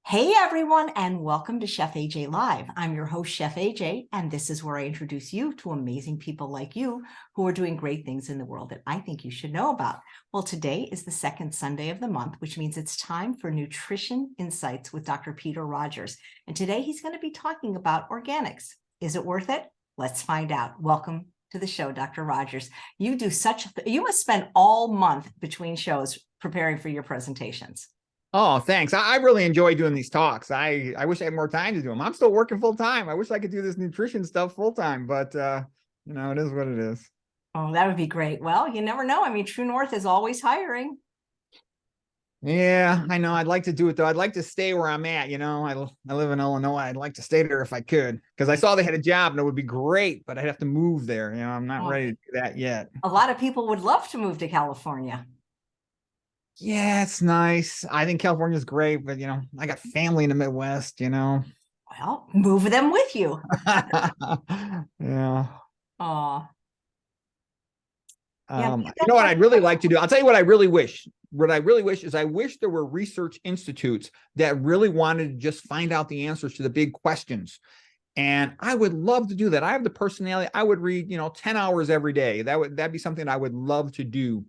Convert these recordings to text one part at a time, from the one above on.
Hey everyone, and welcome to Chef AJ Live. I'm your host, Chef AJ, and this is where I introduce you to amazing people like you who are doing great things in the world that I think you should know about. Well, today is the second Sunday of the month, which means it's time for Nutrition Insights with Dr. Peter Rogers. And today he's going to be talking about organics. Is it worth it? Let's find out. Welcome to the show, Dr. Rogers. You must spend all month between shows preparing for your presentations. Oh, thanks. I really enjoy doing these talks. I wish I had more time to do them. I'm still working full time. I wish I could do this nutrition stuff full time, but it is what it is. Oh, that would be great. Well, you never know. I mean, True North is always hiring. Yeah, I know. I'd like to do it though. I'd like to stay where I'm at. I live in Illinois. I'd like to stay there if I could, because I saw they had a job and it would be great, but I'd have to move there. I'm not ready to do that yet. A lot of people would love to move to California. Yeah, it's nice. I think California's great, but I got family in the Midwest, Well, move them with you. Yeah. Oh. You know what I'd really like to do? I'll tell you what I really wish. What I really wish is I wish there were research institutes that really wanted to just find out the answers to the big questions. And I would love to do that. I have the personality. I would read, 10 hours every day. That'd be something I would love to do.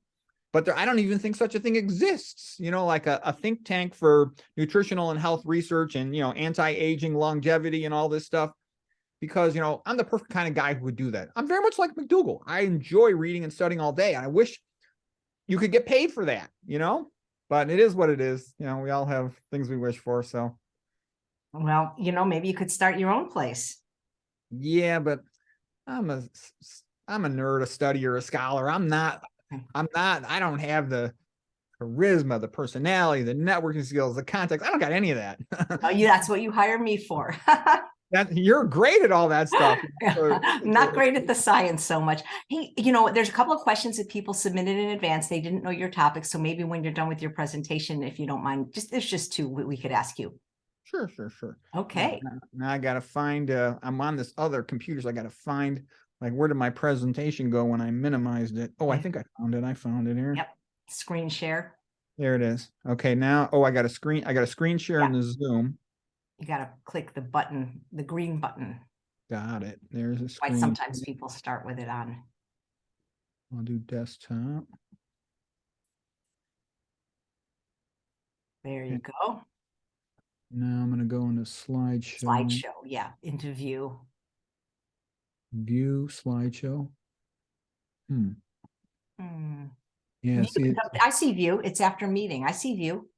But I don't even think such a thing exists, like a think tank for nutritional and health research and, anti-aging, longevity and all this stuff. Because, I'm the perfect kind of guy who would do that. I'm very much like McDougall. I enjoy reading and studying all day. I wish you could get paid for that, but it is what it is. We all have things we wish for. So, well, maybe you could start your own place. Yeah, but I'm a nerd, a studier, a scholar. I don't have the charisma, the personality, the networking skills, the context. I don't got any of that. Oh, that's what you hire me for. You're great at all that stuff. I'm not great at the science so much. Hey, there's a couple of questions that people submitted in advance. They didn't know your topic. So maybe when you're done with your presentation, if you don't mind, there's just two we could ask you. Sure. Okay. Now I got to find, I'm on this other computer, so I got to find, where did my presentation go when I minimized it? Oh, I think I found it here. Yep. Screen share. There it is. Okay, now, I got a screen share in the Zoom. You got to click the button, the green button. Got it. There's a screen. Why sometimes people start with it on. I'll do desktop. There you go. Now I'm going to go into slideshow. Slideshow, yeah, into view. View slideshow. Yeah, I see view. It's after meeting. I see view.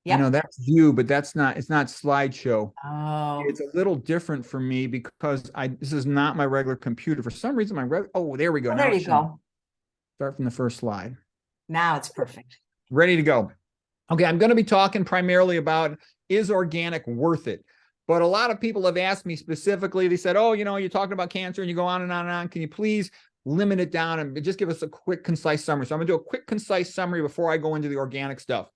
Yep. I know that's view, but it's not slideshow. Oh. It's a little different for me because this is not my regular computer. For some reason, there we go. Oh, there you go. Start from the first slide. Now it's perfect. Ready to go. Okay, I'm going to be talking primarily about, is organic worth it? But a lot of people have asked me specifically, they said, you're talking about cancer and you go on and on and on. Can you please limit it down and just give us a quick, concise summary? So I'm going to do a quick, concise summary before I go into the organic stuff.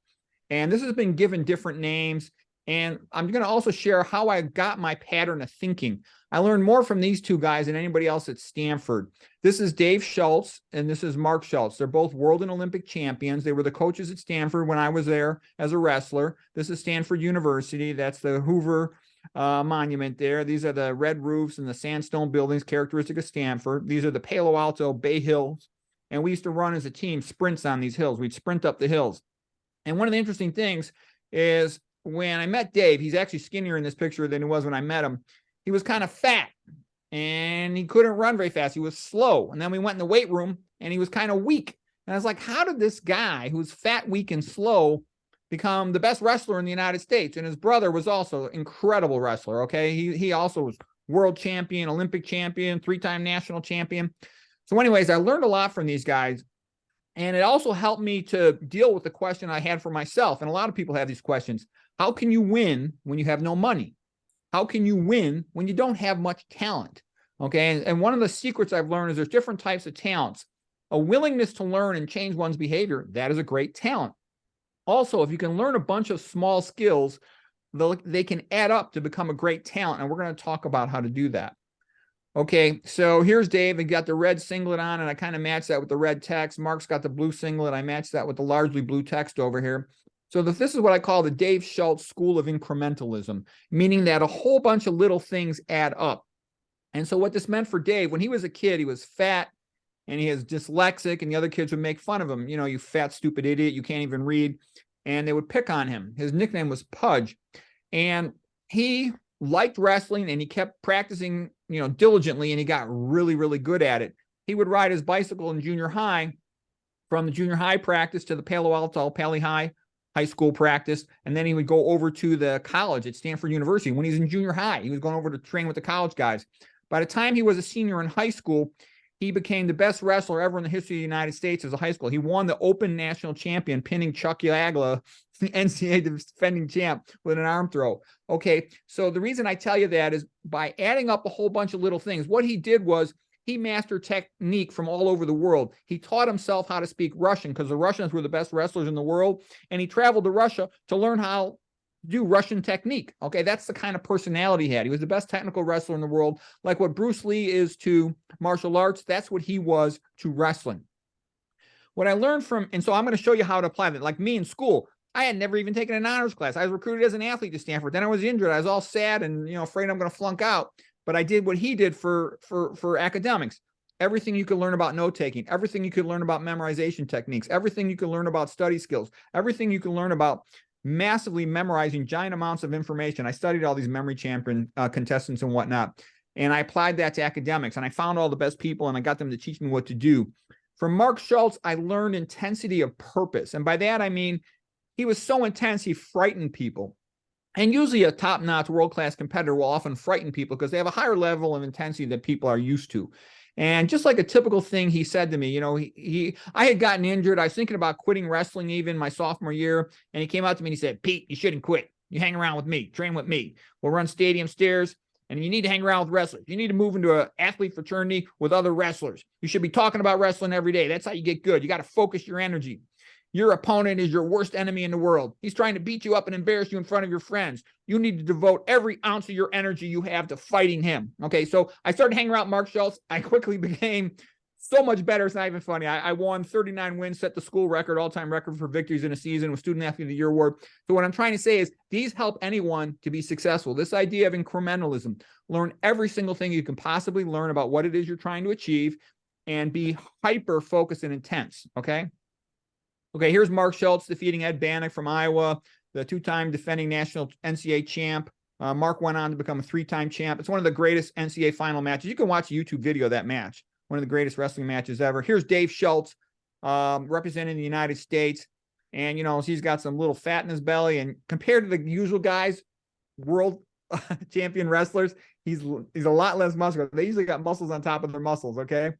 And this has been given different names. And I'm going to also share how I got my pattern of thinking. I learned more from these two guys than anybody else at Stanford. This is Dave Schultz and this is Mark Schultz. They're both world and Olympic champions. They were the coaches at Stanford when I was there as a wrestler. This is Stanford University. That's the Hoover monument there. These are the red roofs and the sandstone buildings characteristic of Stanford. These are the Palo Alto Bay Hills. And we used to run as a team sprints on these hills. We'd sprint up the hills. And one of the interesting things is when I met Dave, he's actually skinnier in this picture than he was when I met him. He was kind of fat and he couldn't run very fast. He was slow. And then we went in the weight room and he was kind of weak. And I was like, how did this guy who's fat, weak, and slow become the best wrestler in the United States? And his brother was also an incredible wrestler. Okay. He also was world champion, Olympic champion, 3-time national champion. So anyways, I learned a lot from these guys. And it also helped me to deal with the question I had for myself. And a lot of people have these questions. How can you win when you have no money? How can you win when you don't have much talent? Okay. And one of the secrets I've learned is there's different types of talents. A willingness to learn and change one's behavior, that is a great talent. Also, if you can learn a bunch of small skills, they can add up to become a great talent. And we're going to talk about how to do that. Okay, so here's Dave. He got the red singlet on, and I kind of matched that with the red text. Mark's got the blue singlet. I matched that with the largely blue text over here. So this is what I call the Dave Schultz School of Incrementalism, meaning that a whole bunch of little things add up. And so what this meant for Dave, when he was a kid, he was fat and he was dyslexic, and the other kids would make fun of him. You know, you fat, stupid idiot, you can't even read. And they would pick on him. His nickname was Pudge. And he liked wrestling and he kept practicing, you know, diligently, and he got really, really good at it. He would ride his bicycle in junior high from the junior high practice to the Palo Alto, Pali High school practice. And then he would go over to the college at Stanford University. When he was in junior high, he was going over to train with the college guys. By the time he was a senior in high school, he became the best wrestler ever in the history of the United States as a high school. He won the Open National Champion, pinning Chuck Yagla, the NCAA defending champ, with an arm throw. Okay, so the reason I tell you that is by adding up a whole bunch of little things, what he did was he mastered technique from all over the world. He taught himself how to speak Russian because the Russians were the best wrestlers in the world, and he traveled to Russia to learn how do Russian technique. Okay, that's the kind of personality he had. He was the best technical wrestler in the world. Like what Bruce Lee is to martial arts, that's what he was to wrestling. What I learned from, and so I'm going to show you how to apply that. Like me in school, I had never even taken an honors class. I was recruited as an athlete to Stanford. Then I was injured. I was all sad and, you know, afraid I'm going to flunk out. But I did what he did for academics. Everything you could learn about note-taking, everything you could learn about memorization techniques, everything you could learn about study skills, everything you can learn about massively memorizing giant amounts of information. I studied all these memory champion contestants and whatnot, and I applied that to academics, and I found all the best people, and I got them to teach me what to do. From Mark Schultz, I learned intensity of purpose, and by that I mean he was so intense he frightened people. And usually a top-notch world-class competitor will often frighten people because they have a higher level of intensity that people are used to. And just like a typical thing he said to me, you know, I had gotten injured. I was thinking about quitting wrestling even my sophomore year. And he came out to me and he said, Pete, you shouldn't quit. You hang around with me, train with me. We'll run stadium stairs, and you need to hang around with wrestlers. You need to move into an athlete fraternity with other wrestlers. You should be talking about wrestling every day. That's how you get good. You got to focus your energy. Your opponent is your worst enemy in the world. He's trying to beat you up and embarrass you in front of your friends. You need to devote every ounce of your energy you have to fighting him. Okay, so I started hanging around Mark Schultz. I quickly became so much better. It's not even funny. I won 39 wins, set the school record, all-time record for victories in a season with Student Athlete of the Year award. So what I'm trying to say is these help anyone to be successful. This idea of incrementalism, learn every single thing you can possibly learn about what it is you're trying to achieve and be hyper-focused and intense, okay? Okay, here's Mark Schultz defeating Ed Bannock from Iowa, the two-time defending national NCAA champ. Mark went on to become a three-time champ. It's one of the greatest NCAA final matches. You can watch a YouTube video of that match, one of the greatest wrestling matches ever. Here's Dave Schultz representing the United States. And, you know, he's got some little fat in his belly. And compared to the usual guys, world champion wrestlers, he's a lot less muscular. They usually got muscles on top of their muscles, okay?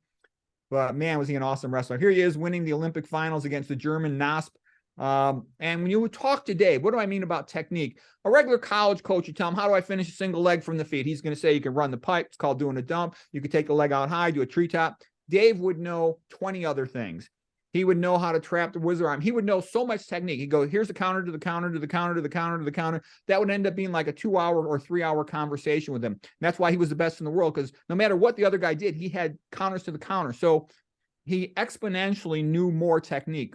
But man, was he an awesome wrestler. Here he is winning the Olympic finals against the German Nasp. And when you talk to Dave, what do I mean about technique? A regular college coach, you tell him, how do I finish a single leg from the feet? He's going to say you can run the pipe. It's called doing a dump. You could take the leg out high, do a treetop. Dave would know 20 other things. He would know how to trap the wizard arm. He would know so much technique. He'd go, here's the counter to the counter to the counter to the counter to the counter. That would end up being like a 2-hour or 3-hour conversation with him. And that's why he was the best in the world, because no matter what the other guy did, he had counters to the counter. So he exponentially knew more technique.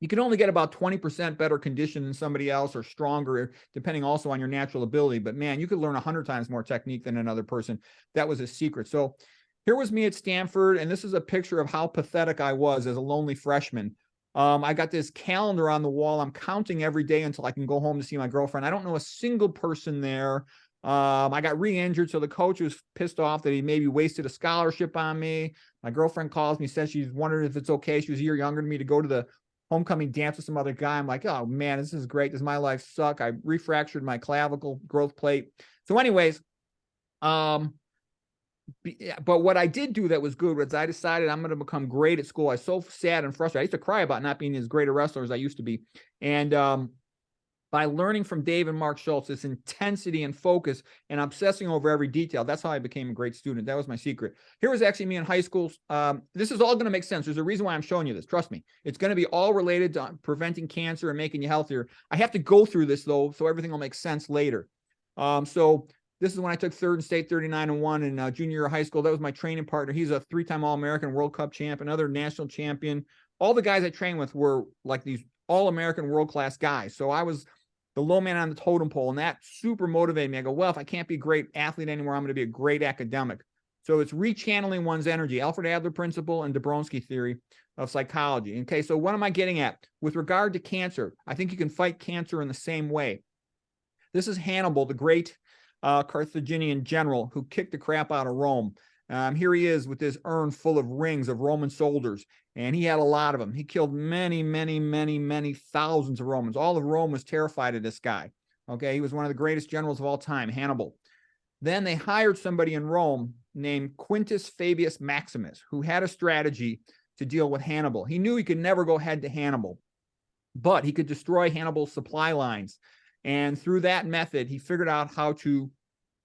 You can only get about 20% better condition than somebody else or stronger, depending also on your natural ability. But man, you could learn 100 times more technique than another person. That was his secret. So here was me at Stanford, and this is a picture of how pathetic I was as a lonely freshman. I got this calendar on the wall. I'm counting every day until I can go home to see my girlfriend. I don't know a single person there. I got re-injured, so the coach was pissed off that he maybe wasted a scholarship on me. My girlfriend calls me, says she's wondering if it's okay. She was a year younger than me, to go to the homecoming dance with some other guy. I'm like, oh man, this is great. Does my life suck? I refractured my clavicle growth plate. So anyways, but what I did do that was good was I decided I'm going to become great at school. I was so sad and frustrated. I used to cry about not being as great a wrestler as I used to be. And by learning from Dave and Mark Schultz, this intensity and focus and obsessing over every detail, that's how I became a great student. That was my secret. Here was actually me in high school. This is all going to make sense. There's a reason why I'm showing you this. Trust me. It's going to be all related to preventing cancer and making you healthier. I have to go through this, though, so everything will make sense later. So this is when I took third in state, 39-1 in junior year of high school. That was my training partner. He's a 3-time All-American, World Cup champ, another national champion. All the guys I trained with were like these all-American world-class guy. So I was the low man on the totem pole, and that super motivated me. I go, well, if I can't be a great athlete anymore, I'm going to be a great academic. So it's rechanneling one's energy, Alfred Adler principle and Dabrowski theory of psychology. Okay, so what am I getting at? With regard to cancer, I think you can fight cancer in the same way. This is Hannibal, the great Carthaginian general who kicked the crap out of Rome. Here he is with this urn full of rings of Roman soldiers, and he had a lot of them. He killed many, many, many, many thousands of Romans. All of Rome was terrified of this guy. Okay, he was one of the greatest generals of all time, Hannibal. Then they hired somebody in Rome named Quintus Fabius Maximus, who had a strategy to deal with Hannibal. He knew he could never go head to Hannibal, but he could destroy Hannibal's supply lines. And through that method, he figured out how to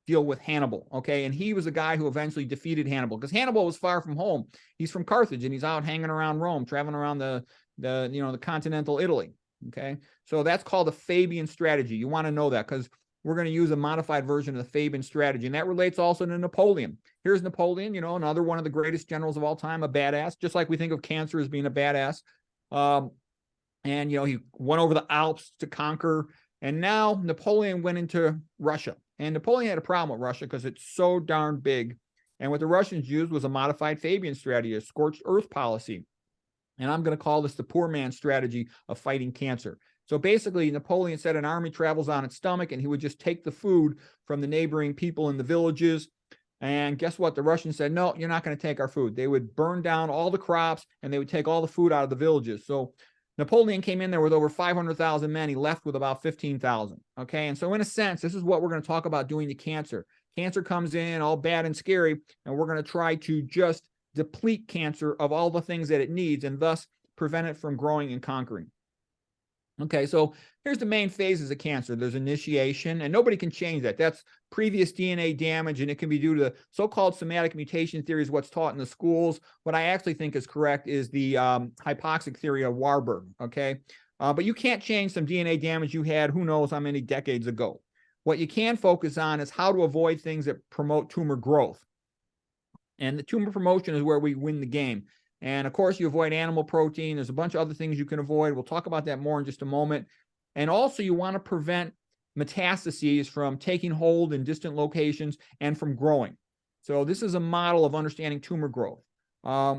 deal with Hannibal. Okay, and he was a guy who eventually defeated Hannibal, because Hannibal was far from home. He's from Carthage, and he's out hanging around Rome, traveling around the continental Italy. Okay, so that's called the Fabian strategy. You want to know that, because we're going to use a modified version of the Fabian strategy, and that relates also to Napoleon. Here's Napoleon, another one of the greatest generals of all time, a badass, just like we think of cancer as being a badass. And he went over the Alps to conquer, and now Napoleon went into Russia. And Napoleon had a problem with Russia because it's so darn big. And what the Russians used was a modified Fabian strategy, a scorched earth policy. And I'm going to call this the poor man's strategy of fighting cancer. So basically, Napoleon said an army travels on its stomach, and he would just take the food from the neighboring people in the villages. And guess what? The Russians said, no, you're not going to take our food. They would burn down all the crops, and they would take all the food out of the villages. So Napoleon came in there with over 500,000 men. He left with about 15,000. Okay. And so in a sense, this is what we're going to talk about doing to cancer. Cancer comes in all bad and scary, and we're going to try to just deplete cancer of all the things that it needs, and thus prevent it from growing and conquering. Okay, so here's the main phases of cancer. There's initiation, and nobody can change that. That's previous DNA damage, and it can be due to so-called somatic mutation theories, what's taught in the schools. What I actually think is correct is the hypoxic theory of Warburg, okay? But you can't change some DNA damage you had who knows how many decades ago. What you can focus on is how to avoid things that promote tumor growth. And the tumor promotion is where we win the game. And of course, you avoid animal protein. There's a bunch of other things you can avoid. We'll talk about that more in just a moment. And also, you want to prevent metastases from taking hold in distant locations and from growing. So this is a model of understanding tumor growth.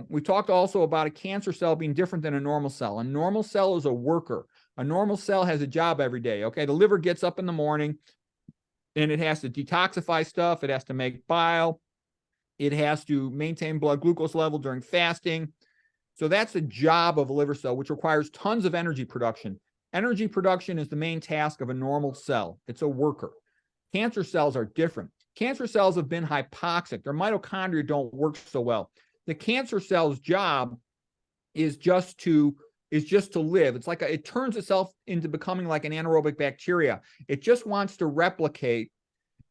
We talked also about a cancer cell being different than a normal cell. A normal cell is a worker. A normal cell has a job every day. Okay, the liver gets up in the morning, and it has to detoxify stuff. It has to make bile. It has to maintain blood glucose level during fasting. So that's the job of a liver cell, which requires tons of energy production. Energy production is the main task of a normal cell. It's a worker. Cancer cells are different. Cancer cells have been hypoxic. Their mitochondria don't work so well. The cancer cell's job is just to live. It's like it turns itself into becoming like an anaerobic bacteria. It just wants to replicate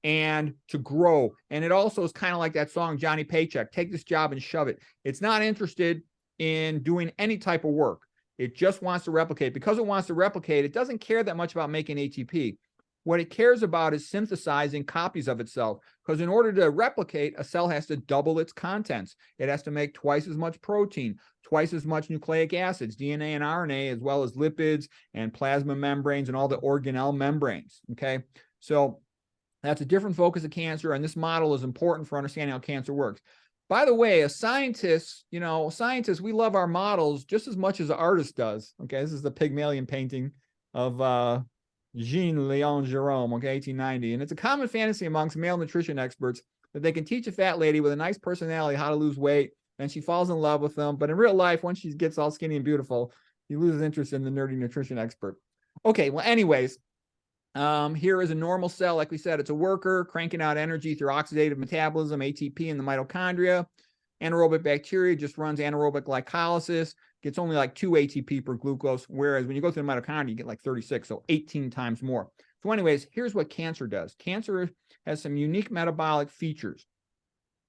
and to grow. And it also is kind of like that song, Johnny Paycheck, take this job and shove it. It's not interested in doing any type of work. It just wants to replicate. Because it wants to replicate, it doesn't care that much about making ATP. What it cares about is synthesizing copies of itself. Because in order to replicate, a cell has to double its contents. It has to make twice as much protein, twice as much nucleic acids, DNA and RNA, as well as lipids and plasma membranes and all the organelle membranes. Okay, so that's a different focus of cancer, and this model is important for understanding how cancer works. By the way, as scientists, we love our models just as much as the artist does. Okay, this is the Pygmalion painting of Jean-Léon Gérôme, okay, 1890. And it's a common fantasy amongst male nutrition experts that they can teach a fat lady with a nice personality how to lose weight, and she falls in love with them. But in real life, once she gets all skinny and beautiful, he loses interest in the nerdy nutrition expert. Okay, well, anyways, here is a normal cell. Like we said, it's a worker cranking out energy through oxidative metabolism, ATP in the mitochondria. Anaerobic bacteria just runs anaerobic glycolysis, gets only like 2 ATP per glucose, whereas when you go through the mitochondria, you get like 36, so 18 times more. So anyways, here's what cancer does. Cancer has some unique metabolic features.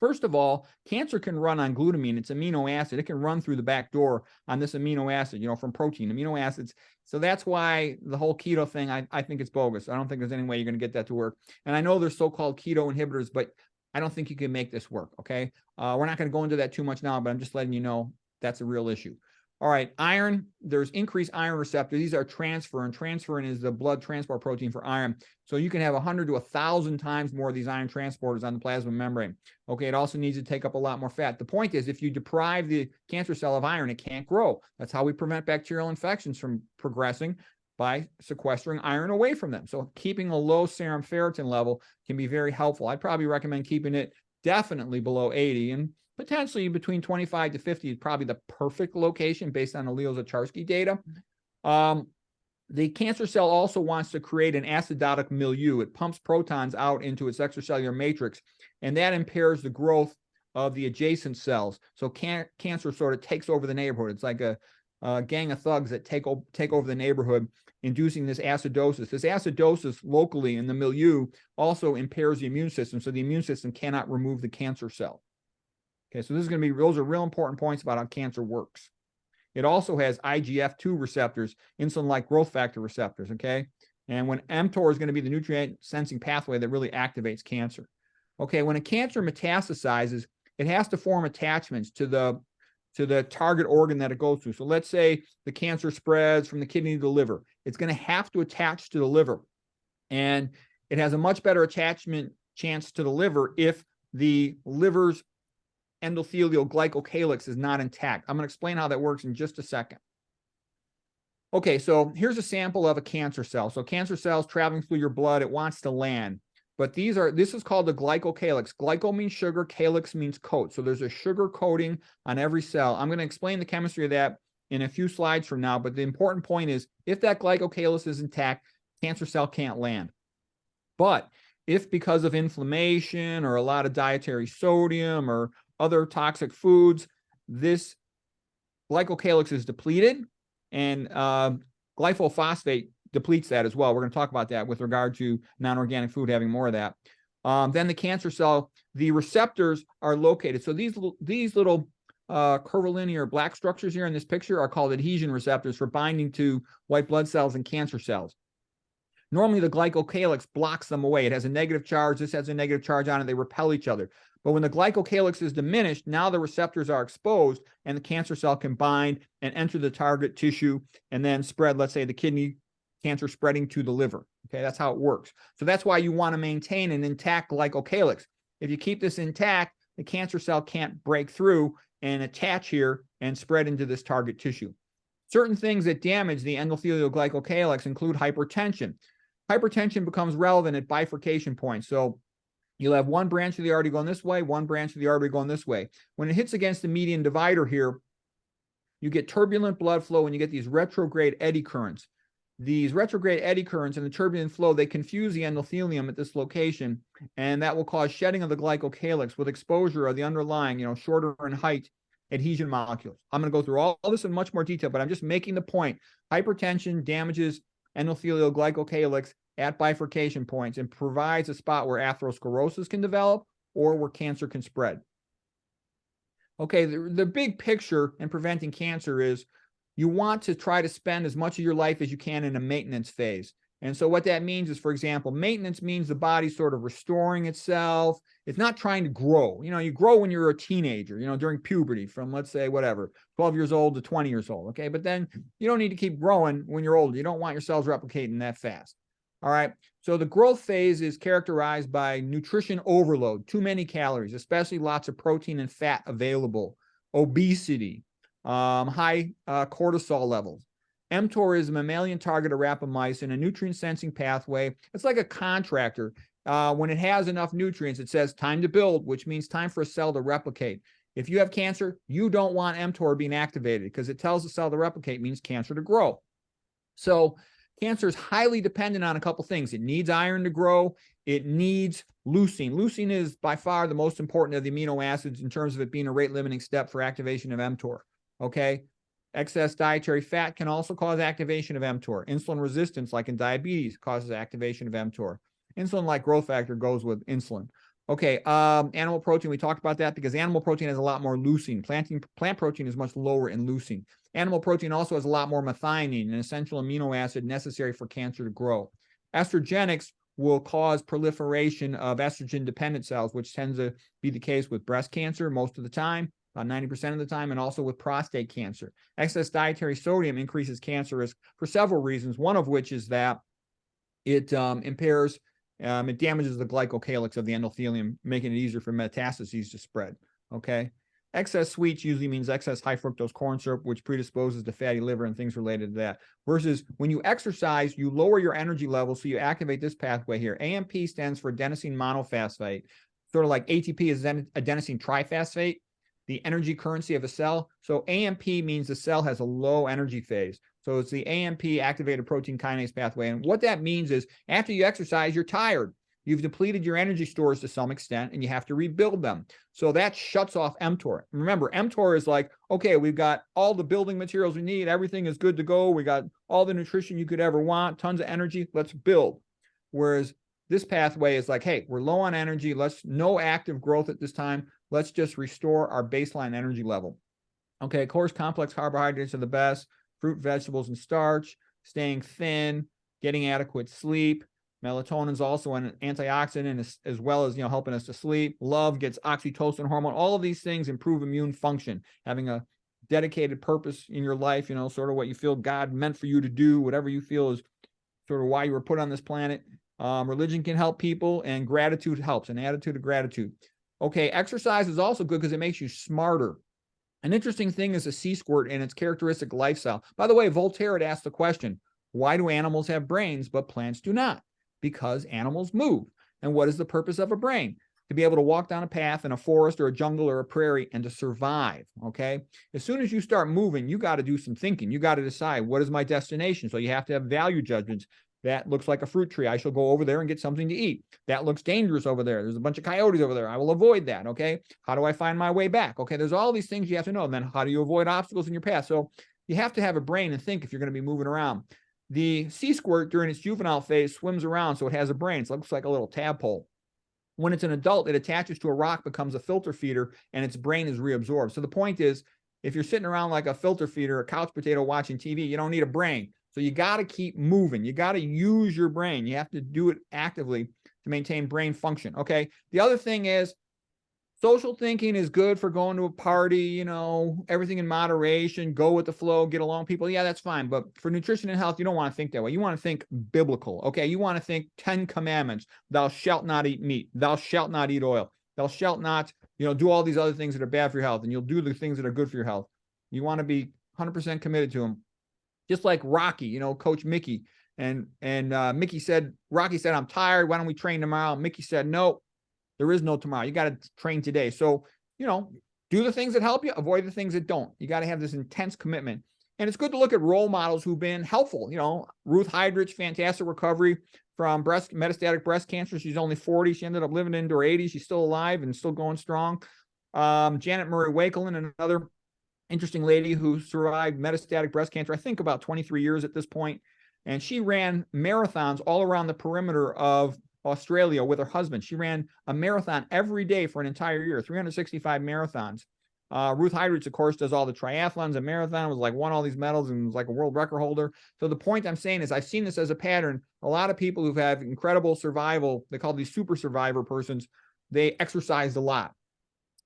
First of all, cancer can run on glutamine. It's amino acid. It can run through the back door on this amino acid, from protein, amino acids. So that's why the whole keto thing, I think it's bogus. I don't think there's any way you're going to get that to work. And I know there's so-called keto inhibitors, but I don't think you can make this work, okay? We're not going to go into that too much now, but I'm just letting you know that's a real issue. All right, iron, there's increased iron receptors. These are transferrin. Transferrin is the blood transport protein for iron. So you can have 100 to 1,000 times more of these iron transporters on the plasma membrane. Okay, it also needs to take up a lot more fat. The point is, if you deprive the cancer cell of iron, it can't grow. That's how we prevent bacterial infections from progressing, by sequestering iron away from them. So keeping a low serum ferritin level can be very helpful. I'd probably recommend keeping it definitely below 80, and potentially between 25 to 50 is probably the perfect location based on the Leo-Zacharski data. The cancer cell also wants to create an acidotic milieu. It pumps protons out into its extracellular matrix, and that impairs the growth of the adjacent cells. So cancer sort of takes over the neighborhood. It's like a gang of thugs that take over the neighborhood, inducing this acidosis. This acidosis locally in the milieu also impairs the immune system, so the immune system cannot remove the cancer cell. Okay, so those are real important points about how cancer works. It also has IGF-2 receptors, insulin-like growth factor receptors, okay? And when mTOR is going to be the nutrient sensing pathway that really activates cancer. Okay, when a cancer metastasizes, it has to form attachments to the target organ that it goes to. So let's say the cancer spreads from the kidney to the liver. It's going to have to attach to the liver. And it has a much better attachment chance to the liver if the liver's endothelial glycocalix is not intact. I'm going to explain how that works in just a second. Okay, so here's a sample of a cancer cell. So cancer cells traveling through your blood, it wants to land. But this is called the glycocalix. Glyco means sugar, calyx means coat. So there's a sugar coating on every cell. I'm going to explain the chemistry of that in a few slides from now. But the important point is, if that glycocalix is intact, cancer cell can't land. But if because of inflammation or a lot of dietary sodium or other toxic foods, this glycocalix is depleted, and glyphosate depletes that as well. We're going to talk about that with regard to non-organic food having more of that. Then the cancer cell, the receptors are located. So these little curvilinear black structures here in this picture are called adhesion receptors for binding to white blood cells and cancer cells. Normally, the glycocalix blocks them away. It has a negative charge. This has a negative charge on it. They repel each other. But when the glycocalix is diminished, now the receptors are exposed, and the cancer cell can bind and enter the target tissue and then spread, let's say, the kidney cancer spreading to the liver. Okay, that's how it works. So that's why you want to maintain an intact glycocalix. If you keep this intact, the cancer cell can't break through and attach here and spread into this target tissue. Certain things that damage the endothelial glycocalix include hypertension. Hypertension becomes relevant at bifurcation points. So you'll have one branch of the artery going this way, one branch of the artery going this way. When it hits against the median divider here, you get turbulent blood flow and you get these retrograde eddy currents. These retrograde eddy currents and the turbulent flow, they confuse the endothelium at this location, and that will cause shedding of the glycocalix with exposure of the underlying, shorter in height adhesion molecules. I'm going to go through all this in much more detail, but I'm just making the point. Hypertension damages endothelial glycocalix at bifurcation points and provides a spot where atherosclerosis can develop or where cancer can spread. Okay, the big picture in preventing cancer is you want to try to spend as much of your life as you can in a maintenance phase. And so what that means is, for example, maintenance means the body's sort of restoring itself. It's not trying to grow. You grow when you're a teenager, during puberty from, let's say, 12 years old to 20 years old. Okay, but then you don't need to keep growing when you're older. You don't want your cells replicating that fast. All right, so the growth phase is characterized by nutrition overload, too many calories, especially lots of protein and fat available, obesity, high cortisol levels. mTOR is a mammalian target of rapamycin, a nutrient sensing pathway. It's like a contractor. When it has enough nutrients, it says time to build, which means time for a cell to replicate. If you have cancer, you don't want mTOR being activated because it tells the cell to replicate means cancer to grow. So cancer is highly dependent on a couple things. It needs iron to grow. It needs leucine. Leucine is by far the most important of the amino acids in terms of it being a rate-limiting step for activation of mTOR. Okay? Excess dietary fat can also cause activation of mTOR. Insulin resistance, like in diabetes, causes activation of mTOR. Insulin-like growth factor goes with insulin. Okay, animal protein, we talked about that because animal protein has a lot more leucine. Plant protein is much lower in leucine. Animal protein also has a lot more methionine, an essential amino acid necessary for cancer to grow. Estrogenics will cause proliferation of estrogen-dependent cells, which tends to be the case with breast cancer most of the time, about 90% of the time, and also with prostate cancer. Excess dietary sodium increases cancer risk for several reasons, one of which is that it impairs, it damages the glycocalix of the endothelium, making it easier for metastases to spread, okay? Excess sweets usually means excess high fructose corn syrup, which predisposes to fatty liver and things related to that. Versus when you exercise, you lower your energy level, so you activate this pathway here. AMP stands for adenosine monophosphate, sort of like ATP is adenosine triphosphate, the energy currency of a cell. So AMP means the cell has a low energy phase. So it's the AMP, activated protein kinase pathway. And what that means is after you exercise, you're tired. You've depleted your energy stores to some extent, and you have to rebuild them. So that shuts off mTOR. Remember, mTOR is like, okay, we've got all the building materials we need. Everything is good to go. We got all the nutrition you could ever want, tons of energy. Let's build. Whereas this pathway is like, hey, we're low on energy. No active growth at this time. Let's just restore our baseline energy level. Okay, of course, complex carbohydrates are the best. Fruit, vegetables, and starch, staying thin, getting adequate sleep. Melatonin is also an antioxidant as well as, helping us to sleep. Love gets oxytocin hormone. All of these things improve immune function. Having a dedicated purpose in your life, sort of what you feel God meant for you to do, whatever you feel is sort of why you were put on this planet. Religion can help people, and gratitude helps, an attitude of gratitude. Okay, exercise is also good because it makes you smarter. An interesting thing is a sea squirt and its characteristic lifestyle. By the way, Voltaire had asked the question, why do animals have brains but plants do not? Because animals move. And what is the purpose of a brain? To be able to walk down a path in a forest or a jungle or a prairie and to survive, okay? As soon as you start moving, you got to do some thinking. You got to decide, what is my destination? So you have to have value judgments. That looks like a fruit tree. I shall go over there and get something to eat. That looks dangerous over there. There's a bunch of coyotes over there. I will avoid that, okay? How do I find my way back? Okay, there's all these things you have to know. And then how do you avoid obstacles in your path? So you have to have a brain and think if you're going to be moving around. The sea squirt during its juvenile phase swims around, so it has a brain. So it looks like a little tadpole. When it's an adult, it attaches to a rock, becomes a filter feeder, and its brain is reabsorbed. So the point is, if you're sitting around like a filter feeder, a couch potato watching TV, you don't need a brain. So you got to keep moving. You got to use your brain. You have to do it actively to maintain brain function. Okay. The other thing is social thinking is good for going to a party, everything in moderation, go with the flow, get along with people. Yeah, that's fine. But for nutrition and health, you don't want to think that way. You want to think biblical. Okay. You want to think 10 commandments. Thou shalt not eat meat. Thou shalt not eat oil. Thou shalt not, do all these other things that are bad for your health, and you'll do the things that are good for your health. You want to be 100% committed to them. Just like Rocky, Coach Mickey, and Rocky said, I'm tired. Why don't we train tomorrow? Mickey said, no, there is no tomorrow. You got to train today. So, do the things that help you, avoid the things that don't. You got to have this intense commitment. And it's good to look at role models who've been helpful. Ruth Heidrich, fantastic recovery from metastatic breast cancer. She's only 40. She ended up living into her 80s. She's still alive and still going strong. Janet Murray Wakelin, another interesting lady who survived metastatic breast cancer, I think about 23 years at this point. And she ran marathons all around the perimeter of Australia with her husband. She ran a marathon every day for an entire year, 365 marathons. Ruth Heidrich, of course, does all the triathlons and marathon, won all these medals and was like a world record holder. So the point I'm saying is I've seen this as a pattern. A lot of people who've had incredible survival, they call these super survivor persons, they exercised a lot.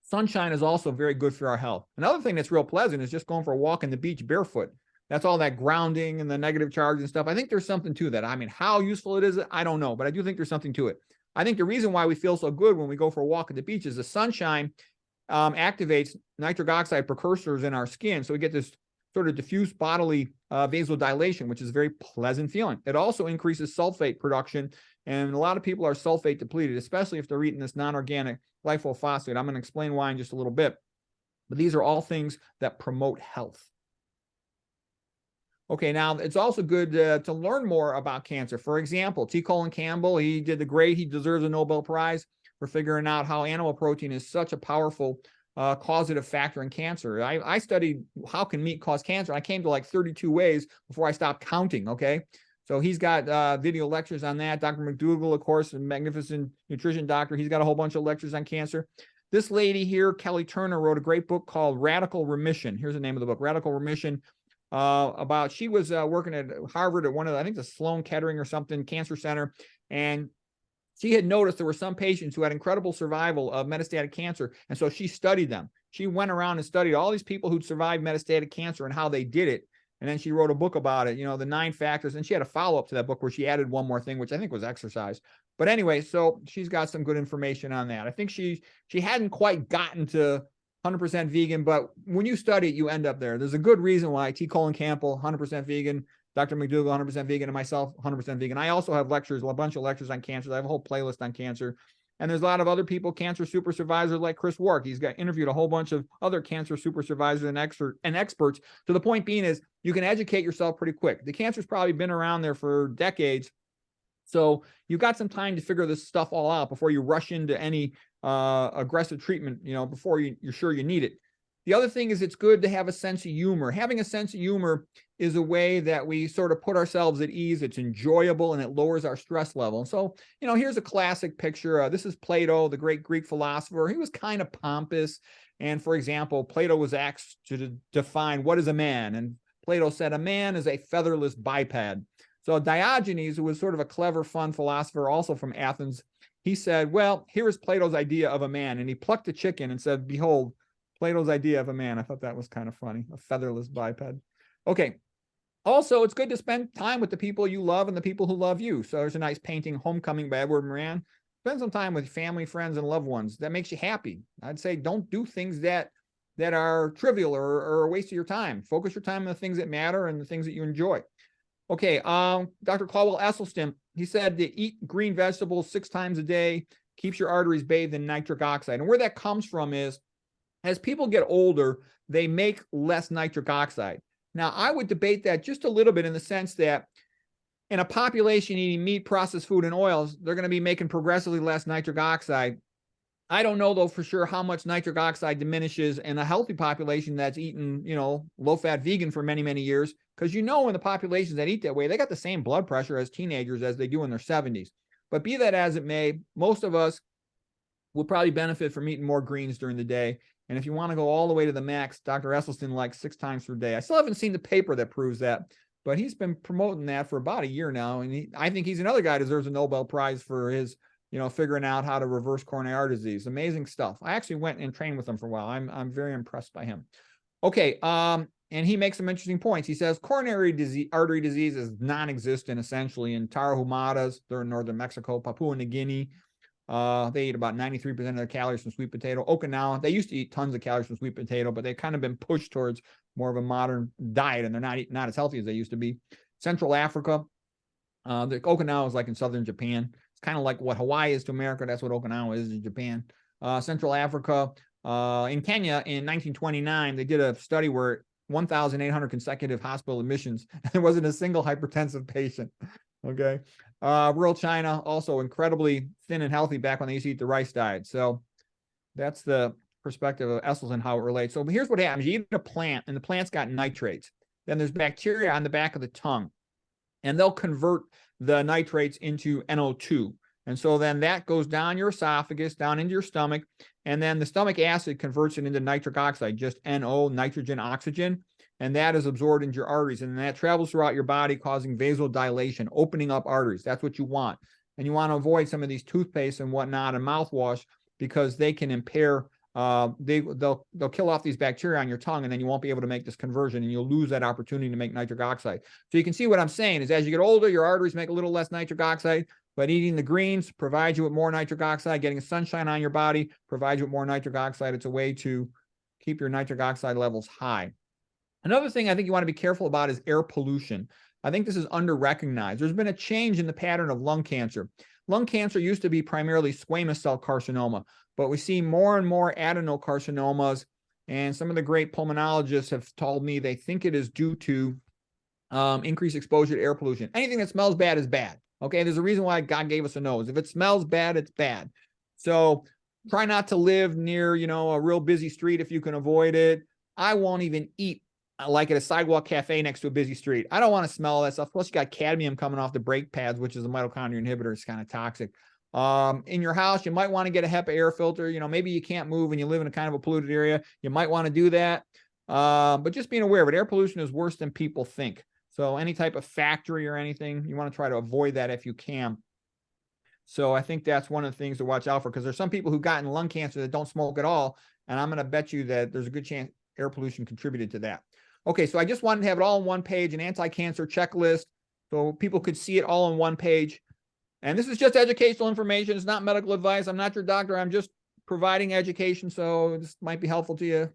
Sunshine is also very good for our health. Another thing that's real pleasant is just going for a walk on the beach barefoot. That's all that grounding and the negative charge and stuff. I think there's something to that. I mean, how useful it is, I don't know, but I do think there's something to it. I think the reason why we feel so good when we go for a walk at the beach is the sunshine activates nitric oxide precursors in our skin. So we get this sort of diffuse bodily vasodilation, which is a very pleasant feeling. It also increases sulfate production. And a lot of people are sulfate depleted, especially if they're eating this non-organic glyphosate. I'm going to explain why in just a little bit. But these are all things that promote health. Okay, now it's also good to learn more about cancer. For example, T. Colin Campbell, he deserves a Nobel Prize for figuring out how animal protein is such a powerful causative factor in cancer. I studied how can meat cause cancer. I came to like 32 ways before I stopped counting, okay? So he's got video lectures on that. Dr. McDougall, of course, a magnificent nutrition doctor. He's got a whole bunch of lectures on cancer. This lady here, Kelly Turner, wrote a great book called Radical Remission. Here's the name of the book, Radical Remission. She was working at Harvard at one of, I think the Sloan Kettering or something cancer center. And she had noticed there were some patients who had incredible survival of metastatic cancer. And so she studied them. She went around and studied all these people who'd survived metastatic cancer and how they did it. And then she wrote a book about it, the 9 factors. And she had a follow-up to that book where she added one more thing, which I think was exercise. But anyway, so she's got some good information on that. I think she hadn't quite gotten to 100% vegan, but when you study it, you end up there. There's a good reason why T. Colin Campbell, 100% vegan, Dr. McDougall, 100% vegan, and myself, 100% vegan. I also have lectures, a bunch of lectures on cancer. I have a whole playlist on cancer. And there's a lot of other people, cancer super survivors like Chris Wark. He's got interviewed a whole bunch of other cancer super survivors and experts. To the point being is you can educate yourself pretty quick. The cancer's probably been around there for decades. So you've got some time to figure this stuff all out before you rush into any aggressive treatment, before you're sure you need it. The other thing is it's good to have a sense of humor. Having a sense of humor is a way that we sort of put ourselves at ease. It's enjoyable and it lowers our stress level. And so, here's a classic picture. This is Plato, the great Greek philosopher. He was kind of pompous. And for example, Plato was asked to define what is a man. And Plato said, a man is a featherless biped. So Diogenes, who was sort of a clever, fun philosopher, also from Athens, he said, well, here is Plato's idea of a man. And he plucked a chicken and said, behold, Plato's idea of a man. I thought that was kind of funny, a featherless biped. Okay. Also, it's good to spend time with the people you love and the people who love you. So there's a nice painting, Homecoming by Edward Moran. Spend some time with family, friends, and loved ones. That makes you happy. I'd say don't do things that are trivial or a waste of your time. Focus your time on the things that matter and the things that you enjoy. Okay, Dr. Caldwell Esselstyn, he said to eat green vegetables 6 times a day keeps your arteries bathed in nitric oxide. And where that comes from is, as people get older, they make less nitric oxide. Now, I would debate that just a little bit in the sense that in a population eating meat, processed food, and oils, they're going to be making progressively less nitric oxide. I don't know, though, for sure how much nitric oxide diminishes in a healthy population that's eaten, low-fat vegan for many, many years. Because in the populations that eat that way, they got the same blood pressure as teenagers as they do in their 70s. But be that as it may, most of us will probably benefit from eating more greens during the day. And if you want to go all the way to the max, Dr. Esselstyn likes 6 times per day. I still haven't seen the paper that proves that, but he's been promoting that for about a year now. And I think he's another guy who deserves a Nobel Prize for his, figuring out how to reverse coronary artery disease. Amazing stuff. I actually went and trained with him for a while. I'm very impressed by him. Okay. And he makes some interesting points. He says coronary artery disease is non-existent essentially in Tarahumaras. They're in northern Mexico, Papua New Guinea. They eat about 93% of their calories from sweet potato. Okinawa, they used to eat tons of calories from sweet potato, but they've kind of been pushed towards more of a modern diet, and they're not as healthy as they used to be. Central Africa, the Okinawa is like in southern Japan. It's kind of like what Hawaii is to America. That's what Okinawa is in Japan. Central Africa, in Kenya in 1929, they did a study where 1,800 consecutive hospital admissions, and there wasn't a single hypertensive patient. Okay. Rural China, also incredibly thin and healthy back when they used to eat the rice diet. So that's the perspective of Esselstyn, how it relates. So here's what happens. You eat a plant, and the plant's got nitrates. Then there's bacteria on the back of the tongue, and they'll convert the nitrates into NO2. And so then that goes down your esophagus, down into your stomach, and then the stomach acid converts it into nitric oxide, just NO, nitrogen, oxygen, and that is absorbed into your arteries, and that travels throughout your body, causing vasodilation, opening up arteries. That's what you want. And you want to avoid some of these toothpaste and whatnot and mouthwash because they can impair, they'll kill off these bacteria on your tongue, and then you won't be able to make this conversion, and you'll lose that opportunity to make nitric oxide. So you can see what I'm saying is as you get older, your arteries make a little less nitric oxide, but eating the greens provides you with more nitric oxide. Getting sunshine on your body provides you with more nitric oxide. It's a way to keep your nitric oxide levels high. Another thing I think you want to be careful about is air pollution. I think this is under-recognized. There's been a change in the pattern of lung cancer. Lung cancer used to be primarily squamous cell carcinoma, but we see more and more adenocarcinomas, and some of the great pulmonologists have told me they think it is due to increased exposure to air pollution. Anything that smells bad is bad. Okay, there's a reason why God gave us a nose. If it smells bad, it's bad. So try not to live near, a real busy street if you can avoid it. I won't even eat like at a sidewalk cafe next to a busy street. I don't want to smell all that stuff. Plus, you got cadmium coming off the brake pads, which is a mitochondrial inhibitor. It's kind of toxic. In your house, you might want to get a HEPA air filter. Maybe you can't move and you live in a kind of a polluted area. You might want to do that. But just being aware of it, air pollution is worse than people think. So any type of factory or anything, you want to try to avoid that if you can. So I think that's one of the things to watch out for, because there's some people who've gotten lung cancer that don't smoke at all, And I'm going to bet you that there's a good chance air pollution contributed to that. Okay, so I just wanted to have it all on one page, an anti-cancer checklist, so people could see it all on one page. And this is just educational information. It's not medical advice. I'm not your doctor. I'm just providing education, so this might be helpful to you.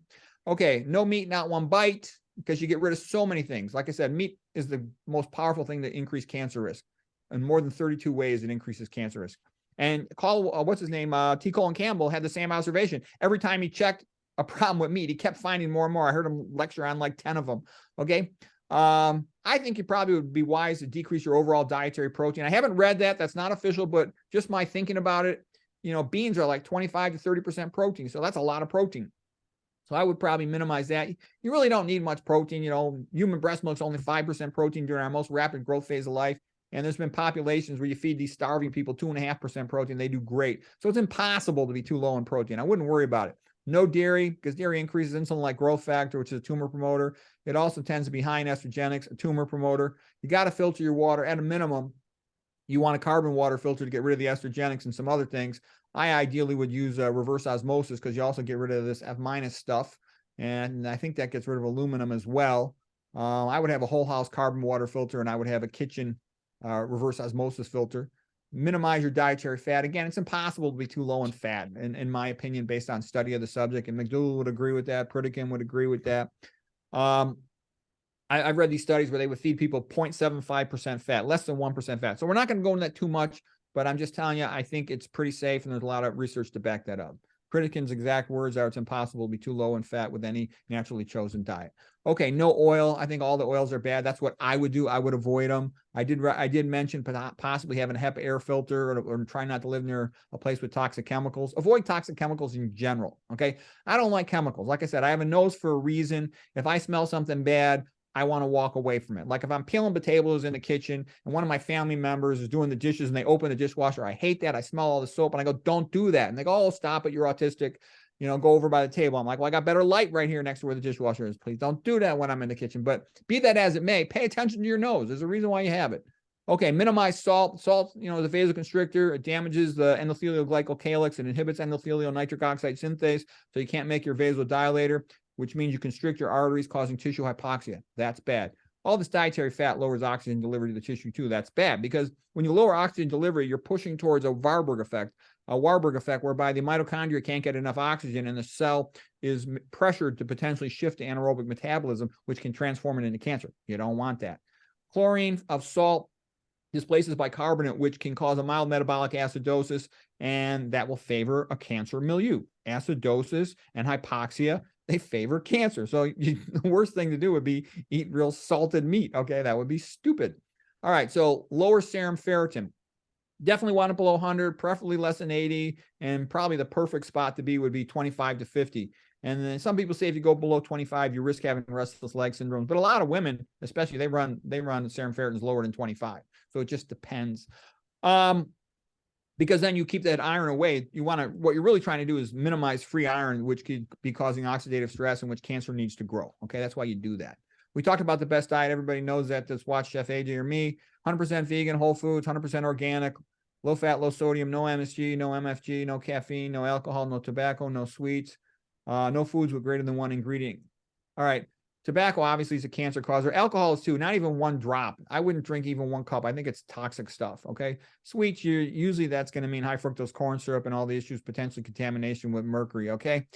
Okay, no meat, not one bite, because you get rid of so many things. Like I said, meat is the most powerful thing to increase cancer risk. In more than 32 ways, it increases cancer risk. And what's his name? T. Colin Campbell had the same observation. Every time he checked a problem with meat, he kept finding more and more. I heard him lecture on like 10 of them. Okay. I think you probably would be wise to decrease your overall dietary protein. I haven't read that. That's not official, but just my thinking about it, you know, beans are like 25 to 30% protein. So that's a lot of protein. So I would probably minimize that. You really don't need much protein. You know, human breast milk is only 5% protein during our most rapid growth phase of life. And there's been populations where you feed these starving people 2.5% protein. They do great. So it's impossible to be too low in protein. I wouldn't worry about it. No dairy, because dairy increases insulin-like growth factor, which is a tumor promoter. It also tends to be high in estrogenics, a tumor promoter. You got to filter your water at a minimum. You want a carbon water filter to get rid of the estrogenics and some other things. I ideally would use reverse osmosis because you also get rid of this F- stuff. And I think that gets rid of aluminum as well. I would have a whole house carbon water filter, and I would have a kitchen reverse osmosis filter. Minimize your dietary fat. Again, it's impossible to be too low in fat, in my opinion, based on study of the subject. And McDougall would agree with that. Pritikin would agree with that. I've read these studies where they would feed people 0.75% fat, less than 1% fat. So we're not going to go into that too much, but I'm just telling you, I think it's pretty safe, and there's a lot of research to back that up. Pritikin's exact words are, it's impossible to be too low in fat with any naturally chosen diet. Okay, no oil. I think all the oils are bad. That's what I would do. I would avoid them. I did mention possibly having a HEPA air filter, or try not to live near a place with toxic chemicals. Avoid toxic chemicals in general, okay? I don't like chemicals. Like I said, I have a nose for a reason. If I smell something bad, I want to walk away from it. Like if I'm peeling potatoes in the kitchen and one of my family members is doing the dishes and they open the dishwasher, I hate that. I smell all the soap and I go, don't do that. And they go, oh, stop it. You're autistic. You know, go over by the table. I'm like, well, I got better light right here next to where the dishwasher is. Please don't do that when I'm in the kitchen. But be that as it may, pay attention to your nose. There's a reason why you have it. Okay, minimize salt. Salt, you know, is a vasoconstrictor. It damages the endothelial glycocalix and inhibits endothelial nitric oxide synthase, so you can't make your vasodilator, which means you constrict your arteries, causing tissue hypoxia. That's bad. All this dietary fat lowers oxygen delivery to the tissue too. That's bad, because when you lower oxygen delivery, you're pushing towards a Warburg effect, whereby the mitochondria can't get enough oxygen and the cell is pressured to potentially shift to anaerobic metabolism, which can transform it into cancer. You don't want that. Chlorine of salt displaces bicarbonate, which can cause a mild metabolic acidosis, and that will favor a cancer milieu. Acidosis and hypoxia, they favor cancer. So the worst thing to do would be eat real salted meat. Okay, that would be stupid. All right, so lower serum ferritin. Definitely want it below 100, preferably less than 80, and probably the perfect spot to be would be 25 to 50. And then some people say if you go below 25, you risk having restless leg syndrome. But a lot of women, especially, they run serum ferritins lower than 25. So it just depends. Because then you keep that iron away. What you're really trying to do is minimize free iron, which could be causing oxidative stress and which cancer needs to grow. Okay, that's why you do that. We talked about the best diet. Everybody knows that. Just watch Chef AJ or me. 100% vegan, whole foods, 100% organic, low fat, low sodium, no MSG, no MFG, no caffeine, no alcohol, no tobacco, no sweets, no foods with greater than one ingredient. All right. Tobacco obviously is a cancer causer. Alcohol is too, not even one drop. I wouldn't drink even 1 cup. I think it's toxic stuff. Okay. Sweets, usually that's going to mean high fructose corn syrup and all the issues, potentially contamination with mercury. Okay.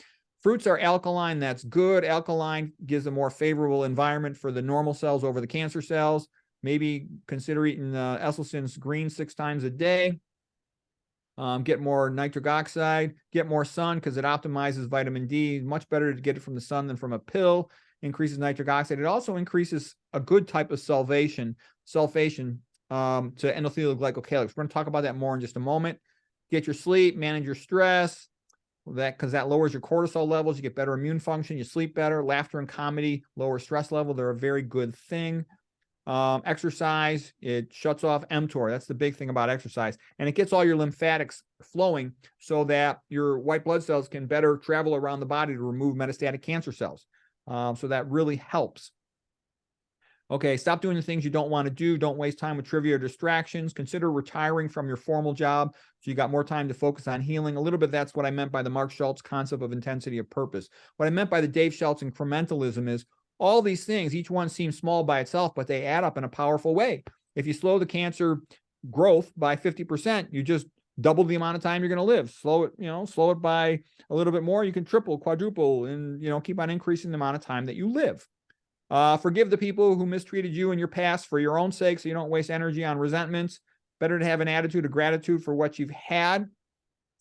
Fruits are alkaline. That's good. Alkaline gives a more favorable environment for the normal cells over the cancer cells. Maybe consider eating Esselstyn's green 6 times a day. Get more nitric oxide, get more sun because it optimizes vitamin D. Much better to get it from the sun than from a pill. Increases nitric oxide. It also increases a good type of sulfation to endothelial glycocalix. We're going to talk about that more in just a moment. Get your sleep, manage your stress, because that lowers your cortisol levels. You get better immune function. You sleep better. Laughter and comedy lower stress level. They're a very good thing. Exercise, it shuts off mTOR. That's the big thing about exercise. And it gets all your lymphatics flowing so that your white blood cells can better travel around the body to remove metastatic cancer cells. So that really helps. Okay, stop doing the things you don't want to do. Don't waste time with trivia or distractions. Consider retiring from your formal job so you got more time to focus on healing. A little bit that's what I meant by the Mark Schultz concept of intensity of purpose. What I meant by the Dave Schultz incrementalism is all these things, each one seems small by itself, but they add up in a powerful way. If you slow the cancer growth by 50%, you just double the amount of time you're going to live. Slow it by a little bit more, you can triple, quadruple, and keep on increasing the amount of time that you live. Forgive the people who mistreated you in your past for your own sake, so you don't waste energy on resentments. Better to have an attitude of gratitude for what you've had.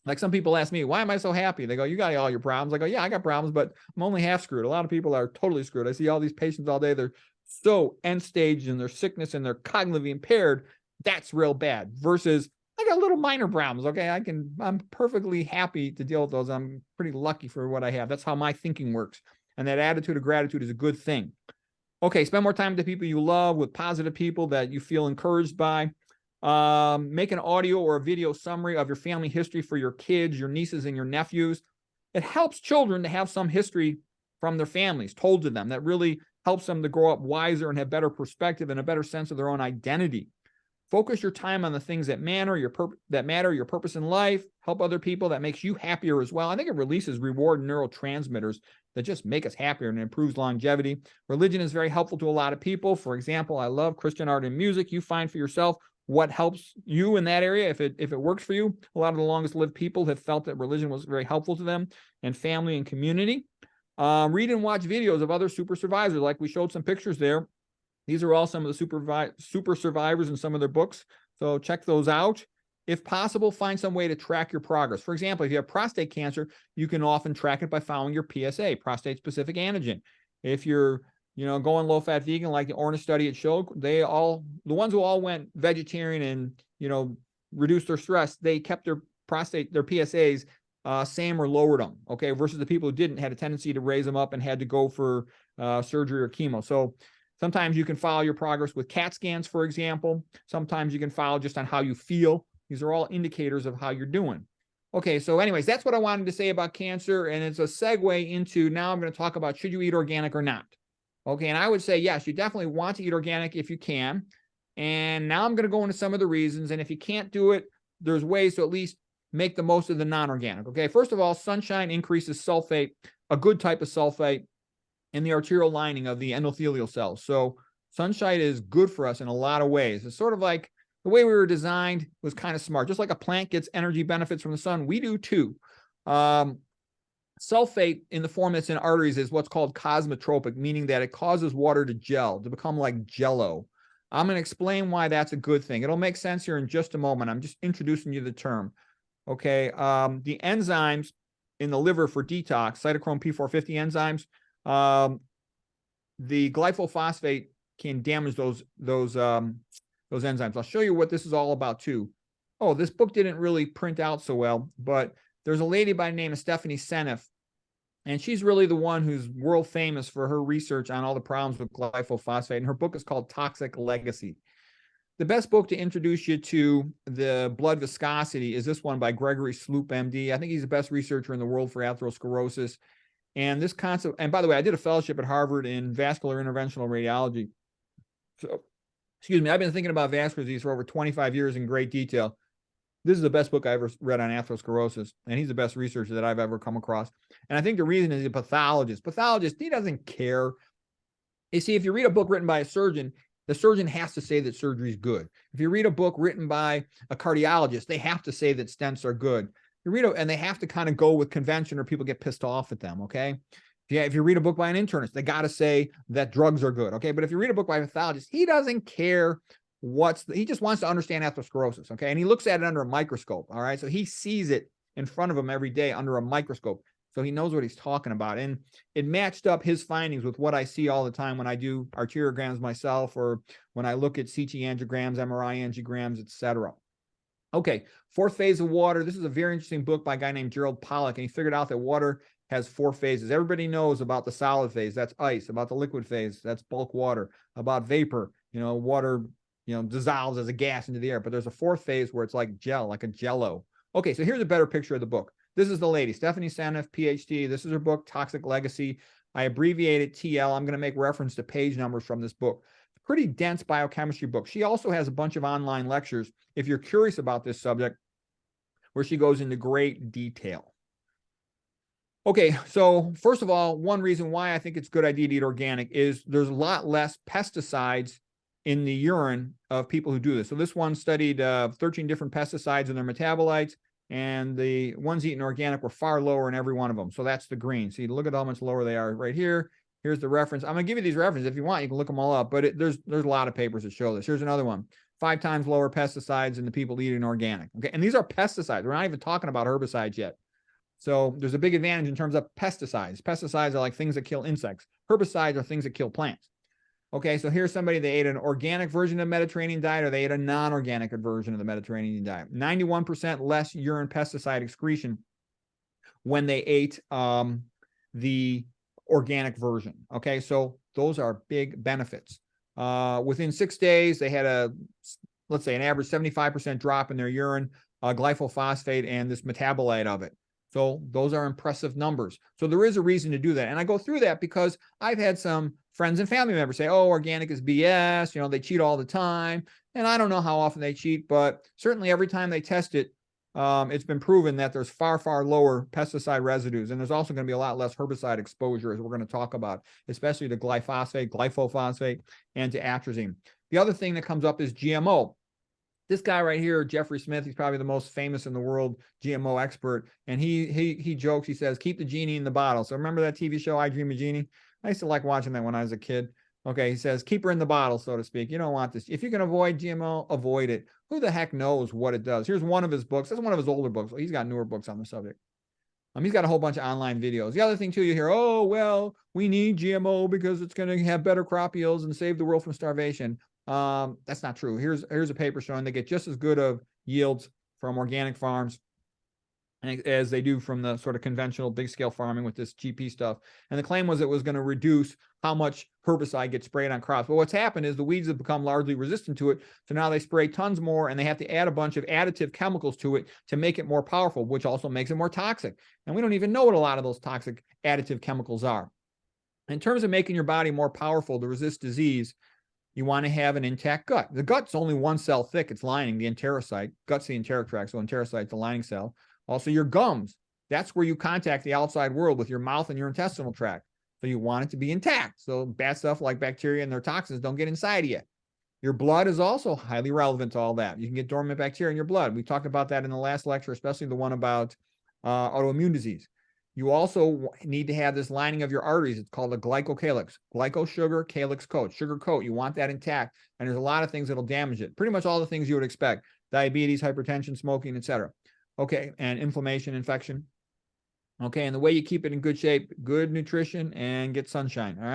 Like some people ask me, why am I so happy? They go, you got all your problems. I go, yeah, I got problems, but I'm only half screwed. A lot of people are totally screwed. I see all these patients all day. They're so end stage in their sickness and they're cognitively impaired. That's real bad versus I got little minor problems. Okay. I'm perfectly happy to deal with those. I'm pretty lucky for what I have. That's how my thinking works. And that attitude of gratitude is a good thing. Okay, spend more time with the people you love, with positive people that you feel encouraged by. Make an audio or a video summary of your family history for your kids, your nieces, and your nephews. It helps children to have some history from their families told to them. That really helps them to grow up wiser and have better perspective and a better sense of their own identity. Focus your time on the things that matter, your purpose in life. Help other people. That makes you happier as well. I think it releases reward neurotransmitters that just make us happier and improves longevity. Religion is very helpful to a lot of people. For example, I love Christian art and music. You find for yourself what helps you in that area. If it works for you, a lot of the longest lived people have felt that religion was very helpful to them, and family and community. Read and watch videos of other super survivors, like we showed some pictures there. These are all some of the super survivors in some of their books. So check those out. If possible, find some way to track your progress. For example, if you have prostate cancer, you can often track it by following your PSA, prostate-specific antigen. If you're, going low-fat vegan, like the Orna study it showed, the ones who all went vegetarian and, reduced their stress, they kept their PSAs same or lowered them, okay, versus the people who didn't had a tendency to raise them up and had to go for surgery or chemo. So sometimes you can follow your progress with CAT scans, for example. Sometimes you can follow just on how you feel. These are all indicators of how you're doing. Okay, so anyways, that's what I wanted to say about cancer, and it's a segue into now I'm going to talk about should you eat organic or not. Okay, and I would say yes, you definitely want to eat organic if you can. And now I'm going to go into some of the reasons, and if you can't do it, there's ways to at least make the most of the non-organic. Okay, first of all, sunshine increases sulfate, a good type of sulfate, in the arterial lining of the endothelial cells. So sunshine is good for us in a lot of ways. It's sort of like the way we were designed was kind of smart. Just like a plant gets energy benefits from the sun, we do too. Sulfate in the form that's in arteries is what's called cosmotropic, meaning that it causes water to gel, to become like jello. I'm going to explain why that's a good thing. It'll make sense here in just a moment. I'm just introducing you to the term. Okay. The enzymes in the liver for detox, cytochrome P450 enzymes, the glyphosate can damage those enzymes. I'll show you what this is all about too. Oh, this book didn't really print out so well, but there's a lady by the name of Stephanie Seneff, and she's really the one who's world famous for her research on all the problems with glyphosate, and her book is called Toxic Legacy. The best book to introduce you to the blood viscosity is this one by Gregory Sloop, MD. I think he's the best researcher in the world for atherosclerosis. And this concept, and by the way, I did a fellowship at Harvard in vascular interventional radiology. So, excuse me, I've been thinking about vascular disease for over 25 years in great detail. This is the best book I ever read on atherosclerosis, and he's the best researcher that I've ever come across. And I think the reason is he's a pathologist. Pathologist, he doesn't care. You see, if you read a book written by a surgeon, the surgeon has to say that surgery is good. If you read a book written by a cardiologist, they have to say that stents are good. And they have to kind of go with convention or people get pissed off at them, okay? If you read a book by an internist, they got to say that drugs are good, okay? But if you read a book by a pathologist, he doesn't care he just wants to understand atherosclerosis, okay? And he looks at it under a microscope, all right? So he sees it in front of him every day under a microscope. So he knows what he's talking about. And it matched up his findings with what I see all the time when I do arteriograms myself or when I look at CT angiograms, MRI angiograms, etc. Okay, fourth phase of water. This is a very interesting book by a guy named Gerald Pollack, and he figured out that water has 4 phases. Everybody knows about the solid phase, that's ice. About the liquid phase, that's bulk water. About vapor, water, dissolves as a gas into the air. But there's a 4th phase where it's like gel, like a jello. Okay, so here's a better picture of the book. This is the lady, Stephanie Seneff, PhD. This is her book, Toxic Legacy. I abbreviated TL. I'm going to make reference to page numbers from this book. pretty dense biochemistry book. She also has a bunch of online lectures, if you're curious about this subject, where she goes into great detail. Okay, so first of all, one reason why I think it's a good idea to eat organic is there's a lot less pesticides in the urine of people who do this. So this one studied 13 different pesticides in their metabolites, and the ones eating organic were far lower in every one of them. So that's the green. See, look at how much lower they are right here. Here's the reference. I'm going to give you these references. If you want, you can look them all up, but there's a lot of papers that show this. Here's another one. 5 times lower pesticides in the people eating organic. Okay, and these are pesticides. We're not even talking about herbicides yet. So there's a big advantage in terms of pesticides. Pesticides are like things that kill insects. Herbicides are things that kill plants. Okay, so here's somebody, they ate an organic version of the Mediterranean diet, or they ate a non-organic version of the Mediterranean diet. 91% less urine pesticide excretion when they ate the organic version. Okay, so those are big benefits. Within 6 days, they had let's say an average 75% drop in their urine, glyphosate, and this metabolite of it. So those are impressive numbers. So there is a reason to do that. And I go through that because I've had some friends and family members say, oh, organic is BS. You know, they cheat all the time. And I don't know how often they cheat, but certainly every time they test it, it's been proven that there's far, far lower pesticide residues. And there's also going to be a lot less herbicide exposure, as we're going to talk about, especially to glyphosate, and to atrazine. The other thing that comes up is GMO. This guy right here, Jeffrey Smith, he's probably the most famous in the world GMO expert. And he jokes, he says, keep the genie in the bottle. So remember that TV show, I Dream of Jeannie? I used to like watching that when I was a kid. Okay, he says, keep her in the bottle, so to speak. You don't want this. If you can avoid GMO, avoid it. Who the heck knows what it does? Here's one of his books. That's one of his older books. He's got newer books on the subject. He's got a whole bunch of online videos. The other thing, too, you hear, oh, well, we need GMO because it's going to have better crop yields and save the world from starvation. That's not true. Here's a paper showing they get just as good of yields from organic farms as they do from the sort of conventional big scale farming with this GP stuff. And the claim was it was going to reduce how much herbicide gets sprayed on crops. But what's happened is the weeds have become largely resistant to it. So now they spray tons more, and they have to add a bunch of additive chemicals to it to make it more powerful, which also makes it more toxic. And we don't even know what a lot of those toxic additive chemicals are. In terms of making your body more powerful to resist disease, you want to have an intact gut. The gut's only one cell thick. It's lining, the enterocyte. Gut's the enteric tract, so enterocyte's the lining cell. Also, your gums. That's where you contact the outside world with your mouth and your intestinal tract. So you want it to be intact. So bad stuff like bacteria and their toxins don't get inside of you. Your blood is also highly relevant to all that. You can get dormant bacteria in your blood. We talked about that in the last lecture, especially the one about autoimmune disease. You also need to have this lining of your arteries. It's called a glycocalix. Glyco, sugar, calyx coat. Sugar coat. You want that intact. And there's a lot of things that'll damage it. Pretty much all the things you would expect. Diabetes, hypertension, smoking, etc. Okay, and inflammation, infection. Okay, and the way you keep it in good shape, good nutrition, and get sunshine, all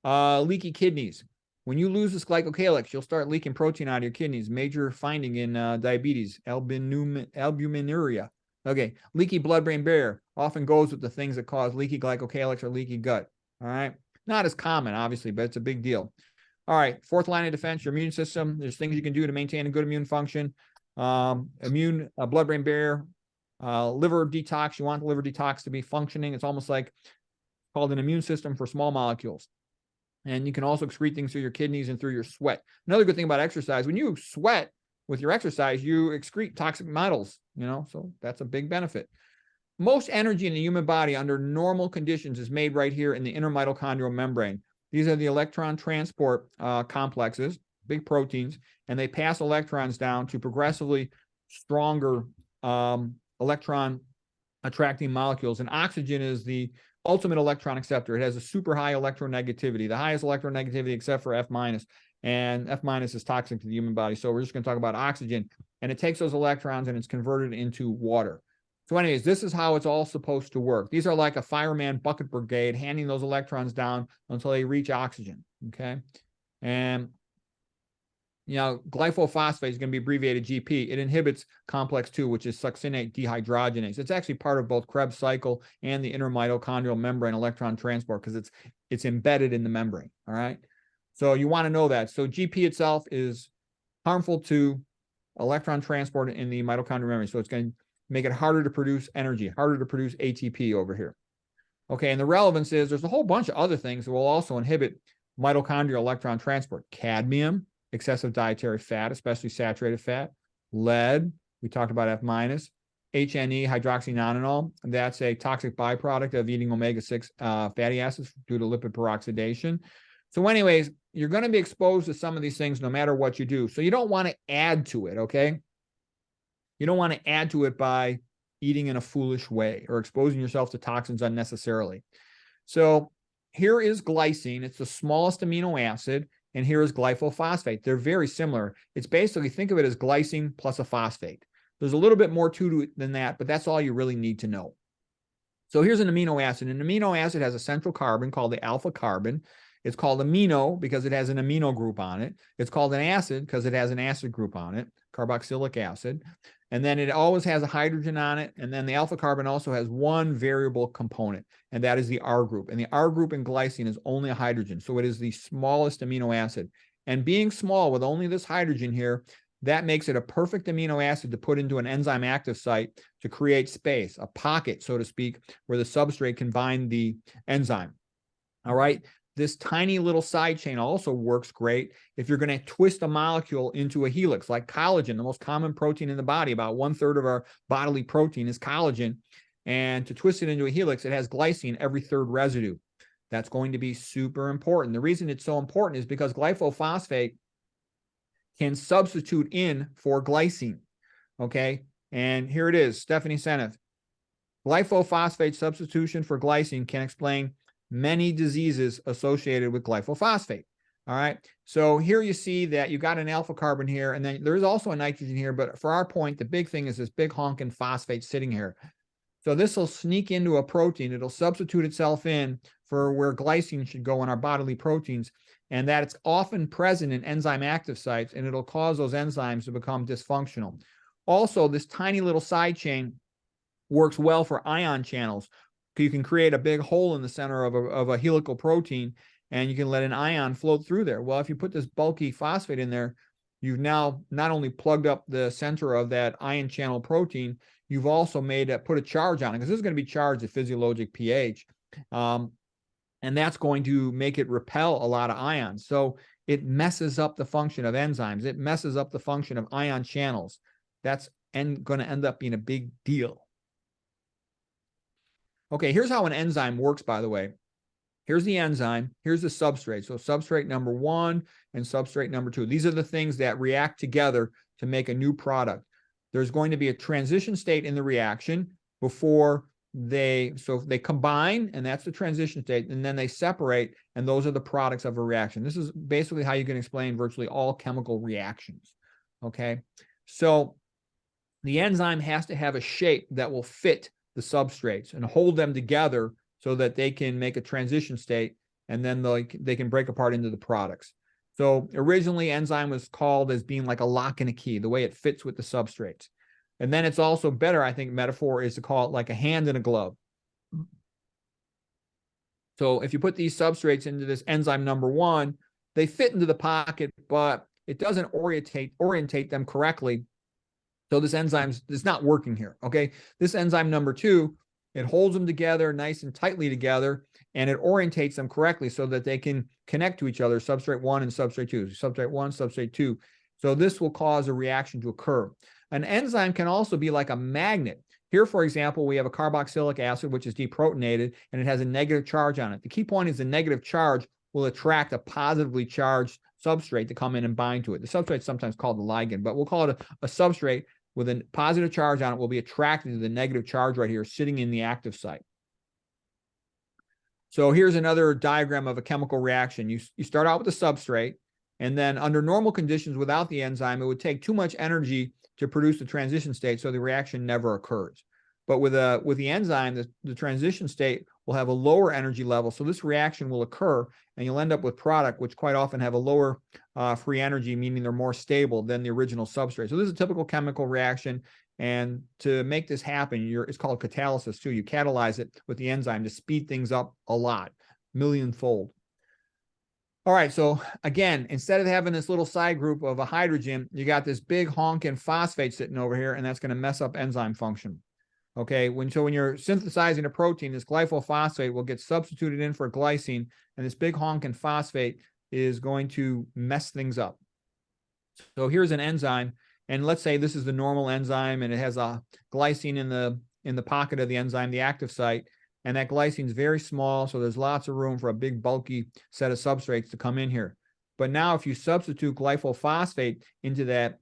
right? Leaky kidneys. When you lose this glycocalix, you'll start leaking protein out of your kidneys. Major finding in diabetes, albuminuria. Okay, leaky blood-brain barrier often goes with the things that cause leaky glycocalix or leaky gut, all right? Not as common, obviously, but it's a big deal. All right, fourth line of defense, your immune system. There's things you can do to maintain a good immune function. Blood-brain barrier, liver detox. You want the liver detox to be functioning. It's almost like called an immune system for small molecules. And you can also excrete things through your kidneys and through your sweat. Another good thing about exercise, when you sweat with your exercise, you excrete toxic metals, so that's a big benefit. Most energy in the human body under normal conditions is made right here in the inner mitochondrial membrane. These are the electron transport complexes, big proteins, and they pass electrons down to progressively stronger electron attracting molecules. And oxygen is the ultimate electron acceptor. It has a super high electronegativity, the highest electronegativity except for F-, and F- is toxic to the human body. So we're just going to talk about oxygen, and it takes those electrons and it's converted into water. So anyways, this is how it's all supposed to work. These are like a fireman bucket brigade handing those electrons down until they reach oxygen, okay? And glyphosate is going to be abbreviated GP. It inhibits complex 2, which is succinate dehydrogenase. It's actually part of both Krebs cycle and the inner mitochondrial membrane electron transport because it's embedded in the membrane, all right? So you want to know that. So GP itself is harmful to electron transport in the mitochondrial membrane. So it's going to make it harder to produce energy, harder to produce ATP over here. Okay, and the relevance is there's a whole bunch of other things that will also inhibit Mitochondrial electron transport, cadmium, excessive dietary fat, especially saturated fat, lead, we talked about F minus, HNE, hydroxynonenal, that's a toxic byproduct of eating omega-6 fatty acids due to lipid peroxidation. So anyways, you're going to be exposed to some of these things no matter what you do. So you don't want to add to it, okay? You don't want to add to it by eating in a foolish way or exposing yourself to toxins unnecessarily. So here is glycine. It's the smallest amino acid. And here is glyphosate. They're very similar. It's basically, think of it as glycine plus a phosphate. There's a little bit more to it than that, but that's all you really need to know. So here's an amino acid. An amino acid has a central carbon called the alpha carbon. It's called amino because it has an amino group on it. It's called an acid because it has an acid group on it, carboxylic acid. And then it always has a hydrogen on it. And then the alpha carbon also has one variable component, and that is the R group. And the R group in glycine is only a hydrogen. So it is the smallest amino acid. And being small with only this hydrogen here, that makes it a perfect amino acid to put into an enzyme active site to create space, a pocket, so to speak, where the substrate can bind the enzyme. All right. This tiny little side chain also works great if you're going to twist a molecule into a helix, like collagen, the most common protein in the body. About 1/3 of our bodily protein is collagen. And to twist it into a helix, it has glycine every third residue. That's going to be super important. The reason it's so important is because glyphosate can substitute in for glycine. Okay. And here it is, Stephanie Seneff. Glyphosate substitution for glycine can explain many diseases associated with glyphosate. All right. So here you see that you got an alpha carbon here, and then there's also a nitrogen here. But for our point, the big thing is this big honking phosphate sitting here. So this will sneak into a protein. It'll substitute itself in for where glycine should go in our bodily proteins. And that it's often present in enzyme active sites, and it'll cause those enzymes to become dysfunctional. Also, this tiny little side chain works well for ion channels. You can create a big hole in the center of a helical protein, and you can let an ion float through there. Well, if you put this bulky phosphate in there, you've now not only plugged up the center of that ion channel protein, you've also put a charge on it, because this is going to be charged at physiologic pH. And that's going to make it repel a lot of ions. So it messes up the function of enzymes. It messes up the function of ion channels. That's going to end up being a big deal. Okay, here's how an enzyme works, by the way. Here's the enzyme. Here's the substrate. So substrate number 1 and substrate number 2. These are the things that react together to make a new product. There's going to be a transition state in the reaction before they combine, and that's the transition state, and then they separate, and those are the products of a reaction. This is basically how you can explain virtually all chemical reactions. Okay, so the enzyme has to have a shape that will fit the substrates and hold them together so that they can make a transition state, and then they can break apart into the products. So originally, enzyme was called as being like a lock and a key, the way it fits with the substrates. And then it's also better, I think, metaphor is to call it like a hand in a glove. So if you put these substrates into this enzyme number 1, they fit into the pocket, but it doesn't orientate them correctly. So this enzyme is not working here, okay? This enzyme number 2, it holds them together nice and tightly together, and it orientates them correctly so that they can connect to each other, substrate 1 and substrate 2, substrate 1, substrate 2. So this will cause a reaction to occur. An enzyme can also be like a magnet. Here, for example, we have a carboxylic acid, which is deprotonated, and it has a negative charge on it. The key point is the negative charge will attract a positively charged substrate to come in and bind to it. The substrate is sometimes called the ligand, but we'll call it a substrate with a positive charge on it will be attracted to the negative charge right here sitting in the active site. So here's another diagram of a chemical reaction. You start out with the substrate, and then under normal conditions without the enzyme, it would take too much energy to produce the transition state, so the reaction never occurs. But with the enzyme, the transition state will have a lower energy level, so this reaction will occur, and you'll end up with product which quite often have a lower free energy, meaning they're more stable than the original substrate. So this is a typical chemical reaction, and to make this happen, it's called catalysis too. You catalyze it with the enzyme to speed things up a lot, millionfold. All right, so again, instead of having this little side group of a hydrogen, you got this big honking phosphate sitting over here, and that's going to mess up enzyme function. Okay, when you're synthesizing a protein, this glyphosate will get substituted in for glycine, and this big honking phosphate is going to mess things up. So here's an enzyme, and let's say this is the normal enzyme, and it has a glycine in the pocket of the enzyme, the active site, and that glycine is very small, so there's lots of room for a big bulky set of substrates to come in here. But now if you substitute glyphosate into that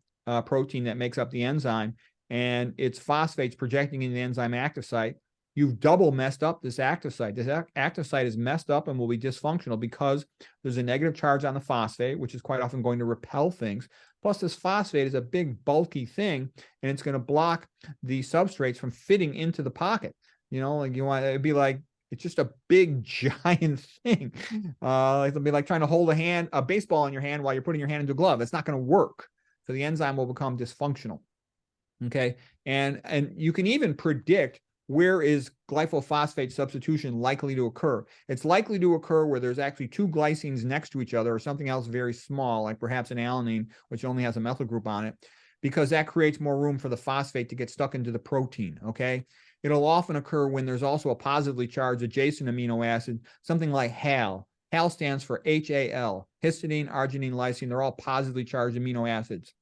protein that makes up the enzyme, and it's phosphates projecting in the enzyme active site, you've double messed up this active site. This active site is messed up and will be dysfunctional because there's a negative charge on the phosphate, which is quite often going to repel things. Plus, this phosphate is a big bulky thing, and it's going to block the substrates from fitting into the pocket. You know, like it'd be like, it's just a big giant thing. It'll be like trying to hold a baseball in your hand while you're putting your hand into a glove. It's not going to work. So the enzyme will become dysfunctional. Okay. And you can even predict where is glyphosate substitution likely to occur. It's likely to occur where there's actually two glycines next to each other, or something else very small, like perhaps an alanine, which only has a methyl group on it, because that creates more room for the phosphate to get stuck into the protein. Okay. It'll often occur when there's also a positively charged adjacent amino acid, something like HAL. HAL stands for HAL, histidine, arginine, lysine. They're all positively charged amino acids.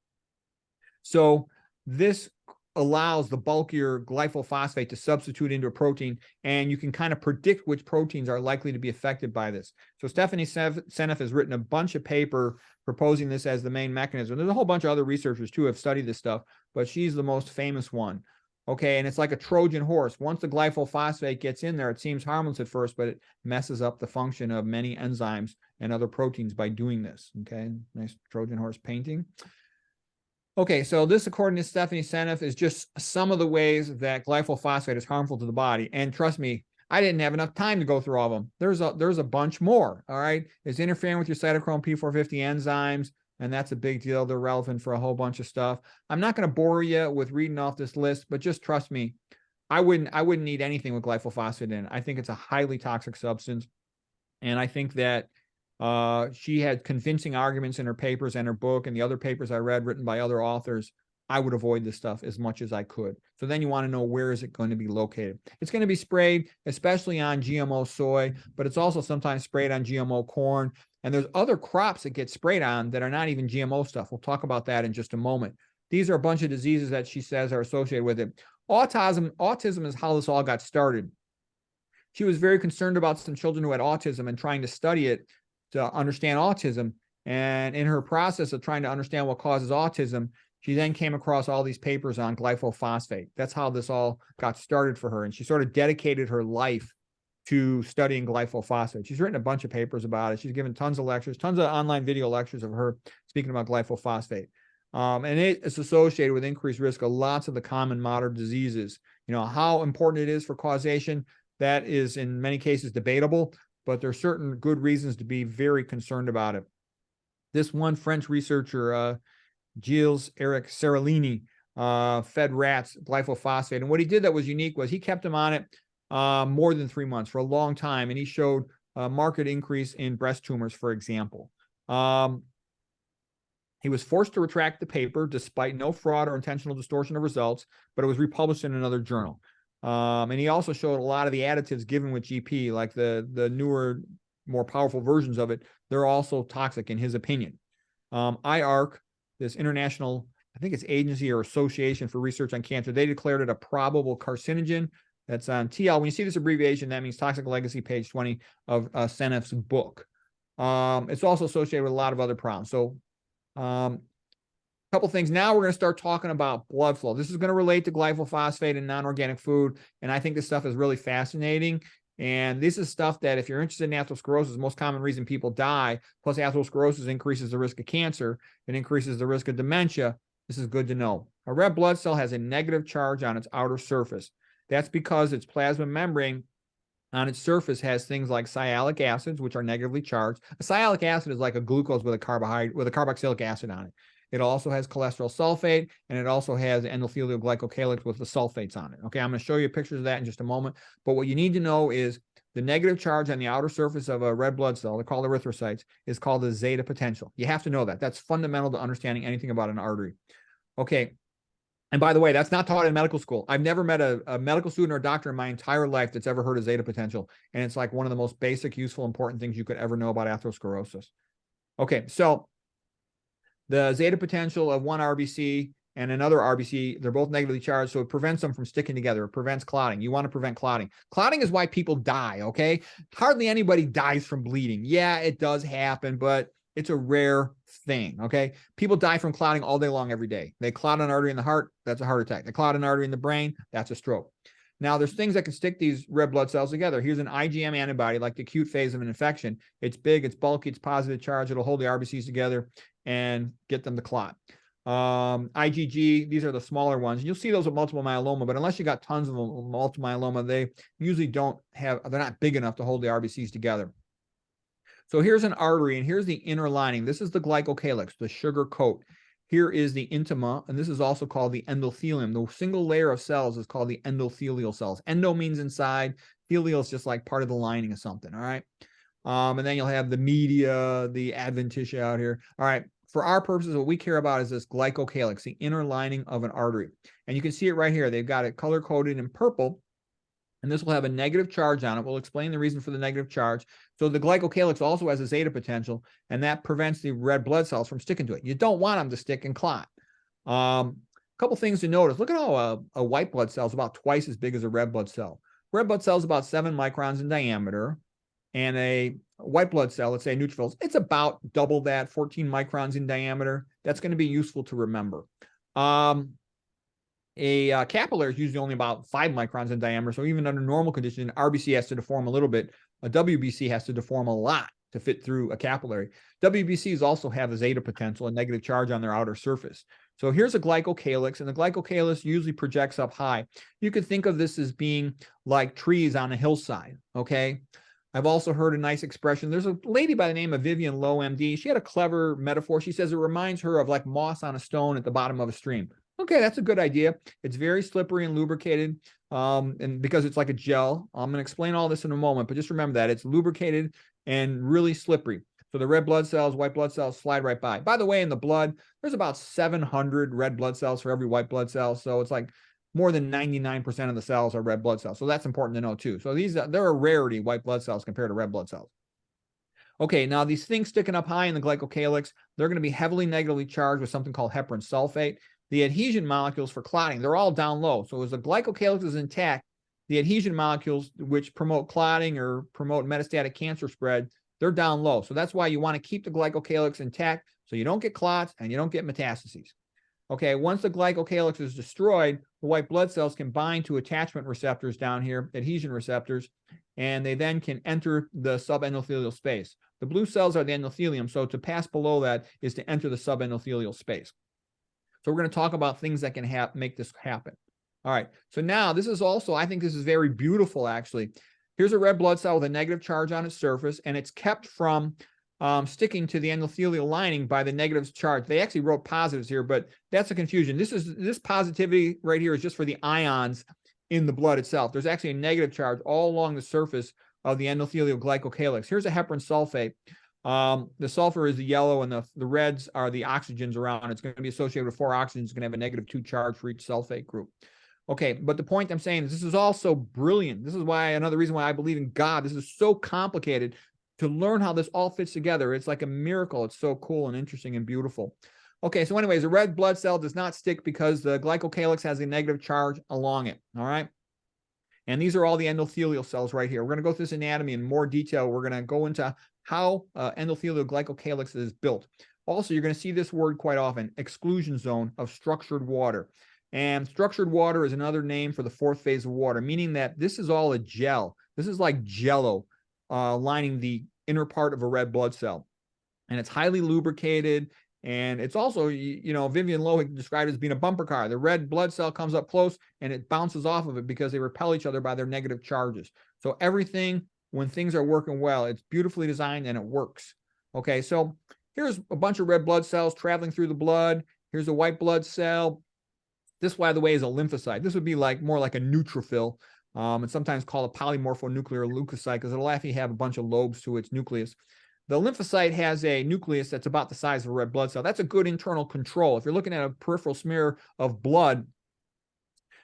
So this allows the bulkier glyphosate to substitute into a protein, and you can kind of predict which proteins are likely to be affected by this. So Stephanie Seneff has written a bunch of paper proposing this as the main mechanism. There's a whole bunch of other researchers too who have studied this stuff, but she's the most famous one. Okay, and it's like a Trojan horse. Once the glyphosate gets in there, it seems harmless at first, but it messes up the function of many enzymes and other proteins by doing this. Okay, nice Trojan horse painting. Okay, so this, according to Stephanie Seneff, is just some of the ways that glyphosate is harmful to the body. And trust me, I didn't have enough time to go through all of them. There's a bunch more, all right? It's interfering with your cytochrome P450 enzymes, and that's a big deal. They're relevant for a whole bunch of stuff. I'm not going to bore you with reading off this list, but just trust me, I wouldn't need anything with glyphosate in. I think it's a highly toxic substance, and I think that she had convincing arguments in her papers and her book and the other papers I read written by other authors. I would avoid this stuff as much as I could. So then you want to know, where is it going to be located? It's going to be sprayed, especially on GMO soy, but it's also sometimes sprayed on GMO corn. And there's other crops that get sprayed on that are not even GMO stuff. We'll talk about that in just a moment. These are a bunch of diseases that she says are associated with it. Autism is how this all got started. She was very concerned about some children who had autism and trying to study it to understand autism. And in her process of trying to understand what causes autism, she then came across all these papers on glyphosate. That's how this all got started for her. And she sort of dedicated her life to studying glyphosate. She's written a bunch of papers about it. She's given tons of lectures, tons of online video lectures of her speaking about glyphosate. And it is associated with increased risk of lots of the common modern diseases. You know, how important it is for causation, that is in many cases debatable, but there are certain good reasons to be very concerned about it. This one French researcher, Gilles-Eric Seralini, fed rats glyphosate. And what he did that was unique was he kept them on it more than 3 months, for a long time. And he showed a marked increase in breast tumors, for example. He was forced to retract the paper despite no fraud or intentional distortion of results, but it was republished in another journal. And he also showed a lot of the additives given with GP, like the newer, more powerful versions of it, they're also toxic in his opinion. IARC, this international, I think it's agency or association for research on cancer, they declared it a probable carcinogen. That's on TL. When you see this abbreviation, that means Toxic Legacy, page 20 of Seneff's book. It's also associated with a lot of other problems. So couple things. Now we're going to start talking about blood flow. This is going to relate to glyphosate and non-organic food. And I think this stuff is really fascinating. And this is stuff that if you're interested in atherosclerosis, the most common reason people die, plus atherosclerosis increases the risk of cancer, it increases the risk of dementia. This is good to know. A red blood cell has a negative charge on its outer surface. That's because its plasma membrane on its surface has things like sialic acids, which are negatively charged. A sialic acid is like a glucose with a carboxylic acid on it. It also has cholesterol sulfate, and it also has endothelial glycocalix with the sulfates on it. Okay, I'm going to show you pictures of that in just a moment. But what you need to know is the negative charge on the outer surface of a red blood cell, they're called erythrocytes, is called the zeta potential. You have to know that. That's fundamental to understanding anything about an artery. Okay, And by the way, that's not taught in medical school. I've never met a medical student or a doctor in my entire life that's ever heard of zeta potential. And it's like one of the most basic, useful, important things you could ever know about atherosclerosis. Okay, so the zeta potential of one RBC and another RBC, they're both negatively charged, so it prevents them from sticking together. It prevents clotting. You want to prevent clotting. Clotting is why people die, okay? Hardly anybody dies from bleeding. Yeah, it does happen, but it's a rare thing, okay? People die from clotting all day long every day. They clot an artery in the heart, that's a heart attack. They clot an artery in the brain, that's a stroke. Now, there's things that can stick these red blood cells together. Here's an IgM antibody, like the acute phase of an infection. It's big, it's bulky, it's positive charge. It'll hold the RBCs together and get them to clot. IgG, these are the smaller ones. You'll see those with multiple myeloma, but unless you got tons of multiple myeloma, they usually they're not big enough to hold the RBCs together. So here's an artery, and here's the inner lining. This is the glycocalix, the sugar coat. Here is the intima, and this is also called the endothelium. The single layer of cells is called the endothelial cells. Endo means inside. Thelial is just like part of the lining of something, all right? And then you'll have the media, the adventitia out here. All right, for our purposes, what we care about is this glycocalix, the inner lining of an artery. And you can see it right here. They've got it color-coded in purple, and this will have a negative charge on it. We'll explain the reason for the negative charge. So the glycocalix also has a zeta potential, and that prevents the red blood cells from sticking to it. You don't want them to stick and clot. A couple things to notice. Look at how a white blood cell is about twice as big as a red blood cell. Red blood cell is about 7 microns in diameter, and a white blood cell, let's say neutrophils, it's about double that, 14 microns in diameter. That's going to be useful to remember. A capillary is usually only about 5 microns in diameter. So even under normal conditions, RBC has to deform a little bit. A WBC has to deform a lot to fit through a capillary. WBCs also have a zeta potential, a negative charge on their outer surface. So here's a glycocalix, and the glycocalix usually projects up high. You could think of this as being like trees on a hillside, okay? I've also heard a nice expression. There's a lady by the name of Vivian Lowe, MD. She had a clever metaphor. She says it reminds her of like moss on a stone at the bottom of a stream. Okay, that's a good idea. It's very slippery and lubricated, and because it's like a gel. I'm going to explain all this in a moment, but just remember that it's lubricated and really slippery. So the red blood cells, white blood cells slide right by. By the way, in the blood, there's about 700 red blood cells for every white blood cell. So it's like more than 99% of the cells are red blood cells. So that's important to know too. So they're a rarity, white blood cells compared to red blood cells. Okay, now these things sticking up high in the glycocalix, they're going to be heavily negatively charged with something called heparin sulfate. The adhesion molecules for clotting, they're all down low. So as the glycocalix is intact, the adhesion molecules which promote clotting or promote metastatic cancer spread, they're down low. So that's why you want to keep the glycocalix intact so you don't get clots and you don't get metastases. Okay, once the glycocalix is destroyed, the white blood cells can bind to attachment receptors down here, adhesion receptors, and they then can enter the subendothelial space. The blue cells are the endothelium, so to pass below that is to enter the subendothelial space. So we're going to talk about things that can make this happen. All right, so now this is also, I think this is very beautiful actually. Here's a red blood cell with a negative charge on its surface, and it's kept from sticking to the endothelial lining by the negative charge. They actually wrote positives here, but that's a confusion. This positivity right here is just for the ions in the blood itself. There's actually a negative charge all along the surface of the endothelial glycocalix. Here's a heparin sulfate. The sulfur is the yellow, and the reds are the oxygens around. It's going to be associated with 4 oxygens. It's going to have a -2 charge for each sulfate group. Okay, but the point I'm saying is this is also brilliant. This is why, another reason why I believe in God. This is so complicated to learn how this all fits together. It's like a miracle. It's so cool and interesting and beautiful. Okay, so anyways, a red blood cell does not stick because the glycocalix has a negative charge along it, all right? And these are all the endothelial cells right here. We're going to go through this anatomy in more detail. We're going to go into how endothelial glycocalix is built. Also, you're going to see this word quite often, exclusion zone of structured water. And structured water is another name for the 4th phase of water, meaning that this is all a gel. This is like jello lining the inner part of a red blood cell. And it's highly lubricated. And it's also, you know, Vivian Lowe described it as being a bumper car. The red blood cell comes up close and it bounces off of it because they repel each other by their negative charges. So everything, when things are working well, it's beautifully designed and it works. Okay, so here's a bunch of red blood cells traveling through the blood. Here's a white blood cell. This, by the way, is a lymphocyte. This would be like more like a neutrophil. It's sometimes called a polymorphonuclear leukocyte because it'll actually have a bunch of lobes to its nucleus. The lymphocyte has a nucleus that's about the size of a red blood cell. That's a good internal control. If you're looking at a peripheral smear of blood,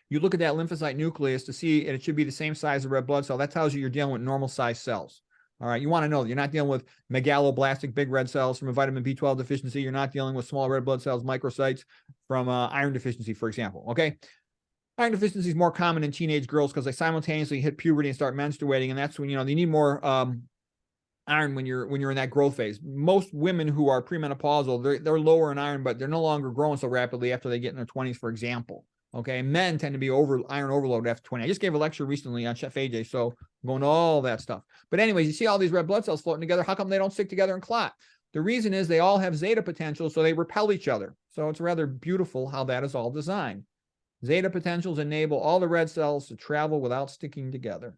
You look at that lymphocyte nucleus to see, and it should be the same size as a red blood cell. That tells you you're dealing with normal size cells. All right, you want to know that you're not dealing with megaloblastic big red cells from a vitamin B12 deficiency. You're not dealing with small red blood cells, microcytes from iron deficiency, for example. Okay, iron deficiency is more common in teenage girls because they simultaneously hit puberty and start menstruating, and that's when they need more iron when you're in that growth phase. Most women who are premenopausal, they're lower in iron, but they're no longer growing so rapidly after they get in their 20s, for example. Okay, men tend to be iron overload after 20. I just gave a lecture recently on Chef AJ, so I'm going to all that stuff. But anyways, you see all these red blood cells floating together. How come they don't stick together and clot? The reason is they all have zeta potential, so they repel each other. So it's rather beautiful how that is all designed. Zeta potentials enable all the red cells to travel without sticking together.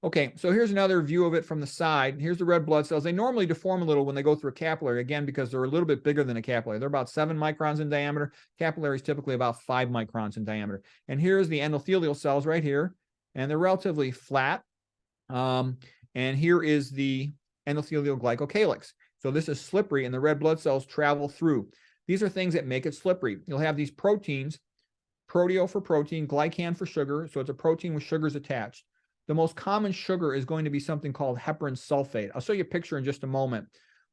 Okay, so here's another view of it from the side. Here's the red blood cells. They normally deform a little when they go through a capillary, again, because they're a little bit bigger than a capillary. They're about 7 microns in diameter. Capillaries typically about 5 microns in diameter. And here's the endothelial cells right here, and they're relatively flat. And here is the endothelial glycocalix. So this is slippery, and the red blood cells travel through. These are things that make it slippery. You'll have these proteins, proteo for protein, glycan for sugar. So it's a protein with sugars attached. The most common sugar is going to be something called heparan sulfate. I'll show you a picture in just a moment.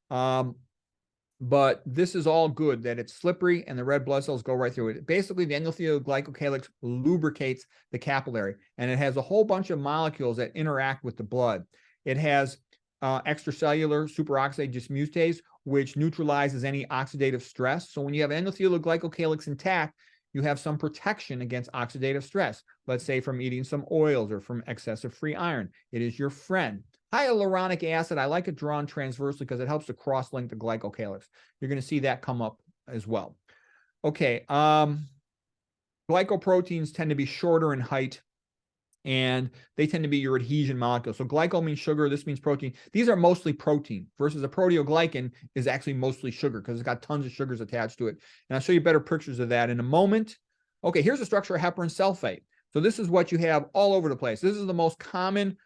But this is all good, that it's slippery and the red blood cells go right through it. Basically, the endothelial glycocalix lubricates the capillary, and it has a whole bunch of molecules that interact with the blood. It has extracellular superoxide dismutase, which neutralizes any oxidative stress. So when you have endothelial glycocalix intact, you have some protection against oxidative stress, let's say from eating some oils or from excessive free iron. It is your friend. Hyaluronic acid, I like it drawn transversely because it helps to cross-link the glycocalix. You're going to see that come up as well. Okay, glycoproteins tend to be shorter in height, and they tend to be your adhesion molecule. So glyco means sugar, this means protein. These are mostly protein versus a proteoglycan is actually mostly sugar because it's got tons of sugars attached to it. And I'll show you better pictures of that in a moment. Okay, here's the structure of heparan sulfate. So this is what you have all over the place. This is the most common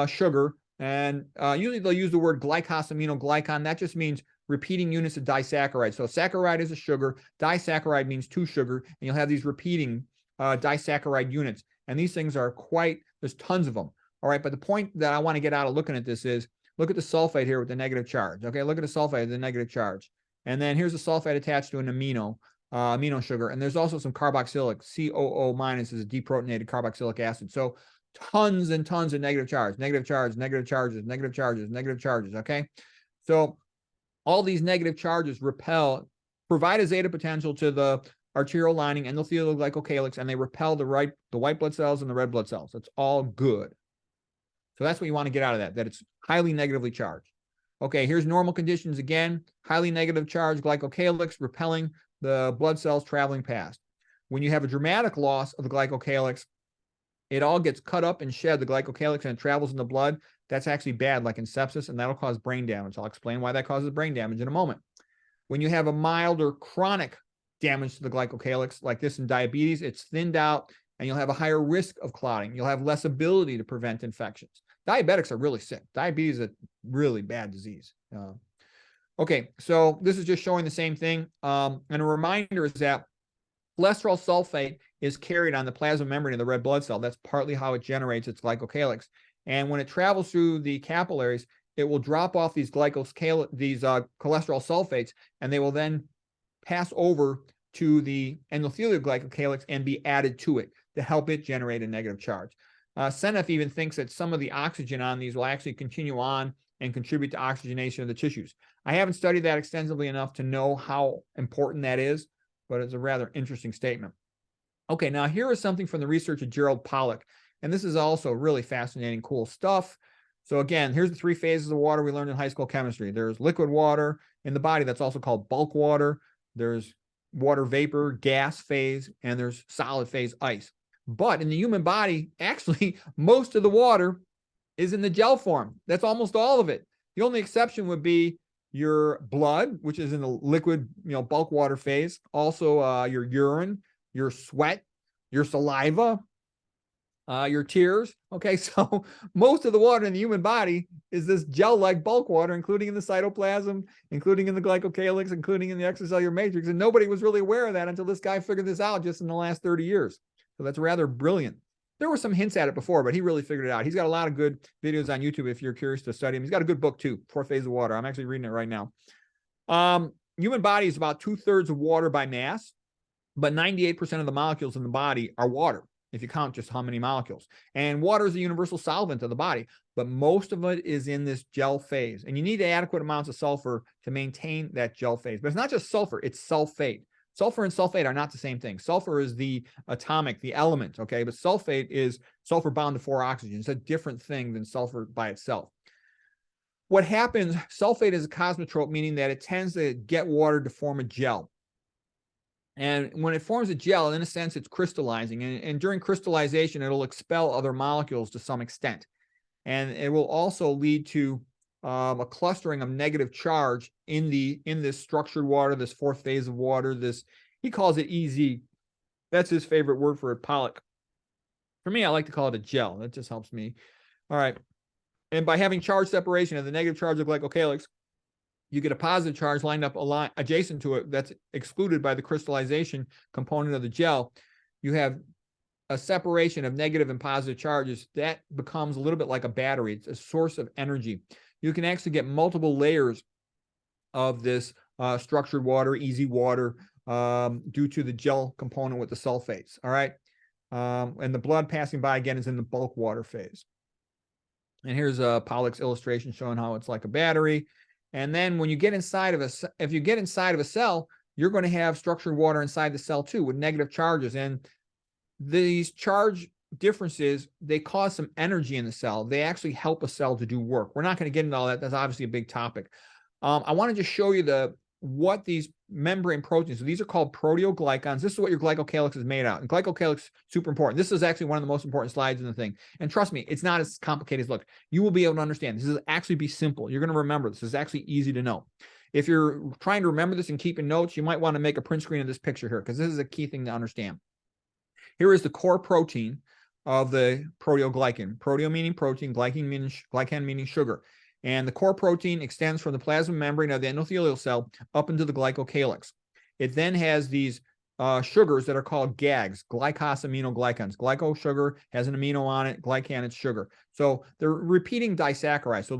sugar, and usually they'll use the word glycosaminoglycan. That just means repeating units of disaccharide. So saccharide is a sugar, disaccharide means 2 sugar, and you'll have these repeating disaccharide units. And these things are there's tons of them. All right, but the point that I want to get out of looking at this is, look at the sulfate here with the negative charge. Okay, look at the sulfate with the negative charge. And then here's the sulfate attached to an amino sugar. And there's also some carboxylic, COO minus is a deprotonated carboxylic acid. So tons and tons of negative charge, negative charge, negative charges, negative charges, negative charges, okay? So all these negative charges provide a zeta potential to the arterial lining, endothelial glycocalix, and they repel the white blood cells and the red blood cells. That's all good. So that's what you want to get out of that it's highly negatively charged. Okay, here's normal conditions again. Highly negative charge glycocalix repelling the blood cells traveling past. When you have a dramatic loss of the glycocalix, it all gets cut up and shed, the glycocalix, and it travels in the blood. That's actually bad, like in sepsis, and that'll cause brain damage. I'll explain why that causes brain damage in a moment. When you have a mild or chronic damage to the glycocalix, like this in diabetes, it's thinned out, and you'll have a higher risk of clotting. You'll have less ability to prevent infections. Diabetics are really sick. Diabetes is a really bad disease. Okay, so this is just showing the same thing. And a reminder is that cholesterol sulfate is carried on the plasma membrane of the red blood cell. That's partly how it generates its glycocalix. And when it travels through the capillaries, it will drop off these cholesterol sulfates, and they will then pass over to the endothelial glycocalix and be added to it to help it generate a negative charge. Senef even thinks that some of the oxygen on these will actually continue on and contribute to oxygenation of the tissues. I haven't studied that extensively enough to know how important that is, but it's a rather interesting statement. Okay, now here is something from the research of Gerald Pollack, and this is also really fascinating, cool stuff. So again, here's the 3 phases of water we learned in high school chemistry. There's liquid water in the body, that's also called bulk water. There's water vapor, gas phase, and there's solid phase, ice. But in the human body, actually, most of the water is in the gel form. That's almost all of it. The only exception would be your blood, which is in the liquid, bulk water phase. Also, your urine, your sweat, your saliva, your tears. Okay, so most of the water in the human body is this gel-like bulk water, including in the cytoplasm, including in the glycocalix, including in the extracellular matrix. And nobody was really aware of that until this guy figured this out just in the last 30 years. So that's rather brilliant. There were some hints at it before, but he really figured it out. He's got a lot of good videos on YouTube if you're curious to study him. He's got a good book too, 4 Phases of Water. I'm actually reading it right now. Human body is about 2/3 of water by mass, but 98% of the molecules in the body are water, if you count just how many molecules. And water is a universal solvent of the body, but most of it is in this gel phase. And you need adequate amounts of sulfur to maintain that gel phase. But it's not just sulfur, it's sulfate. Sulfur and sulfate are not the same thing. Sulfur is the atomic, the element, okay? But sulfate is sulfur bound to 4 oxygens. It's a different thing than sulfur by itself. What happens, sulfate is a cosmotrope, meaning that it tends to get water to form a gel. And when it forms a gel, in a sense, it's crystallizing. And during crystallization, it'll expel other molecules to some extent. And it will also lead to a clustering of negative charge in this structured water, this 4th phase of water. He calls it EZ. That's his favorite word for it, Pollock. For me, I like to call it a gel. That just helps me. All right. And by having charge separation of the negative charge of glycocalix, you get a positive charge lined up adjacent to it that's excluded by the crystallization component of the gel. You have a separation of negative and positive charges. That becomes a little bit like a battery. It's a source of energy. You can actually get multiple layers of this structured water, easy water, due to the gel component with the sulfates. All right. And the blood passing by again is in the bulk water phase. And here's Pollock's illustration showing how it's like a battery. And then when you get inside of if you get inside of a cell, you're going to have structured water inside the cell too with negative charges. And these charge differences, they cause some energy in the cell. They actually help a cell to do work. We're not going to get into all that. That's obviously a big topic. I want to just show you what these membrane proteins, so these are called proteoglycans. This is what your glycocalix is made out. And glycocalix is super important. This is actually one of the most important slides in the thing. And trust me, it's not as complicated as it looks. You will be able to understand. This is actually be simple. You're going to remember this. This is actually easy to know. If you're trying to remember this and keeping notes, you might want to make a print screen of this picture here, because this is a key thing to understand. Here is the core protein of the proteoglycan. Proteo meaning protein, glycan meaning sugar. And the core protein extends from the plasma membrane of the endothelial cell up into the glycocalyx. It then has these sugars that are called GAGs, glycosaminoglycans. Glyco sugar has an amino on it, glycan it's sugar. So they're repeating disaccharides. So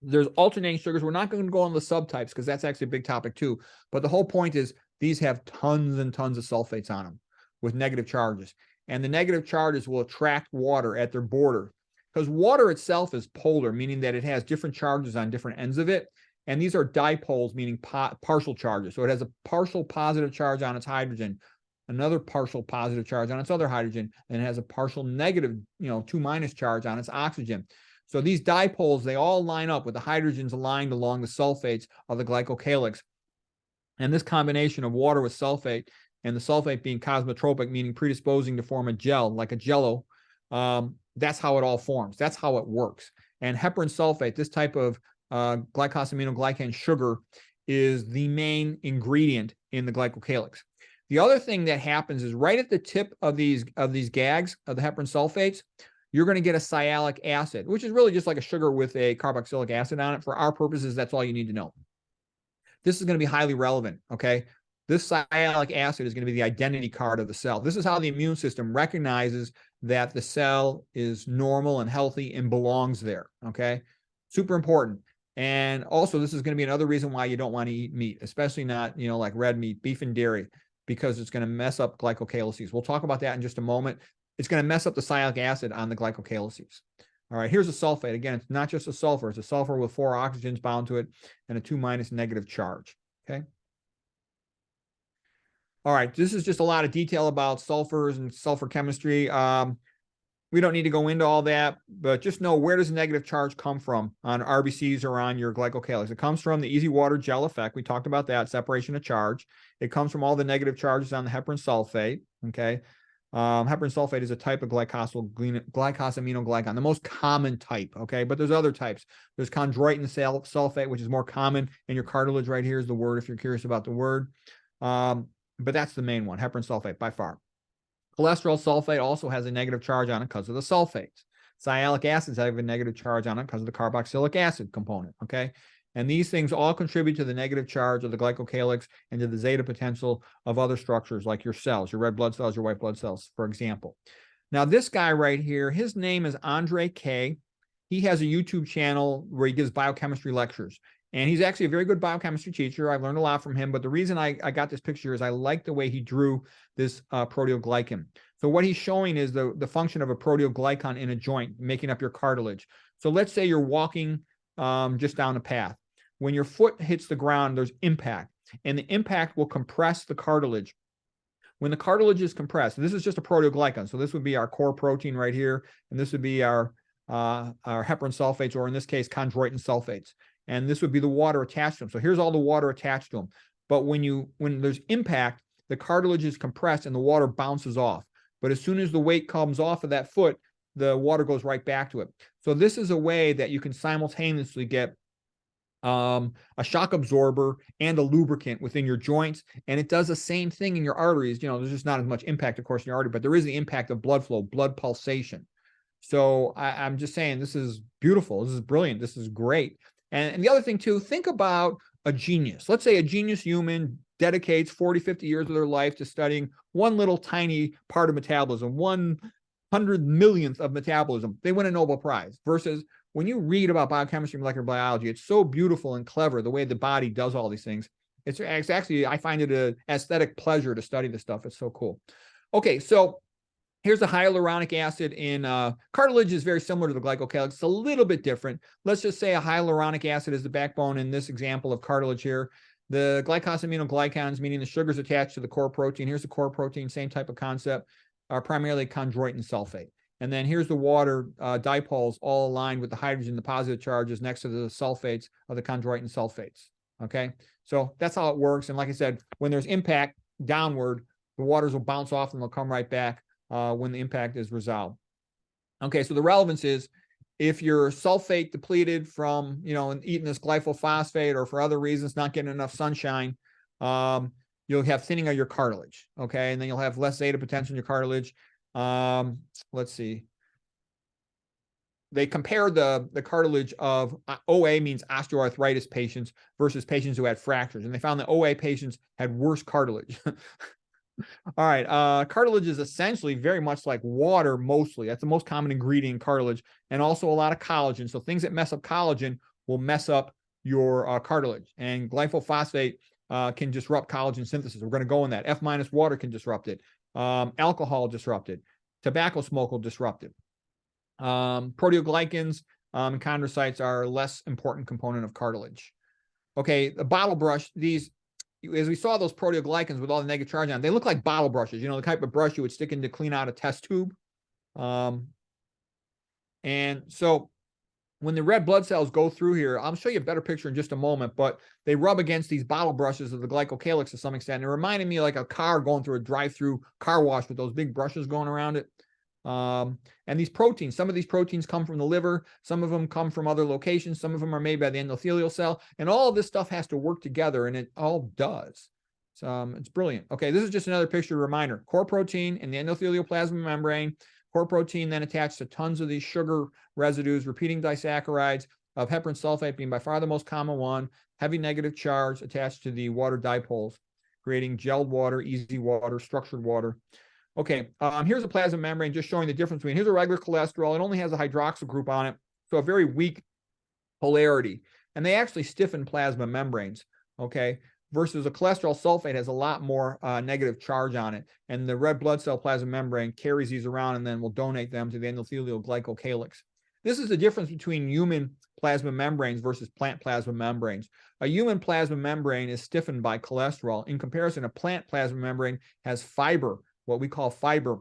there's alternating sugars. We're not going to go on the subtypes because that's actually a big topic too. But the whole point is these have tons and tons of sulfates on them with negative charges. And the negative charges will attract water at their border, because water itself is polar, meaning that it has different charges on different ends of it. And these are dipoles, meaning partial charges. So it has a partial positive charge on its hydrogen, another partial positive charge on its other hydrogen, and it has a partial negative, 2- charge on its oxygen. So these dipoles, they all line up with the hydrogens aligned along the sulfates of the glycocalyx. And this combination of water with sulfate, and the sulfate being cosmotropic, meaning predisposing to form a gel, like a jello, that's how it all forms. That's how it works. And heparin sulfate, this type of glycosaminoglycan sugar, is the main ingredient in the glycocalyx. The other thing that happens is right at the tip of these GAGs, of the heparin sulfates, you're going to get a sialic acid, which is really just like a sugar with a carboxylic acid on it. For our purposes, that's all you need to know. This is going to be highly relevant, okay? This sialic acid is going to be the identity card of the cell. This is how the immune system recognizes that the cell is normal and healthy and belongs there, okay? Super important. And also, this is going to be another reason why you don't want to eat meat, especially not, like red meat, beef and dairy, because it's going to mess up glycocalyces. We'll talk about that in just a moment. It's going to mess up the sialic acid on the glycocalyces. All right, here's a sulfate. Again, it's not just a sulfur. It's a sulfur with 4 oxygens bound to it and a 2- negative charge, okay? All right, this is just a lot of detail about sulfurs and sulfur chemistry. We don't need to go into all that, but just know, where does the negative charge come from on RBCs or on your glycocalyx? It comes from the easy water gel effect. We talked about that, separation of charge. It comes from all the negative charges on the heparin sulfate, okay? Heparin sulfate is a type of glycosaminoglycan, the most common type, okay? But there's other types. There's chondroitin sulfate, which is more common in your cartilage. Right here is the word if you're curious about the word. But that's the main one, heparin sulfate by far. Cholesterol sulfate also has a negative charge on it because of the sulfates. Sialic acids have a negative charge on it because of the carboxylic acid component, okay? And these things all contribute to the negative charge of the glycocalyx and to the zeta potential of other structures like your cells, your red blood cells, your white blood cells, for example. Now, this guy right here, his name is Andre K. He has a YouTube channel where he gives biochemistry lectures. And he's actually a very good biochemistry teacher. I've learned a lot from him. But the reason I got this picture is I like the way he drew this proteoglycan. So what he's showing is the function of a proteoglycan in a joint, making up your cartilage. So let's say you're walking just down a path. When your foot hits the ground, there's impact. And the impact will compress the cartilage. When the cartilage is compressed, this is just a proteoglycan. So this would be our core protein right here. And this would be our heparin sulfates, or in this case, chondroitin sulfates. And this would be the water attached to them. So here's all the water attached to them. But when there's impact, the cartilage is compressed and the water bounces off. But as soon as the weight comes off of that foot, the water goes right back to it. So this is a way that you can simultaneously get a shock absorber and a lubricant within your joints. And it does the same thing in your arteries. You know, there's just not as much impact, of course, in your artery, but there is the impact of blood flow, blood pulsation. So I'm just saying, this is beautiful. This is brilliant. This is great. And the other thing too, think about a genius. Let's say a genius human dedicates 40, 50 years of their life to studying one little tiny part of metabolism, 100 millionth of metabolism. They win a Nobel Prize. Versus when you read about biochemistry and molecular biology, it's so beautiful and clever the way the body does all these things. It's actually, I find it an aesthetic pleasure to study this stuff. It's so cool. Okay, so here's the hyaluronic acid in cartilage is very similar to the glycocalix. It's a little bit different. Let's just say a hyaluronic acid is the backbone in this example of cartilage here. The glycosaminoglycans, meaning the sugars attached to the core protein. Here's the core protein, same type of concept, are primarily chondroitin sulfate. And then here's the water dipoles all aligned with the hydrogen, the positive charges next to the sulfates of the chondroitin sulfates. Okay, so that's how it works. And like I said, when there's impact downward, the waters will bounce off and they'll come right back when the impact is resolved. Okay, so the relevance is if you're sulfate depleted from, eating this glyphosate or for other reasons, not getting enough sunshine, you'll have thinning of your cartilage. Okay, and then you'll have less zeta potential in your cartilage. Let's see. They compared the cartilage of OA, means osteoarthritis patients, versus patients who had fractures. And they found that OA patients had worse cartilage. All right. Cartilage is essentially very much like water, mostly. That's the most common ingredient in cartilage, and also a lot of collagen. So things that mess up collagen will mess up your cartilage. And glyphosate can disrupt collagen synthesis. We're going to go in that. F- water can disrupt it. Alcohol disrupt it. Tobacco smoke will disrupt it. Proteoglycans and chondrocytes are a less important component of cartilage. Okay, the bottle brush, these, as we saw those proteoglycans with all the negative charge on, they look like bottle brushes, the type of brush you would stick in to clean out a test tube. And so when the red blood cells go through here, I'll show you a better picture in just a moment, but they rub against these bottle brushes of the glycocalix to some extent. It reminded me like a car going through a drive-through car wash with those big brushes going around it. And these proteins, some of these proteins come from the liver, some of them come from other locations, some of them are made by the endothelial cell, and all of this stuff has to work together, and it all does. So it's brilliant. Okay, this is just another picture reminder. Core protein in the endothelial plasma membrane, core protein then attached to tons of these sugar residues, repeating disaccharides of heparin sulfate being by far the most common one, heavy negative charge attached to the water dipoles, creating gelled water, easy water, structured water. Okay, here's a plasma membrane just showing the difference between, here's a regular cholesterol. It only has a hydroxyl group on it, so a very weak polarity. And they actually stiffen plasma membranes, okay, versus a cholesterol sulfate has a lot more negative charge on it. And the red blood cell plasma membrane carries these around and then will donate them to the endothelial glycocalyx. This is the difference between human plasma membranes versus plant plasma membranes. A human plasma membrane is stiffened by cholesterol. In comparison, a plant plasma membrane has fiber, what we call fiber,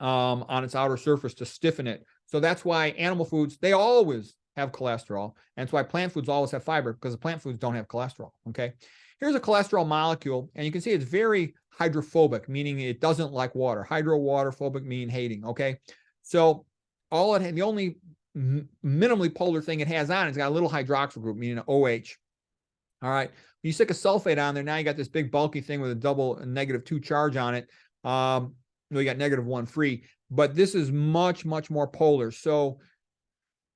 on its outer surface to stiffen it. So that's why animal foods, they always have cholesterol. And that's why plant foods always have fiber, because the plant foods don't have cholesterol, okay? Here's a cholesterol molecule, and you can see it's very hydrophobic, meaning it doesn't like water. Hydro, water, phobic, mean hating, okay? So the only minimally polar thing it has on, it's got a little hydroxyl group, meaning an OH. All right, you stick a sulfate on there, now you got this big bulky thing with a double -2 charge on it. You got -1 free, but this is much, much more polar. So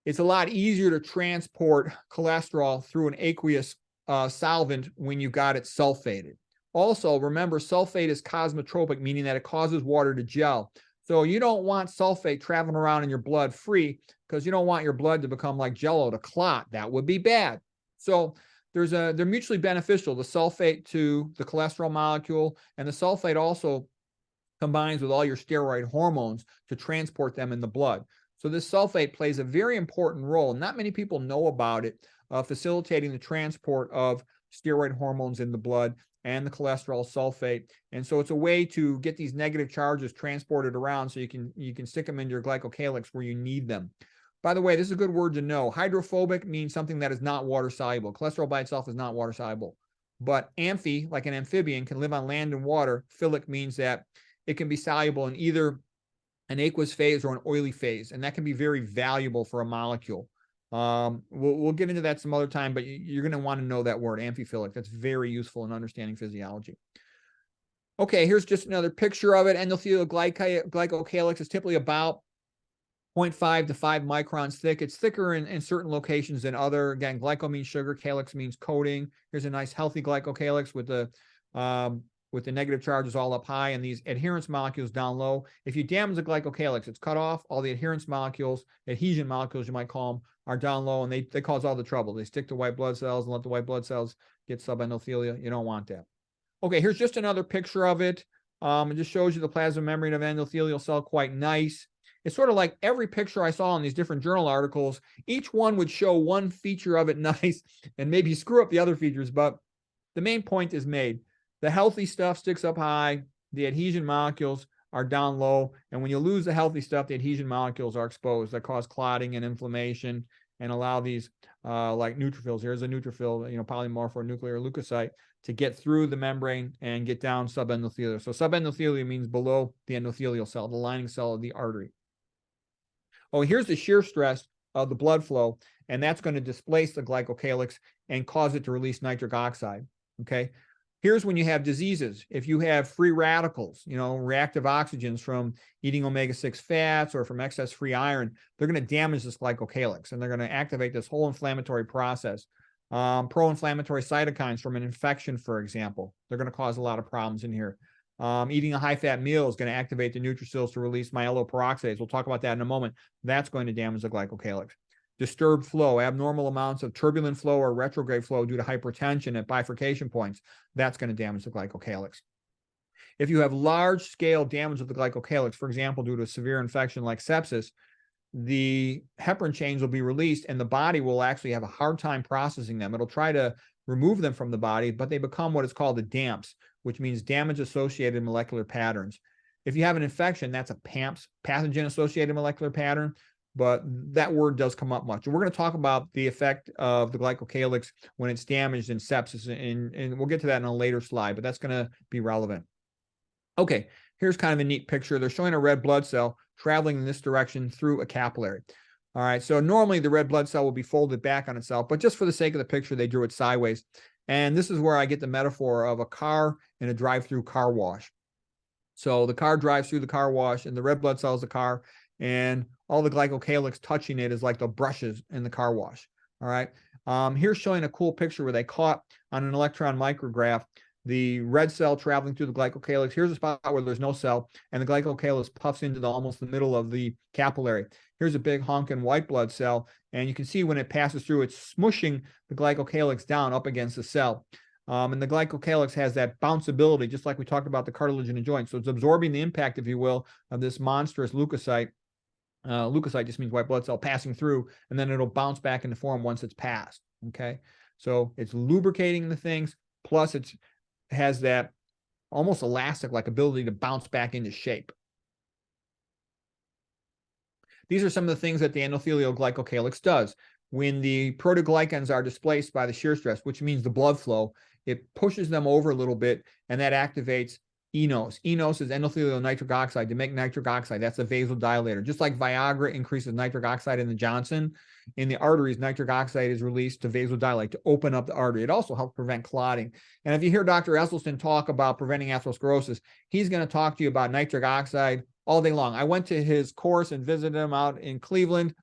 It's a lot easier to transport cholesterol through an aqueous solvent when you got it sulfated. Also, remember, sulfate is cosmotropic, meaning that it causes water to gel. So you don't want sulfate traveling around in your blood free, because you don't want your blood to become like jello, to clot. That would be bad. So they're mutually beneficial, the sulfate to the cholesterol molecule, and the sulfate also combines with all your steroid hormones to transport them in the blood. So this sulfate plays a very important role. Not many people know about it, facilitating the transport of steroid hormones in the blood and the cholesterol sulfate. And so it's a way to get these negative charges transported around so you can stick them into your glycocalyx where you need them. By the way, this is a good word to know. Hydrophobic means something that is not water soluble. Cholesterol by itself is not water soluble. But amphi, like an amphibian, can live on land and water. Philic means that it can be soluble in either an aqueous phase or an oily phase, and that can be very valuable for a molecule. We'll get into that some other time, but you're going to want to know that word, amphiphilic. That's very useful in understanding physiology. Okay, here's just another picture of it. Endothelial glycocalyx is typically about 0.5 to 5 microns thick. It's thicker in certain locations than other. Again, glyco means sugar, calyx means coating. Here's a nice healthy glycocalyx with the negative charges all up high and these adherence molecules down low. If you damage the glycocalyx, it's cut off. All the adherence molecules, adhesion molecules, you might call them, are down low, and they cause all the trouble. They stick to white blood cells and let the white blood cells get subendothelia. You don't want that. Okay, here's just another picture of it. It just shows you the plasma membrane of an endothelial cell, quite nice. It's sort of like every picture I saw in these different journal articles, each one would show one feature of it nice and maybe screw up the other features, but the main point is made. The healthy stuff sticks up high, the adhesion molecules are down low, and when you lose the healthy stuff, the adhesion molecules are exposed that cause clotting and inflammation and allow these like neutrophils. Here's a neutrophil, polymorphonuclear leukocyte, to get through the membrane and get down subendothelial. So subendothelial means below the endothelial cell, the lining cell of the artery. Oh, here's the shear stress of the blood flow, and that's going to displace the glycocalyx and cause it to release nitric oxide. Okay. Here's when you have diseases. If you have free radicals, reactive oxygens from eating omega-6 fats or from excess free iron, they're going to damage this glycocalyx, and they're going to activate this whole inflammatory process. Pro-inflammatory cytokines from an infection, for example, they're going to cause a lot of problems in here. Eating a high-fat meal is going to activate the neutrophils to release myeloperoxidase. We'll talk about that in a moment. That's going to damage the glycocalyx. Disturbed flow, abnormal amounts of turbulent flow or retrograde flow due to hypertension at bifurcation points, that's going to damage the glycocalyx. If you have large-scale damage of the glycocalyx, for example, due to a severe infection like sepsis, the heparin chains will be released, and the body will actually have a hard time processing them. It'll try to remove them from the body, but they become what is called the DAMPs, which means damage-associated molecular patterns. If you have an infection, that's a PAMPs, pathogen-associated molecular pattern, but that word does come up much. And we're going to talk about the effect of the glycocalyx when it's damaged in sepsis, and we'll get to that in a later slide, but that's going to be relevant. Okay, here's kind of a neat picture. They're showing a red blood cell traveling in this direction through a capillary. All right, so normally the red blood cell will be folded back on itself, but just for the sake of the picture, they drew it sideways. And this is where I get the metaphor of a car in a drive-through car wash. So the car drives through the car wash, and the red blood cell is the car, and all the glycocalyx touching it is like the brushes in the car wash. All right. Here's showing a cool picture where they caught on an electron micrograph the red cell traveling through the glycocalyx. Here's a spot where there's no cell, and the glycocalyx puffs into almost the middle of the capillary. Here's a big honking white blood cell, and you can see when it passes through, it's smushing the glycocalyx down up against the cell. And the glycocalyx has that bounceability, just like we talked about the cartilage in the joint. So it's absorbing the impact, if you will, of this monstrous leukocyte. Leukocyte just means white blood cell passing through, and then it'll bounce back into form once it's passed. Okay, so it's lubricating the things, plus it has that almost elastic-like ability to bounce back into shape. These are some of the things that the endothelial glycocalyx does. When the proteoglycans are displaced by the shear stress, which means the blood flow, it pushes them over a little bit, and that activates eNOS. eNOS is endothelial nitric oxide to make nitric oxide. That's a vasodilator. Just like Viagra increases nitric oxide in the Johnson, in the arteries, nitric oxide is released to vasodilate, to open up the artery. It also helps prevent clotting. And if you hear Dr. Esselstyn talk about preventing atherosclerosis, he's going to talk to you about nitric oxide all day long. I went to his course and visited him out in Cleveland.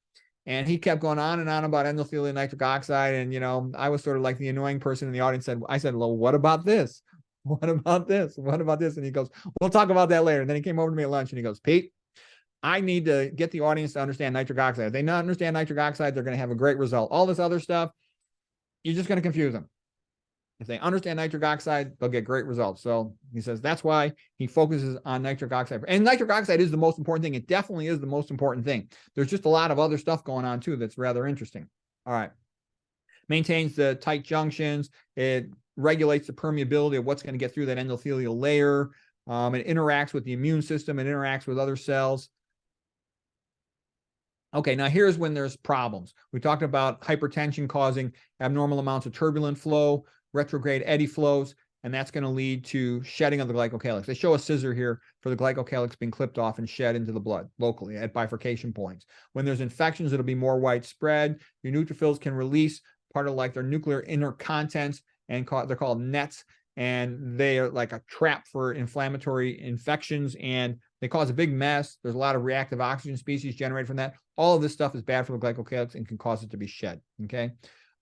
And he kept going on and on about endothelial nitric oxide. And, I was sort of like the annoying person in the audience. I said, well, what about this? What about this? What about this? And he goes, we'll talk about that later. And then he came over to me at lunch and he goes, Pete, I need to get the audience to understand nitric oxide. If they not understand nitric oxide, they're going to have a great result. All this other stuff, you're just going to confuse them. If they understand nitric oxide, they'll get great results. So he says that's why he focuses on nitric oxide. And nitric oxide is the most important thing. It definitely is the most important thing. There's just a lot of other stuff going on too that's rather interesting. All right. Maintains the tight junctions. It regulates the permeability of what's going to get through that endothelial layer. It interacts with the immune system. It interacts with other cells. Okay, now here's when there's problems. We talked about hypertension causing abnormal amounts of turbulent flow, retrograde eddy flows, and that's going to lead to shedding of the glycocalix. They show a scissor here for the glycocalix being clipped off and shed into the blood locally at bifurcation points. When there's infections, it'll be more widespread. Your neutrophils can release part of like their nuclear inner contents, and they're called nets, and they are like a trap for inflammatory infections, and they cause a big mess. There's a lot of reactive oxygen species generated from that. All of this stuff is bad for the glycocalix and can cause it to be shed, okay?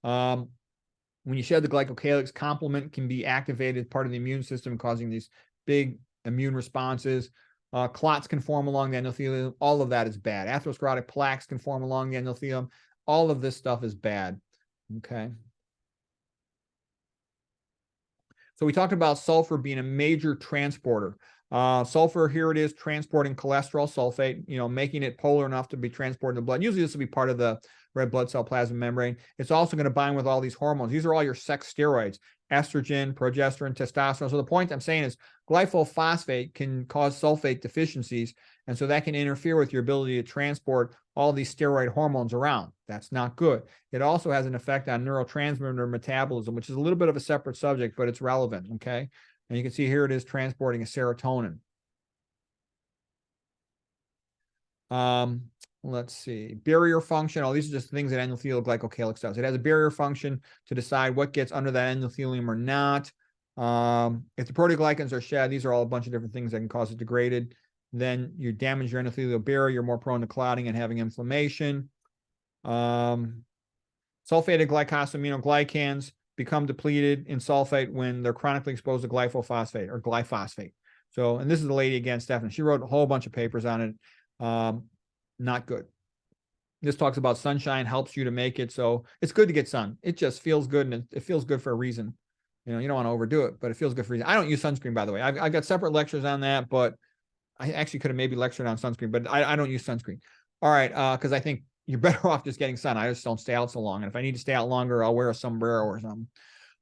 When you shed the glycocalix, complement can be activated, part of the immune system, causing these big immune responses. Clots can form along the endothelium. All of that is bad. Atherosclerotic plaques can form along the endothelium. All of this stuff is bad, okay? So we talked about sulfur being a major transporter. Sulfur, here it is, transporting cholesterol sulfate, making it polar enough to be transported in the blood. Usually this will be part of the red blood cell plasma membrane. It's also going to bind with all these hormones. These are all your sex steroids, estrogen, progesterone, testosterone. So the point I'm saying is glyphosate can cause sulfate deficiencies, and so that can interfere with your ability to transport all these steroid hormones around. That's not good. It also has an effect on neurotransmitter metabolism, which is a little bit of a separate subject, but it's relevant, okay? And you can see here it is transporting a serotonin. Let's see, barrier function. These are just things that endothelial glycocalix does. It has a barrier function to decide what gets under that endothelium or not. If the proteoglycans are shed, these are all a bunch of different things that can cause it degraded. Then you damage your endothelial barrier, you're more prone to clotting and having inflammation. Sulfated glycosaminoglycans become depleted in sulfate when they're chronically exposed to glyphosate or glyphosate. So, and this is the lady again, Stephanie. She wrote a whole bunch of papers on it. Not good. This talks about sunshine helps you to make it. So it's good to get sun. It just feels good, and it feels good for a reason. You don't want to overdo it, but it feels good for a reason. I don't use sunscreen, by the way. I've got separate lectures on that, but I actually could have maybe lectured on sunscreen, but I don't use sunscreen. All right, because I think you're better off just getting sun. I just don't stay out so long. And if I need to stay out longer, I'll wear a sombrero or something.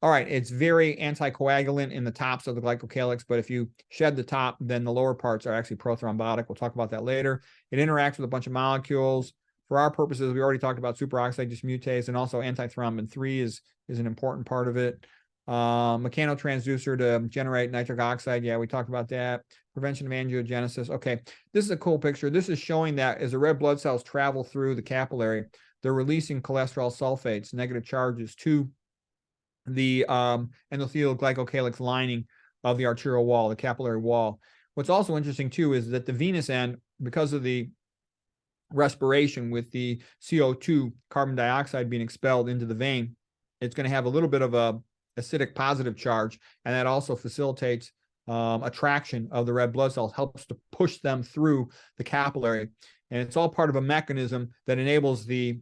All right, it's very anticoagulant in the tops of the glycocalix, but if you shed the top, then the lower parts are actually prothrombotic. We'll talk about that later. It interacts with a bunch of molecules. For our purposes, we already talked about superoxide dismutase, and also antithrombin 3 is an important part of it. Mechanotransducer to generate nitric oxide. Yeah, we talked about that. Prevention of angiogenesis. Okay, this is a cool picture. This is showing that as the red blood cells travel through the capillary, they're releasing cholesterol sulfates, negative charges, to the endothelial glycocalix lining of the arterial wall, the capillary wall. What's also interesting too is that the venous end, because of the respiration with the CO2, carbon dioxide being expelled into the vein, it's going to have a little bit of a acidic positive charge, and that also facilitates attraction of the red blood cells, helps to push them through the capillary. And it's all part of a mechanism that enables the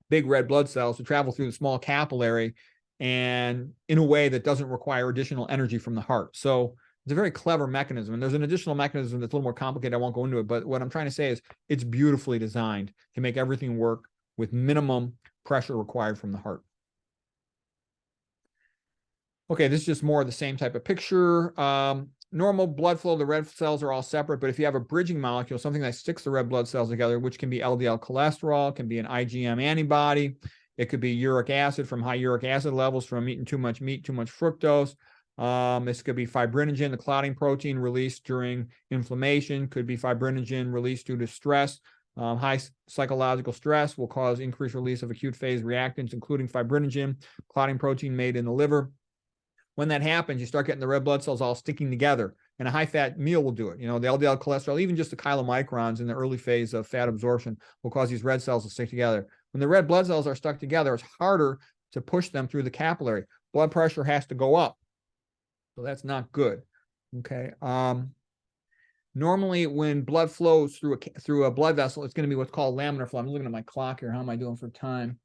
big red blood cells to travel through the small capillary, and in a way that doesn't require additional energy from the heart. So it's a very clever mechanism. And there's an additional mechanism that's a little more complicated. I won't go into it, but what I'm trying to say is it's beautifully designed to make everything work with minimum pressure required from the heart. Okay, this is just more of the same type of picture. Normal blood flow, the red cells are all separate, but if you have a bridging molecule, something that sticks the red blood cells together, which can be LDL cholesterol, can be an IgM antibody, it could be uric acid from high uric acid levels from eating too much meat, too much fructose. This could be fibrinogen, the clotting protein released during inflammation, could be fibrinogen released due to stress. High psychological stress will cause increased release of acute phase reactants, including fibrinogen, clotting protein made in the liver. When that happens, you start getting the red blood cells all sticking together. And a high-fat meal will do it. You know, the LDL cholesterol, even just the chylomicrons in the early phase of fat absorption will cause these red cells to stick together. When the red blood cells are stuck together, it's harder to push them through the capillary. Blood pressure has to go up. So that's not good. Okay. Normally, when blood flows through a blood vessel, it's going to be what's called laminar flow. I'm looking at my clock here. How am I doing for time?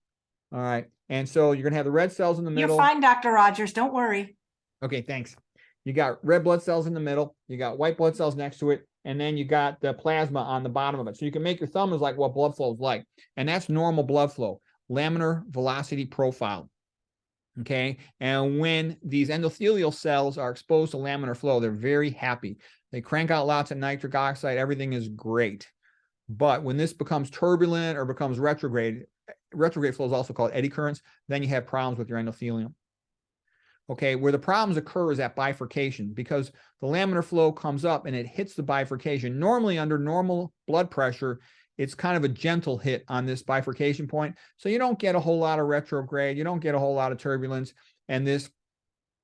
All right. And so you're going to have the red cells in the middle. You're fine, Dr. Rogers. Don't worry. Okay, thanks. You got red blood cells in the middle. You got white blood cells next to it. And then you got the plasma on the bottom of it. So you can make your thumb is like what blood flow is like. And that's normal blood flow, laminar velocity profile. Okay. And when these endothelial cells are exposed to laminar flow, they're very happy. They crank out lots of nitric oxide. Everything is great. But when this becomes turbulent or becomes retrograde flow is also called eddy currents, then you have problems with your endothelium. Okay, where the problems occur is at bifurcation, because the laminar flow comes up and it hits the bifurcation. Normally, under normal blood pressure, it's kind of a gentle hit on this bifurcation point. So you don't get a whole lot of retrograde. You don't get a whole lot of turbulence. And this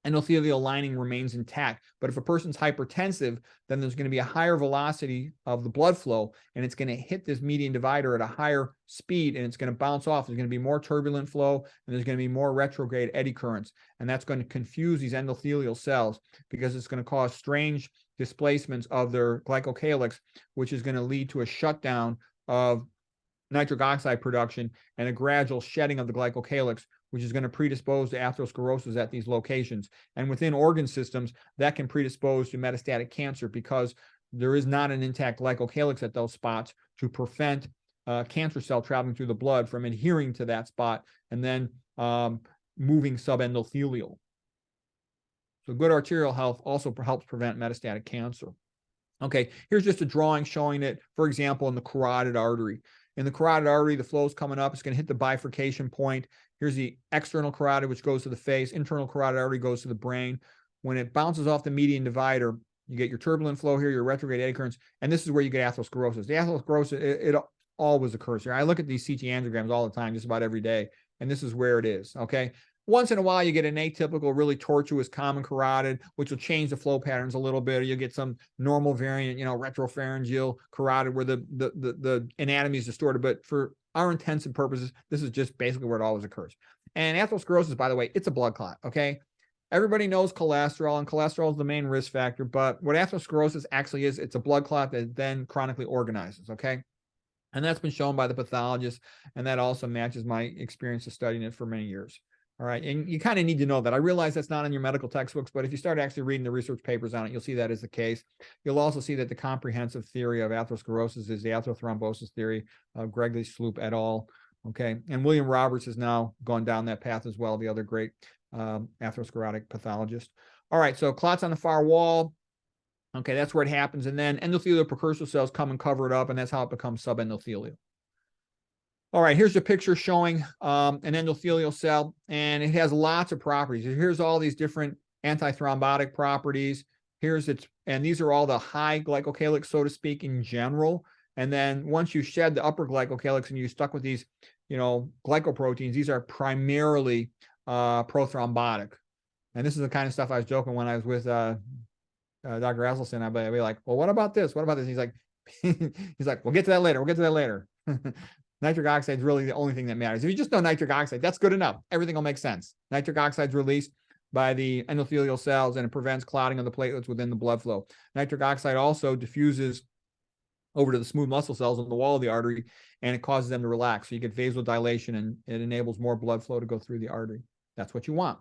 endothelial lining remains intact. But if a person's hypertensive, then there's going to be a higher velocity of the blood flow, and it's going to hit this median divider at a higher speed, and it's going to bounce off. There's going to be more turbulent flow, and there's going to be more retrograde eddy currents. And that's going to confuse these endothelial cells, because it's going to cause strange displacements of their glycocalix, which is going to lead to a shutdown of nitric oxide production and a gradual shedding of the glycocalix, which is going to predispose to atherosclerosis at these locations. And within organ systems, that can predispose to metastatic cancer, because there is not an intact glycocalix at those spots to prevent cancer cell traveling through the blood from adhering to that spot and then moving subendothelial. So good arterial health also helps prevent metastatic cancer. Okay, here's just a drawing showing it, for example, in the carotid artery. In the carotid artery, the flow is coming up. It's going to hit the bifurcation point. Here's the external carotid, which goes to the face. Internal carotid artery goes to the brain. When it bounces off the median divider, you get your turbulent flow here, your retrograde eddy currents, and this is where you get atherosclerosis. The atherosclerosis, it always occurs here. I look at these CT angiograms all the time, just about every day, and this is where it is, okay? Once in a while, you get an atypical, really tortuous common carotid, which will change the flow patterns a little bit. Or you'll get some normal variant, retropharyngeal carotid where the anatomy is distorted. But for our intents and purposes, this is just basically where it always occurs. And atherosclerosis, by the way, it's a blood clot, okay? Everybody knows cholesterol, and cholesterol is the main risk factor. But what atherosclerosis actually is, it's a blood clot that then chronically organizes, okay? And that's been shown by the pathologist, and that also matches my experience of studying it for many years. All right. And you kind of need to know that. I realize that's not in your medical textbooks, but if you start actually reading the research papers on it, you'll see that is the case. You'll also see that the comprehensive theory of atherosclerosis is the atherothrombosis theory of Gregory Sloop et al. Okay. And William Roberts has now gone down that path as well, the other great atherosclerotic pathologist. All right. So clots on the far wall. Okay. That's where it happens. And then endothelial precursor cells come and cover it up, and that's how it becomes subendothelial. All right, here's a picture showing an endothelial cell, and it has lots of properties. Here's all these different antithrombotic properties. And these are all the high glycocalix, so to speak, in general. And then once you shed the upper glycocalix and you're stuck with these, glycoproteins, these are primarily prothrombotic. And this is the kind of stuff I was joking when I was with Dr. Esselstyn. I'd be like, well, what about this? What about this? And he's like, we'll get to that later. We'll get to that later. Nitric oxide is really the only thing that matters. If you just know nitric oxide, that's good enough. Everything will make sense. Nitric oxide is released by the endothelial cells, and it prevents clotting of the platelets within the blood flow. Nitric oxide also diffuses over to the smooth muscle cells on the wall of the artery, and it causes them to relax. So you get vasodilation, and it enables more blood flow to go through the artery. That's what you want.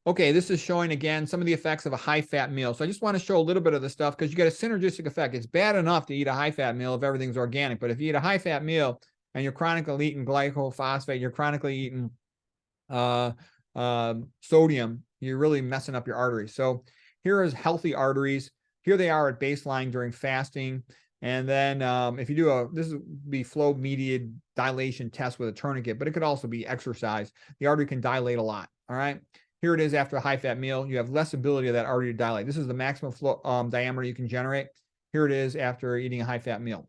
Okay, this is showing, again, some of the effects of a high-fat meal. So I just want to show a little bit of this stuff because you get a synergistic effect. It's bad enough to eat a high-fat meal if everything's organic, but if you eat a high-fat meal and you're chronically eating glycophosphate, you're chronically eating sodium, you're really messing up your arteries. So here is healthy arteries. Here they are at baseline during fasting. And then if you do this would be flow-mediated dilation test with a tourniquet, but it could also be exercise. The artery can dilate a lot, all right? Here it is after a high-fat meal. You have less ability of that artery to dilate. This is the maximum flow, diameter you can generate. Here it is after eating a high-fat meal.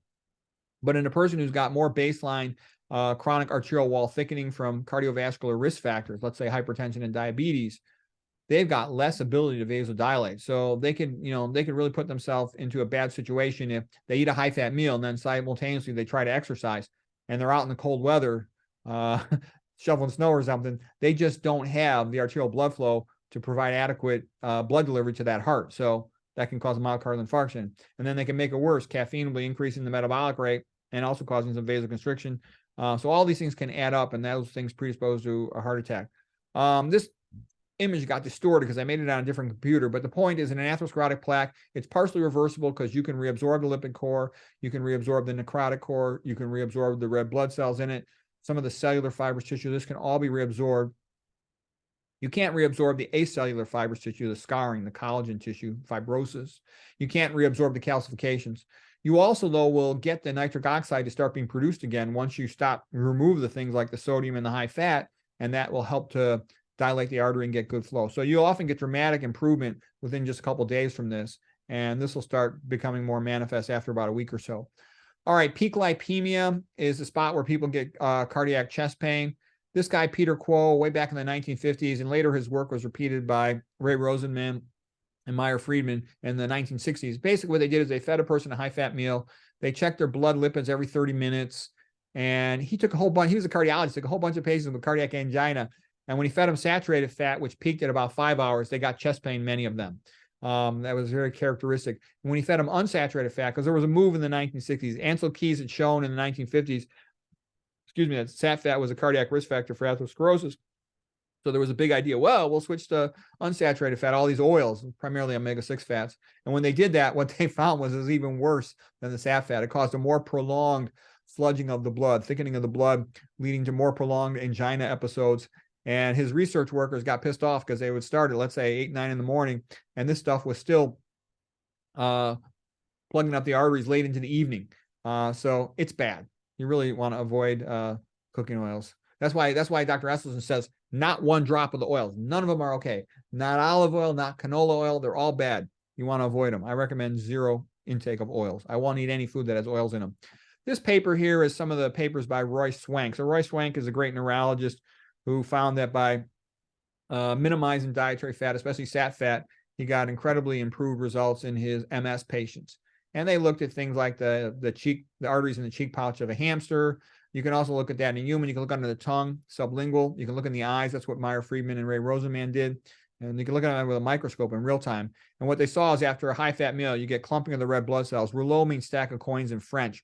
But in a person who's got more baseline chronic arterial wall thickening from cardiovascular risk factors, let's say hypertension and diabetes, they've got less ability to vasodilate. So they can, they can really put themselves into a bad situation if they eat a high fat meal and then simultaneously they try to exercise and they're out in the cold weather, shoveling snow or something. They just don't have the arterial blood flow to provide adequate blood delivery to that heart. So that can cause a myocardial infarction. And then they can make it worse. Caffeine will be increasing the metabolic rate and also causing some vasoconstriction. So all these things can add up, and those things predispose to a heart attack. This image got distorted because I made it on a different computer, but the point is, in an atherosclerotic plaque, it's partially reversible because you can reabsorb the lipid core, you can reabsorb the necrotic core, you can reabsorb the red blood cells in it, some of the cellular fibrous tissue. This can all be reabsorbed. You can't reabsorb the acellular fibrous tissue, the scarring, the collagen tissue, fibrosis. You can't reabsorb the calcifications. You also, though, will get the nitric oxide to start being produced again once you remove the things like the sodium and the high fat, and that will help to dilate the artery and get good flow. So you'll often get dramatic improvement within just a couple of days from this, and this will start becoming more manifest after about a week or so. All right, peak lipemia is the spot where people get cardiac chest pain. This guy, Peter Quo, way back in the 1950s, and later his work was repeated by Ray Rosenman and Meyer Friedman in the 1960s. Basically, what they did is they fed a person a high-fat meal. They checked their blood lipids every 30 minutes, and he took a whole bunch. He was a cardiologist, took a whole bunch of patients with cardiac angina, and when he fed them saturated fat, which peaked at about 5 hours, they got chest pain, many of them. That was very characteristic. And when he fed them unsaturated fat, because there was a move in the 1960s, Ansel Keys had shown in the 1950s, that sat fat was a cardiac risk factor for atherosclerosis. So there was a big idea, well, we'll switch to unsaturated fat, all these oils, primarily omega-6 fats. And when they did that, what they found was it was even worse than the sat fat. It caused a more prolonged sludging of the blood, thickening of the blood, leading to more prolonged angina episodes. And his research workers got pissed off because they would start at, let's say, 8, 9 in the morning, and this stuff was still plugging up the arteries late into the evening. So it's bad. You really want to avoid cooking oils. That's why Dr. Esselstyn says not one drop of the oils. None of them are okay. Not olive oil, not canola oil. They're all bad. You want to avoid them. I recommend zero intake of oils. I won't eat any food that has oils in them. This paper here is some of the papers by Roy Swank. So Roy Swank is a great neurologist who found that by minimizing dietary fat, especially sat fat, he got incredibly improved results in his MS patients. And they looked at things like the arteries in the cheek pouch of a hamster. You can also look at that in a human. You can look under the tongue, sublingual. You can look in the eyes. That's what Meyer Friedman and Ray Rosenman did. And you can look at it with a microscope in real time. And what they saw is after a high-fat meal, you get clumping of the red blood cells. Rouleau means stack of coins in French.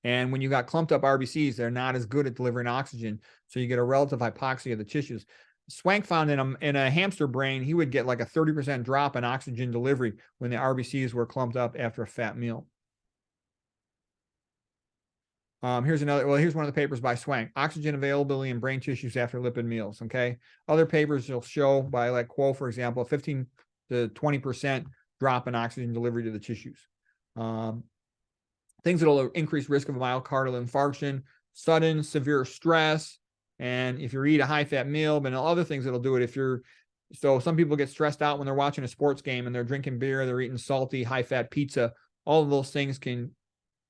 And when you got clumped up RBCs, they're not as good at delivering oxygen. So you get a relative hypoxia of the tissues. Swank found in a hamster brain, he would get like a 30% drop in oxygen delivery when the RBCs were clumped up after a fat meal. Here's one of the papers by Swank. Oxygen availability in brain tissues after lipid meals, okay? Other papers will show by like Quo, for example, 15 to 20% drop in oxygen delivery to the tissues. Things that will increase risk of myocardial infarction, sudden severe stress, and if you eat a high-fat meal, but other things that'll do it. So some people get stressed out when they're watching a sports game and they're drinking beer, they're eating salty, high-fat pizza. All of those things can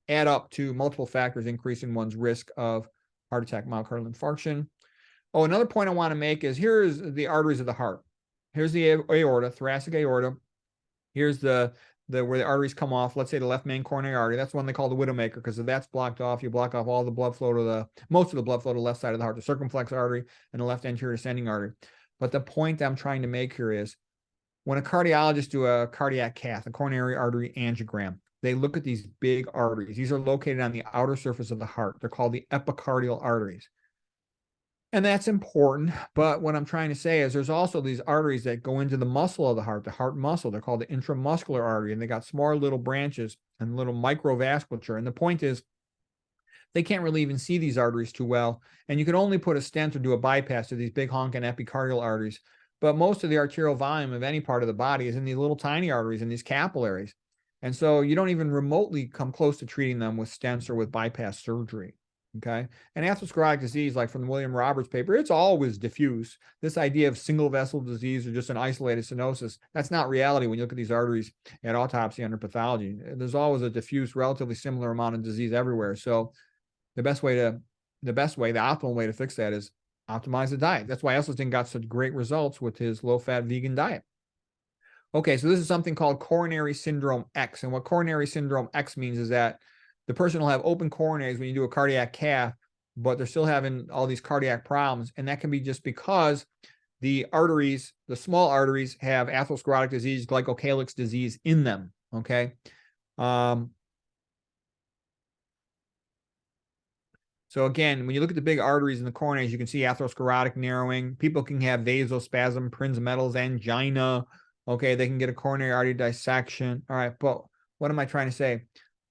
add up to multiple factors increasing one's risk of heart attack, myocardial infarction. Oh, another point I want to make is here's the arteries of the heart. Here's the aorta, thoracic aorta. Here's where the arteries come off. Let's say the left main coronary artery. That's the one they call the widowmaker, because if that's blocked off, you block off all the blood flow to most of the blood flow to the left side of the heart, the circumflex artery and the left anterior ascending artery. But the point I'm trying to make here is when a cardiologist do a cardiac cath, a coronary artery angiogram, they look at these big arteries. These are located on the outer surface of the heart. They're called the epicardial arteries. And that's important. But what I'm trying to say is there's also these arteries that go into the muscle of the heart muscle. They're called the intramuscular artery, and they got small little branches and little microvasculature. And the point is they can't really even see these arteries too well. And you can only put a stent or do a bypass to these big honking epicardial arteries. But most of the arterial volume of any part of the body is in these little tiny arteries in these capillaries. And so you don't even remotely come close to treating them with stents or with bypass surgery. Okay. And atherosclerotic disease, like from the William Roberts paper, it's always diffuse. This idea of single vessel disease or just an isolated stenosis, that's not reality when you look at these arteries at autopsy under pathology. There's always a diffuse, relatively similar amount of disease everywhere. So the optimal way to fix that is optimize the diet. That's why Esselstyn got such great results with his low-fat vegan diet. Okay, so this is something called coronary syndrome X. And what coronary syndrome X means is that the person will have open coronaries when you do a cardiac cath, but they're still having all these cardiac problems. And that can be just because the arteries, the small arteries, have atherosclerotic disease, glycocalix disease in them. Okay. So again, when you look at the big arteries in the coronaries, you can see atherosclerotic narrowing. People can have vasospasm, Prinzmetal's angina. Okay, they can get a coronary artery dissection. All right, but what am I trying to say?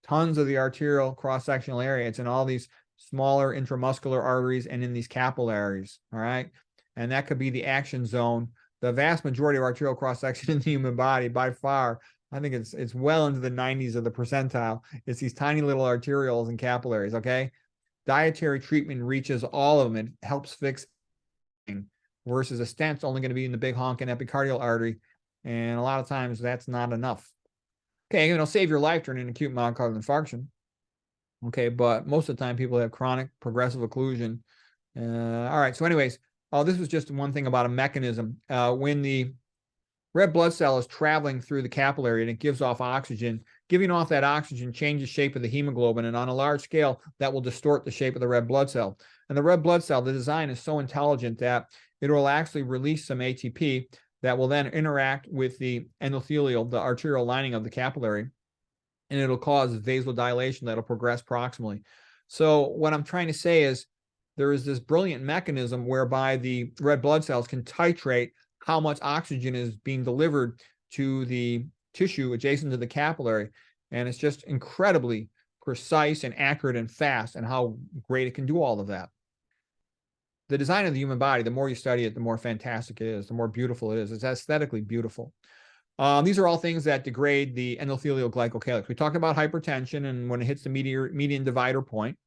Tons of the arterial cross-sectional area. It's in all these smaller intramuscular arteries and in these capillaries. All right, and that could be the action zone. The vast majority of arterial cross-section in the human body, by far, I think it's well into the 90s of the percentile. It's these tiny little arterioles and capillaries. Okay. Dietary treatment reaches all of them. It helps fix versus a stent's only going to be in the big honking epicardial artery. And a lot of times that's not enough. Okay, it'll save your life during an acute myocardial infarction. Okay, but most of the time people have chronic progressive occlusion. All right, so anyways, this was just one thing about a mechanism. When the red blood cell is traveling through the capillary and it gives off oxygen, giving off that oxygen changes the shape of the hemoglobin, and on a large scale, that will distort the shape of the red blood cell. And the red blood cell, the design is so intelligent that it will actually release some ATP that will then interact with the endothelial, the arterial lining of the capillary, and it'll cause vasodilation that'll progress proximally. So what I'm trying to say is there is this brilliant mechanism whereby the red blood cells can titrate how much oxygen is being delivered to the tissue adjacent to the capillary. And it's just incredibly precise and accurate and fast, and how great it can do all of that. The design of the human body, the more you study it, the more fantastic it is, the more beautiful it is. It's aesthetically beautiful. These are all things that degrade the endothelial glycocalix. We talked about hypertension and when it hits the median divider point.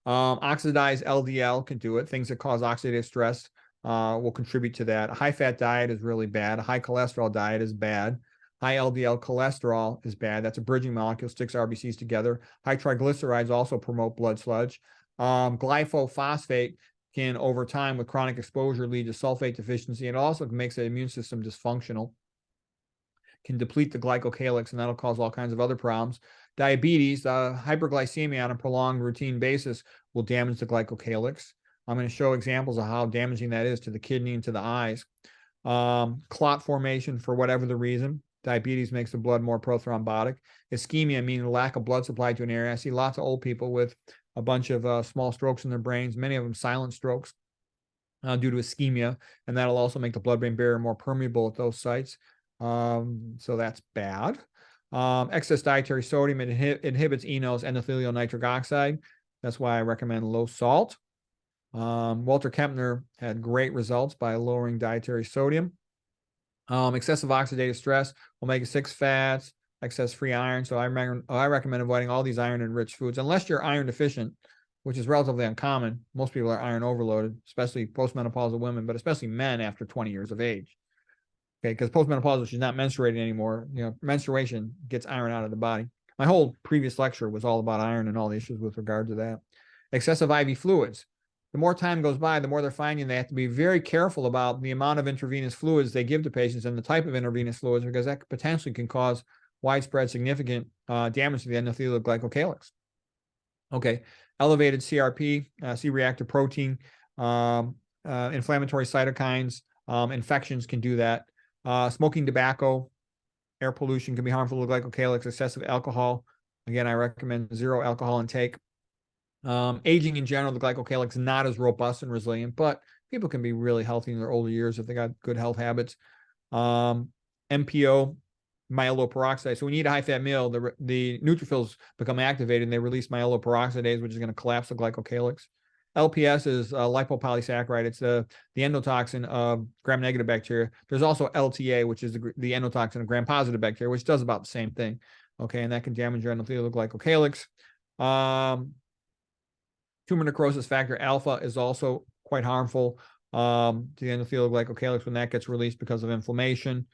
Oxidized LDL can do it. Things that cause oxidative stress will contribute to that. A high-fat diet is really bad. A high cholesterol diet is bad. High LDL cholesterol is bad. That's a bridging molecule, sticks RBCs together. High triglycerides also promote blood sludge. Glyphosate can, over time, with chronic exposure, lead to sulfate deficiency. It also makes the immune system dysfunctional, can deplete the glycocalix, and that'll cause all kinds of other problems. Diabetes, hyperglycemia on a prolonged routine basis will damage the glycocalix. I'm going to show examples of how damaging that is to the kidney and to the eyes. Clot formation for whatever the reason. Diabetes makes the blood more prothrombotic. Ischemia, meaning lack of blood supply to an area. I see lots of old people with a bunch of small strokes in their brains, many of them silent strokes due to ischemia, and that'll also make the blood-brain barrier more permeable at those sites. So that's bad. Excess dietary sodium, it inhibits enos, endothelial nitric oxide. That's why I recommend low salt. Walter Kempner had great results by lowering dietary sodium. Excessive oxidative stress, omega-6 fats, excess free iron. So I recommend avoiding all these iron-enriched foods, unless you're iron deficient, which is relatively uncommon. Most people are iron overloaded, especially postmenopausal women, but especially men after 20 years of age. Okay, because postmenopausal, she's not menstruating anymore. You know, menstruation gets iron out of the body. My whole previous lecture was all about iron and all the issues with regard to that. Excessive IV fluids. The more time goes by, the more they're finding they have to be very careful about the amount of intravenous fluids they give to patients and the type of intravenous fluids, because that potentially can cause widespread significant damage to the endothelial glycocalix. Okay, elevated CRP, C-reactive protein, inflammatory cytokines, infections can do that. Smoking tobacco, air pollution can be harmful to the glycocalix. Excessive alcohol, again, I recommend zero alcohol intake. Aging in general, the glycocalix is not as robust and resilient, but people can be really healthy in their older years if they got good health habits. MPO, myeloperoxidase. So when you eat a high-fat meal, the neutrophils become activated and they release myeloperoxidase, which is going to collapse the glycocalix. LPS is lipopolysaccharide. It's the endotoxin of gram-negative bacteria. There's also LTA, which is the endotoxin of gram-positive bacteria, which does about the same thing. Okay, and that can damage your endothelial glycocalix. Tumor necrosis factor alpha is also quite harmful to the endothelial glycocalix when that gets released because of inflammation.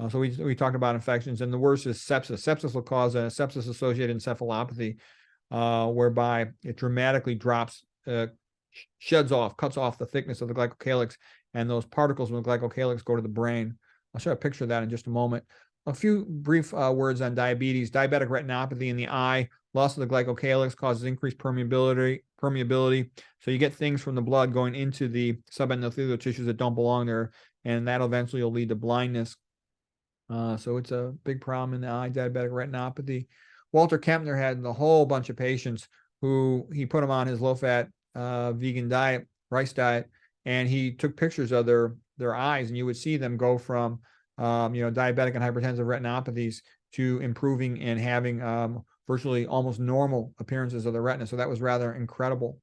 So we talked about infections, and the worst is sepsis. Sepsis will cause a sepsis-associated encephalopathy, whereby it dramatically drops sheds off, cuts off the thickness of the glycocalyx, and those particles from the glycocalyx go to the brain. I'll show a picture of that in just a moment. A few brief words on diabetes. Diabetic retinopathy in the eye, loss of the glycocalyx causes increased permeability. So you get things from the blood going into the subendothelial tissues that don't belong there, and that eventually will lead to blindness. So it's a big problem in the eye, diabetic retinopathy. Walter Kempner had a whole bunch of patients who he put them on his low-fat vegan diet, rice diet, and he took pictures of their eyes, and you would see them go from diabetic and hypertensive retinopathies to improving and having virtually almost normal appearances of the retina. So that was rather incredible.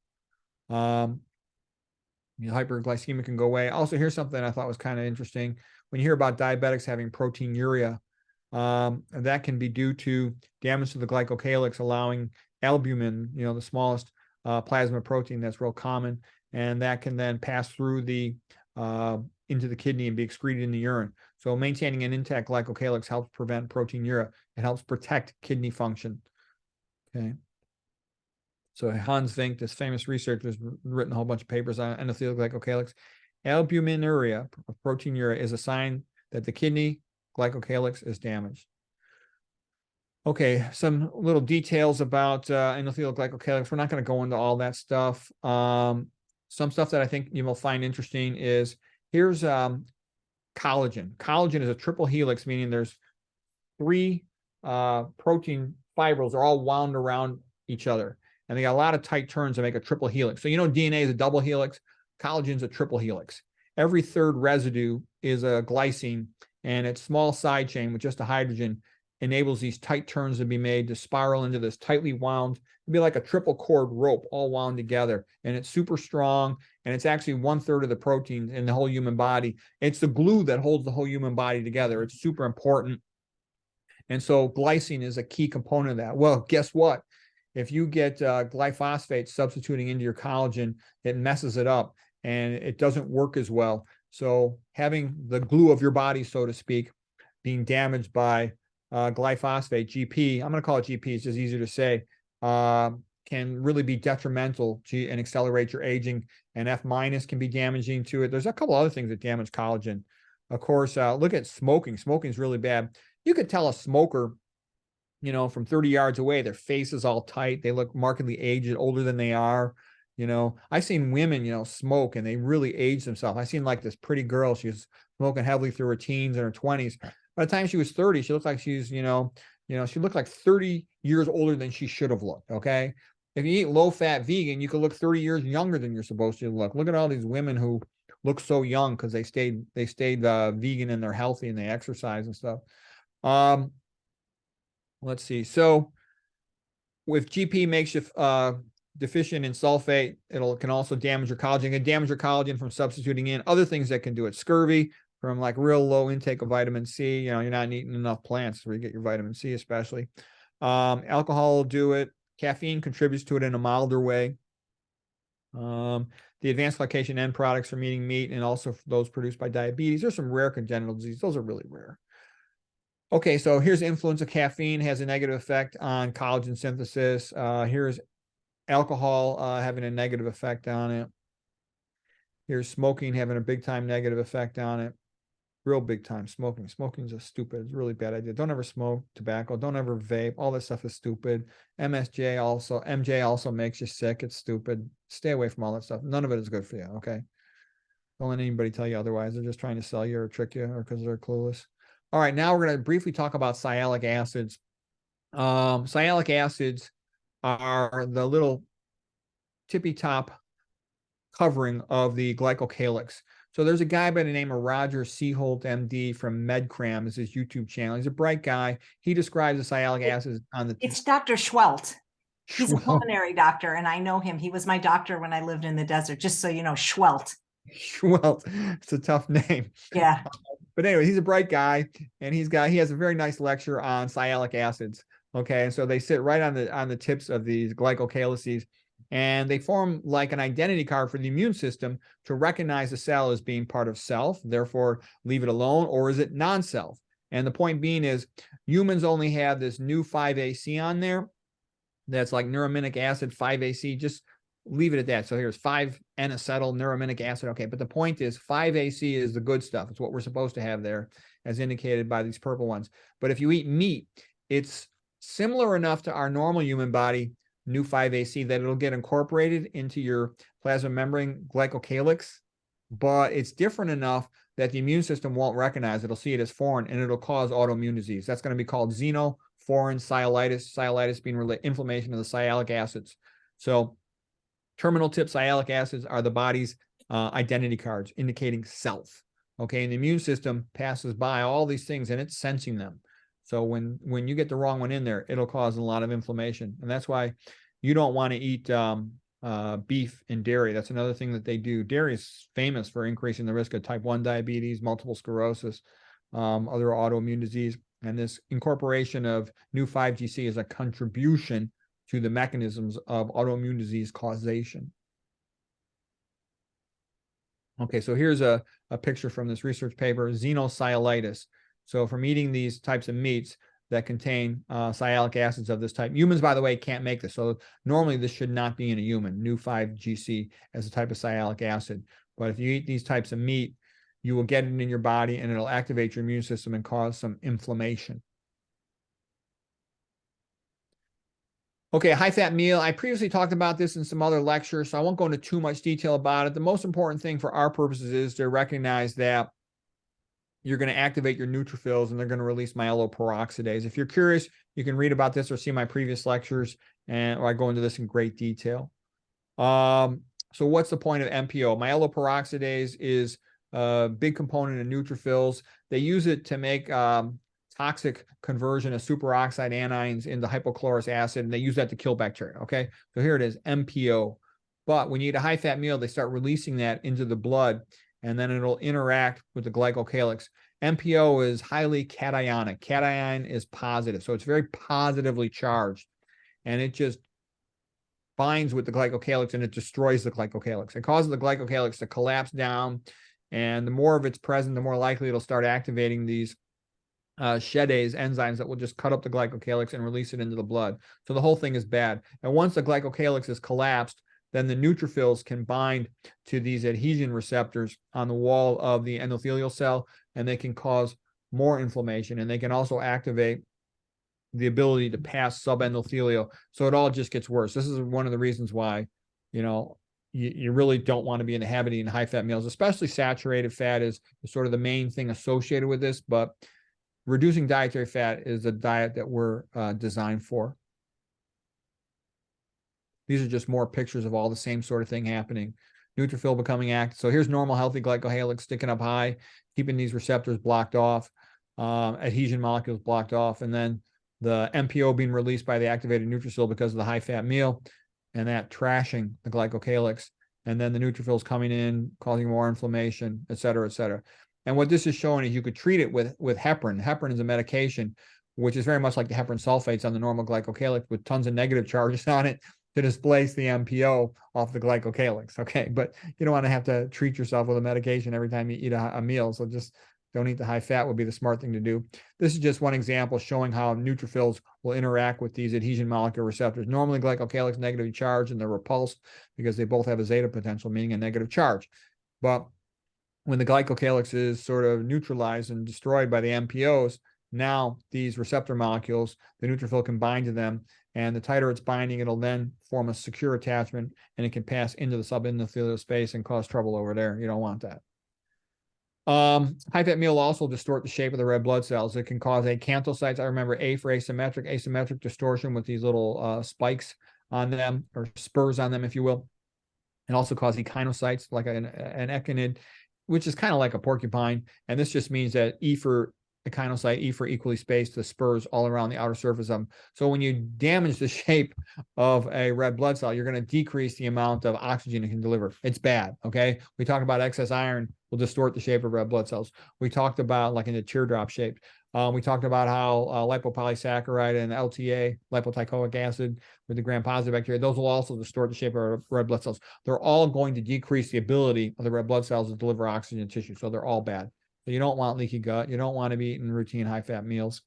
Hyperglycemia can go away. Also, here's something I thought was kind of interesting. When you hear about diabetics having proteinuria, that can be due to damage to the glycocalyx, allowing albumin, the smallest plasma protein that's real common, and that can then pass through the into the kidney and be excreted in the urine. So maintaining an intact glycocalyx helps prevent proteinuria. It helps protect kidney function. Okay. So Hans Vink, this famous researcher, has written a whole bunch of papers on endothelial glycocalyx. Albuminuria, proteinuria, is a sign that the kidney glycocalyx is damaged. Okay, some little details about endothelial glycocalyx. We're not going to go into all that stuff. Some stuff that I think you will find interesting is here's collagen. Collagen is a triple helix, meaning there's 3 protein fibrils are all wound around each other. And they got a lot of tight turns to make a triple helix. So DNA is a double helix. Collagen is a triple helix. Every third residue is a glycine, and its small side chain with just a hydrogen enables these tight turns to be made to spiral into this tightly wound. It'd be like a triple cord rope all wound together. And it's super strong, and it's actually 1/3 of the protein in the whole human body. It's the glue that holds the whole human body together. It's super important. And so glycine is a key component of that. Well, guess what? If you get glyphosate substituting into your collagen, it messes it up and it doesn't work as well. So having the glue of your body, so to speak, being damaged by glyphosate, GP, I'm going to call it GP, it's just easier to say, can really be detrimental to and accelerate your aging. And F- can be damaging to it. There's a couple other things that damage collagen. Of course, look at smoking. Smoking is really bad. You could tell a smoker, from 30 yards away, their face is all tight. They look markedly aged, older than they are. I've seen women, smoke and they really age themselves. I've seen like this pretty girl. She was smoking heavily through her teens and her 20s. By the time she was 30, she looked like she's, she looked like 30 years older than she should have looked. Okay. If you eat low-fat vegan, you could look 30 years younger than you're supposed to look. Look at all these women who look so young because they stayed vegan and they're healthy and they exercise and stuff. Let's see. So if GP makes you deficient in sulfate, it can also damage your collagen. It can damage your collagen from substituting in other things that can do it. Scurvy from like real low intake of vitamin C. You're not eating enough plants where you get your vitamin C, especially. Alcohol will do it. Caffeine contributes to it in a milder way. The advanced glycation end products from eating meat and also those produced by diabetes. There's some rare congenital disease. Those are really rare. Okay, so here's the influence of caffeine has a negative effect on collagen synthesis. Here's alcohol having a negative effect on it. Here's smoking having a big time negative effect on it. Real big time smoking. Smoking's a stupid, it's a really bad idea. Don't ever smoke tobacco. Don't ever vape. All this stuff is stupid. MJ also makes you sick. It's stupid. Stay away from all that stuff. None of it is good for you, okay? Don't let anybody tell you otherwise. They're just trying to sell you or trick you or because they're clueless. All right, now we're going to briefly talk about sialic acids. Sialic acids are the little tippy top covering of the glycocalyx. So there's a guy by the name of Roger Seaholt, MD, from MedCram. This is his YouTube channel. He's a bright guy. He describes the sialic acids on the... It's Dr. Schwelt. He's a pulmonary doctor, and I know him. He was my doctor when I lived in the desert, just so you know, Schwelt. Schwelt. It's a tough name. Yeah. But anyway, he's a bright guy, and he has a very nice lecture on sialic acids. Okay, and so they sit right on the tips of these glycocalyces, and they form like an identity card for the immune system to recognize the cell as being part of self, therefore leave it alone, or is it non-self? And the point being is humans only have this new 5-AC on there. That's like neuraminic acid 5-AC, just leave it at that. So here's 5-N-acetyl neuraminic acid. Okay, but the point is 5-AC is the good stuff. It's what we're supposed to have there, as indicated by these purple ones. But if you eat meat, it's similar enough to our normal human body, new 5-AC, that it'll get incorporated into your plasma membrane glycocalix, but it's different enough that the immune system won't recognize it. It'll see it as foreign, and it'll cause autoimmune disease. That's going to be called xenophorin sialitis, sialitis being inflammation of the sialic acids. So terminal tip sialic acids are the body's identity cards indicating self. Okay, and the immune system passes by all these things and it's sensing them. So when you get the wrong one in there, it'll cause a lot of inflammation. And that's why you don't want to eat beef and dairy. That's another thing that they do. Dairy is famous for increasing the risk of type 1 diabetes, multiple sclerosis, other autoimmune disease. And this incorporation of new 5-GC is a contribution to the mechanisms of autoimmune disease causation. Okay, so here's a picture from this research paper, xenosialitis. So from eating these types of meats that contain sialic acids of this type. Humans, by the way, can't make this. So normally this should not be in a human, new 5-GC as a type of sialic acid. But if you eat these types of meat, you will get it in your body and it'll activate your immune system and cause some inflammation. Okay, high-fat meal. I previously talked about this in some other lectures, so I won't go into too much detail about it. The most important thing for our purposes is to recognize that you're going to activate your neutrophils and they're going to release myeloperoxidase. If you're curious, you can read about this or see my previous lectures, and I go into this in great detail. So what's the point of MPO? Myeloperoxidase is a big component of neutrophils. They use it to make toxic conversion of superoxide anions into hypochlorous acid, and they use that to kill bacteria. Okay, so here it is, MPO. But when you eat a high-fat meal, they start releasing that into the blood, and then it'll interact with the glycocalix. MPO is highly cationic. Cation is positive, so it's very positively charged, and it just binds with the glycocalix and it destroys the glycocalix. It causes the glycocalix to collapse down, and the more of it's present, the more likely it'll start activating these sheddase enzymes that will just cut up the glycocalix and release it into the blood. So the whole thing is bad. And once the glycocalix is collapsed, then the neutrophils can bind to these adhesion receptors on the wall of the endothelial cell, and they can cause more inflammation, and they can also activate the ability to pass subendothelial. So it all just gets worse. This is one of the reasons why, you really don't want to be in the habit of eating high-fat meals, especially saturated fat is sort of the main thing associated with this, but reducing dietary fat is a diet that we're designed for. These are just more pictures of all the same sort of thing happening. Neutrophil becoming active. So here's normal healthy glycocalix sticking up high, keeping these receptors blocked off, adhesion molecules blocked off, and then the MPO being released by the activated neutrophil because of the high-fat meal, and that trashing the glycocalix, and then the neutrophils coming in, causing more inflammation, et cetera, et cetera. And what this is showing is you could treat it with heparin. Heparin is a medication, which is very much like the heparin sulfates on the normal glycocalix with tons of negative charges on it to displace the MPO off the glycocalix. Okay, but you don't want to have to treat yourself with a medication every time you eat a meal. So just don't eat the high fat would be the smart thing to do. This is just one example showing how neutrophils will interact with these adhesion molecule receptors. Normally glycocalix negatively charged and they're repulsed because they both have a zeta potential, meaning a negative charge. But when the glycocalix is sort of neutralized and destroyed by the MPOs, now these receptor molecules, the neutrophil can bind to them, and the tighter it's binding, it'll then form a secure attachment, and it can pass into the subendothelial space and cause trouble over there. You don't want that. High-fat meal will also distort the shape of the red blood cells. It can cause acanthocytes. I remember A for asymmetric distortion with these little spikes on them, or spurs on them, if you will. And also cause echinocytes, like an echinid, which is kind of like a porcupine. And this just means that E for echinocyte, E for equally spaced, the spurs all around the outer surface of them. So when you damage the shape of a red blood cell, you're going to decrease the amount of oxygen it can deliver. It's bad, okay? We talk about excess iron will distort the shape of red blood cells. We talked about like in the teardrop shape. We talked about how lipopolysaccharide and LTA, lipoteichoic acid, with the gram-positive bacteria, those will also distort the shape of red blood cells. They're all going to decrease the ability of the red blood cells to deliver oxygen to tissue, so they're all bad. So you don't want leaky gut. You don't want to be eating routine high-fat meals.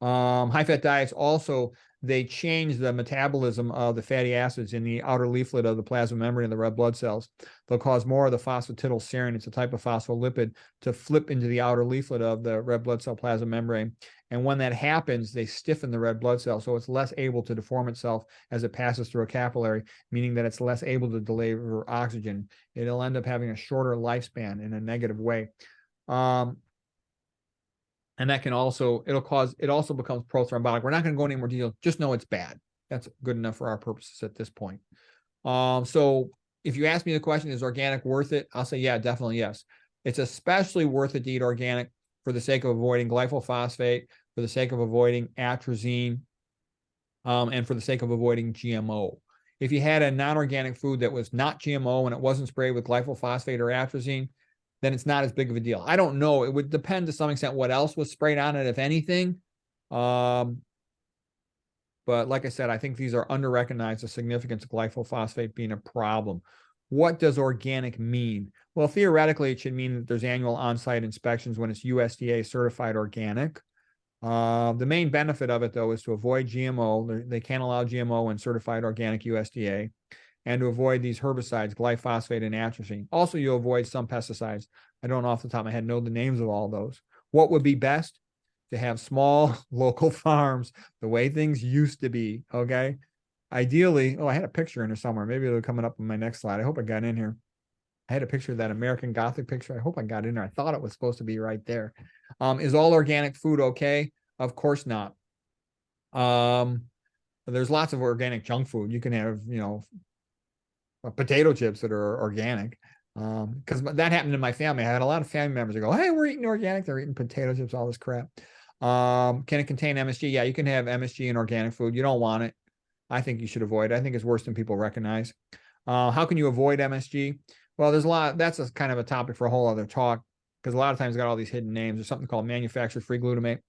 High-fat diets also they change the metabolism of the fatty acids in the outer leaflet of the plasma membrane of the red blood cells. They'll cause more of the phosphatidylserine, it's a type of phospholipid, to flip into the outer leaflet of the red blood cell plasma membrane. And when that happens, they stiffen the red blood cell, so it's less able to deform itself as it passes through a capillary, meaning that it's less able to deliver oxygen. It'll end up having a shorter lifespan in a negative way. And that can also, it also becomes prothrombotic. We're not going to go into any more detail. Just know it's bad. That's good enough for our purposes at this point. So if you ask me the question, is organic worth it? I'll say, yeah, definitely yes. It's especially worth it to eat organic for the sake of avoiding glyphosate, for the sake of avoiding atrazine, and for the sake of avoiding GMO. If you had a non-organic food that was not GMO and it wasn't sprayed with glyphosate or atrazine, then it's not as big of a deal. I don't know. It would depend to some extent what else was sprayed on it, if anything. But like I said, I think these are under-recognized, the significance of glyphosate being a problem. What does organic mean? Well, theoretically, it should mean that there's annual on-site inspections when it's USDA certified organic. The main benefit of it, though, is to avoid GMO. They can't allow GMO in certified organic USDA. And to avoid these herbicides, glyphosate and atrazine. Also, you avoid some pesticides. I don't off the top of my head know the names of all those. What would be best? To have small local farms, the way things used to be, okay? Ideally, I had a picture in there somewhere. Maybe it'll come up on my next slide. I hope I got in here. I had a picture of that American Gothic picture. I hope I got in there. I thought it was supposed to be right there. Is all organic food okay? Of course not. There's lots of organic junk food. You can have, potato chips that are organic. Because that happened in my family. I had a lot of family members that go, hey, we're eating organic. They're eating potato chips, all this crap. Can it contain MSG? Yeah, you can have MSG in organic food. You don't want it. I think you should avoid it. I think it's worse than people recognize. How can you avoid MSG? Well, there's a lot. That's a kind of a topic for a whole other talk, because a lot of times got all these hidden names. There's something called manufactured free glutamate.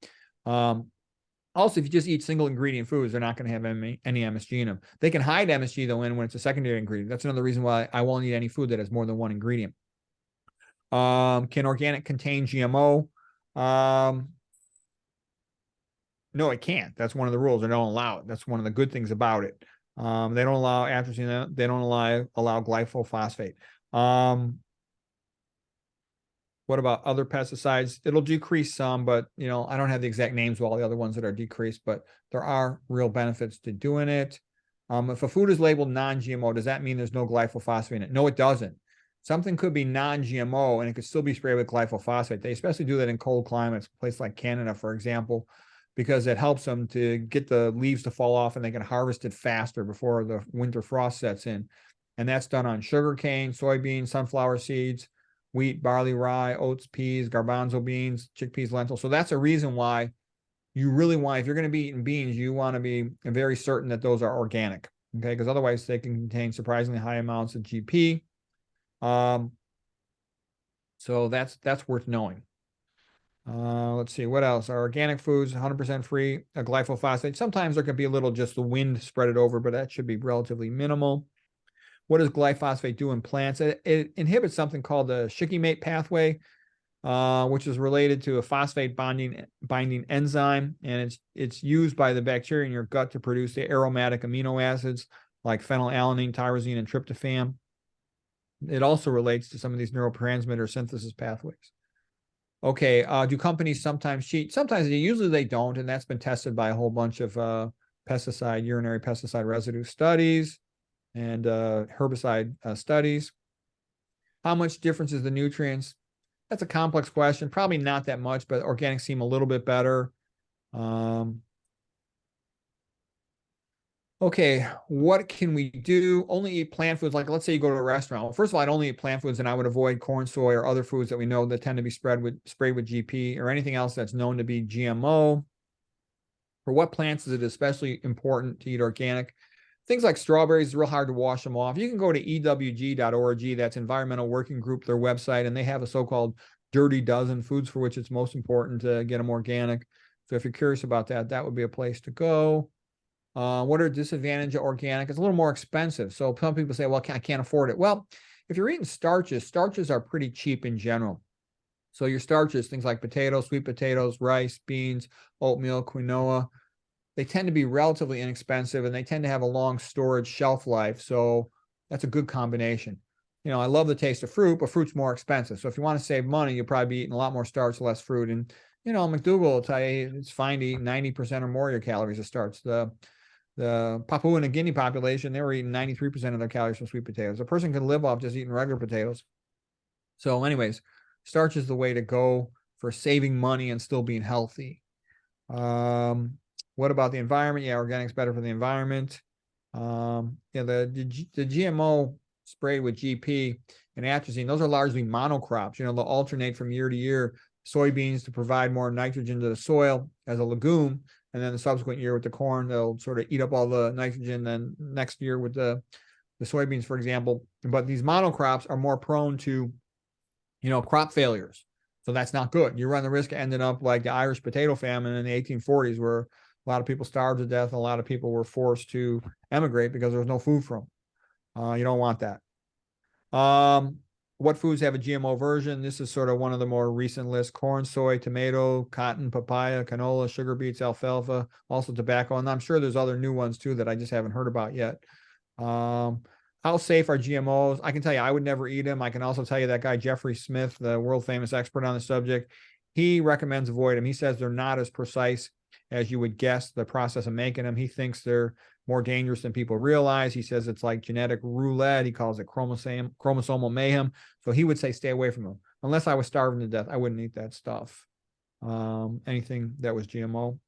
Also, if you just eat single ingredient foods, they're not going to have any MSG in them. They can hide MSG, though, when it's a secondary ingredient. That's another reason why I won't eat any food that has more than one ingredient. Can organic contain GMO? No, it can't. That's one of the rules. They don't allow it. That's one of the good things about it. They don't allow atrazine. They don't allow glyphosate. What about other pesticides? It'll decrease some, but I don't have the exact names of all the other ones that are decreased, but there are real benefits to doing it. If a food is labeled non-GMO, does that mean there's no glyphosate in it? No, it doesn't. Something could be non-GMO and it could still be sprayed with glyphosate. They especially do that in cold climates, a place like Canada, for example, because it helps them to get the leaves to fall off and they can harvest it faster before the winter frost sets in. And that's done on sugarcane, soybeans, sunflower seeds, wheat, barley, rye, oats, peas, garbanzo beans, chickpeas, lentils. So that's a reason why you really want, if you're going to be eating beans, you want to be very certain that those are organic, okay? Because otherwise they can contain surprisingly high amounts of GP. So that's worth knowing. Let's see, what else? Are organic foods 100% free of glyphosate? Sometimes there can be a little, just the wind spread it over, but that should be relatively minimal. What does glyphosate do in plants? It inhibits something called the shikimate pathway, which is related to a phosphate binding enzyme, and it's used by the bacteria in your gut to produce the aromatic amino acids like phenylalanine, tyrosine, and tryptophan. It also relates to some of these neurotransmitter synthesis pathways. Okay, do companies sometimes cheat? Sometimes, usually they don't, and that's been tested by a whole bunch of urinary pesticide residue studies and herbicide studies. How much difference is the nutrients? That's a complex question. Probably not that much, but organics seem a little bit better. Okay, what can we do? Only eat plant foods. Like, let's say you go to a restaurant. Well, first of all, I'd only eat plant foods, and I would avoid corn, soy, or other foods that we know that tend to be sprayed with GP, or anything else that's known to be GMO. For what plants is it especially important to eat organic? Things like strawberries, it's real hard to wash them off. You can go to ewg.org, that's Environmental Working Group, their website, and they have a so-called dirty dozen, foods for which it's most important to get them organic. So if you're curious about that, that would be a place to go. What are disadvantages of organic? It's a little more expensive. So some people say, well, I can't afford it. Well, if you're eating starches are pretty cheap in general. So your starches, things like potatoes, sweet potatoes, rice, beans, oatmeal, quinoa, they tend to be relatively inexpensive, and they tend to have a long storage shelf life. So that's a good combination. I love the taste of fruit, but fruit's more expensive. So if you want to save money, you'll probably be eating a lot more starch, less fruit. And, McDougall will tell you it's fine to eat 90% or more of your calories of starch. The Papua New Guinea population, they were eating 93% of their calories from sweet potatoes. A person can live off just eating regular potatoes. So anyways, starch is the way to go for saving money and still being healthy. What about the environment? Yeah, organic's better for the environment. The GMO sprayed with GP and atrazine, those are largely monocrops. They'll alternate from year to year. Soybeans to provide more nitrogen to the soil as a legume, and then the subsequent year with the corn, they'll sort of eat up all the nitrogen. Then next year with the soybeans, for example. But these monocrops are more prone to, crop failures. So that's not good. You run the risk of ending up like the Irish potato famine in the 1840s, where a lot of people starved to death and a lot of people were forced to emigrate because there was no food for them. You don't want that. What foods have a GMO version? This is sort of one of the more recent lists: corn, soy, tomato, cotton, papaya, canola, sugar beets, alfalfa, also tobacco. And I'm sure there's other new ones too that I just haven't heard about yet. How safe are GMOs? I can tell you, I would never eat them. I can also tell you that guy, Jeffrey Smith, the world famous expert on the subject, he recommends avoid them. He says they're not as precise as you would guess the process of making them. He thinks they're more dangerous than people realize. He says it's like genetic roulette. He calls it chromosomal mayhem. So he would say stay away from them. Unless I was starving to death, I wouldn't eat that stuff. Anything that was GMO.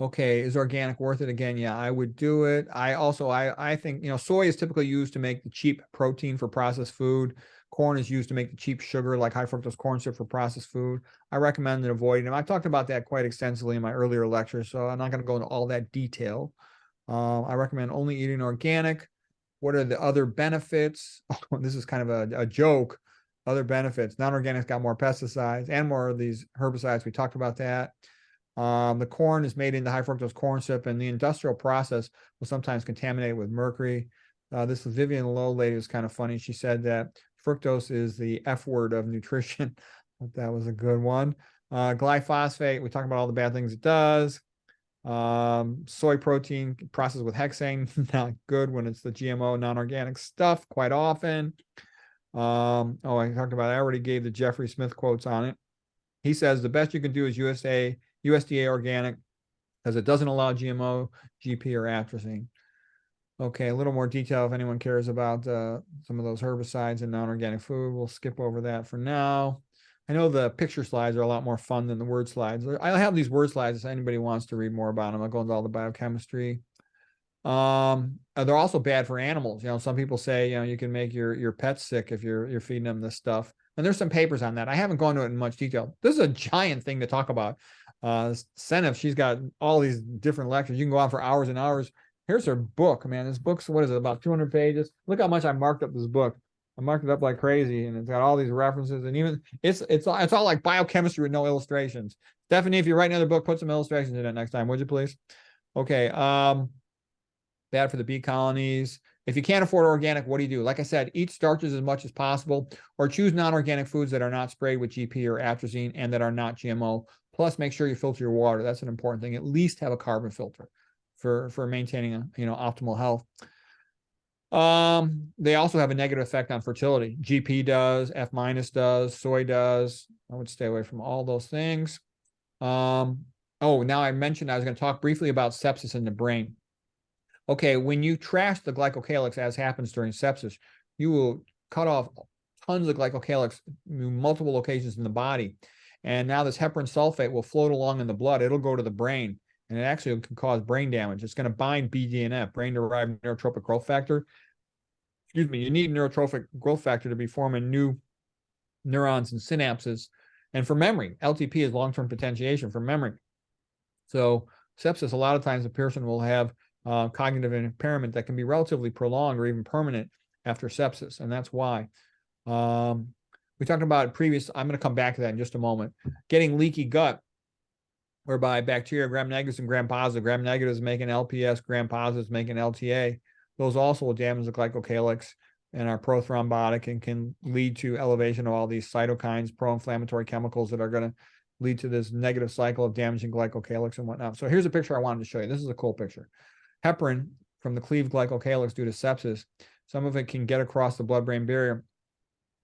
Okay, is organic worth it? Again, yeah, I would do it. I think, soy is typically used to make the cheap protein for processed food. Corn is used to make the cheap sugar, like high fructose corn syrup, for processed food. I recommend avoiding them. I've talked about that quite extensively in my earlier lectures, so I'm not going to go into all that detail. I recommend only eating organic. What are the other benefits? Oh, this is kind of a joke. Other benefits: non-organic's got more pesticides and more of these herbicides. We talked about that. The corn is made into high fructose corn syrup, and the industrial process will sometimes contaminate it with mercury. This is Vivian Lowe lady, was kind of funny. She said that fructose is the F word of nutrition. That was a good one. Glyphosate, we talk about all the bad things it does. Soy protein processed with hexane, not good when it's the GMO non-organic stuff quite often. I talked about, I already gave the Jeffrey Smith quotes on it. He says the best you can do is USDA organic, because it doesn't allow GMO, GP, or atrazine. Okay, a little more detail if anyone cares about some of those herbicides in non-organic food. We'll skip over that for now. I know the picture slides are a lot more fun than the word slides. I have these word slides if anybody wants to read more about them. I'll go into all the biochemistry. They're also bad for animals. Some people say, you can make your pets sick if you're feeding them this stuff. And there's some papers on that. I haven't gone to it in much detail. This is a giant thing to talk about. Senef, she's got all these different lectures. You can go on for hours and hours. Here's her book, man. This book's, what is it, about 200 pages? Look how much I marked up this book. I marked it up like crazy, and it's got all these references, and even it's all like biochemistry with no illustrations. Stephanie, if you write another book, put some illustrations in it next time, would you please? Okay. Bad for the bee colonies. If you can't afford organic, what do you do? Like I said, eat starches as much as possible, or choose non-organic foods that are not sprayed with GP or atrazine and that are not GMO. Plus, make sure you filter your water. That's an important thing. At least have a carbon filter for maintaining optimal health. They also have a negative effect on fertility. GP does, F- does, soy does. I would stay away from all those things. Now I mentioned I was going to talk briefly about sepsis in the brain. Okay, when you trash the glycocalix, as happens during sepsis, you will cut off tons of glycocalix in multiple locations in the body. And now this heparan sulfate will float along in the blood. It'll go to the brain, and it actually can cause brain damage. It's going to bind BDNF, brain-derived neurotrophic growth factor. Excuse me, you need neurotrophic growth factor to be forming new neurons and synapses. And for memory, LTP is long-term potentiation for memory. So sepsis, a lot of times a person will have cognitive impairment that can be relatively prolonged or even permanent after sepsis, and that's why. We talked about previous, I'm going to come back to that in just a moment. Getting leaky gut, whereby bacteria, gram-negatives and gram-positives. Gram-negatives making LPS, gram-positives making LTA. Those also will damage the glycocalix and are prothrombotic and can lead to elevation of all these cytokines, pro-inflammatory chemicals that are going to lead to this negative cycle of damaging glycocalix and whatnot. So here's a picture I wanted to show you. This is a cool picture. Heparin from the cleaved glycocalix due to sepsis, some of it can get across the blood-brain barrier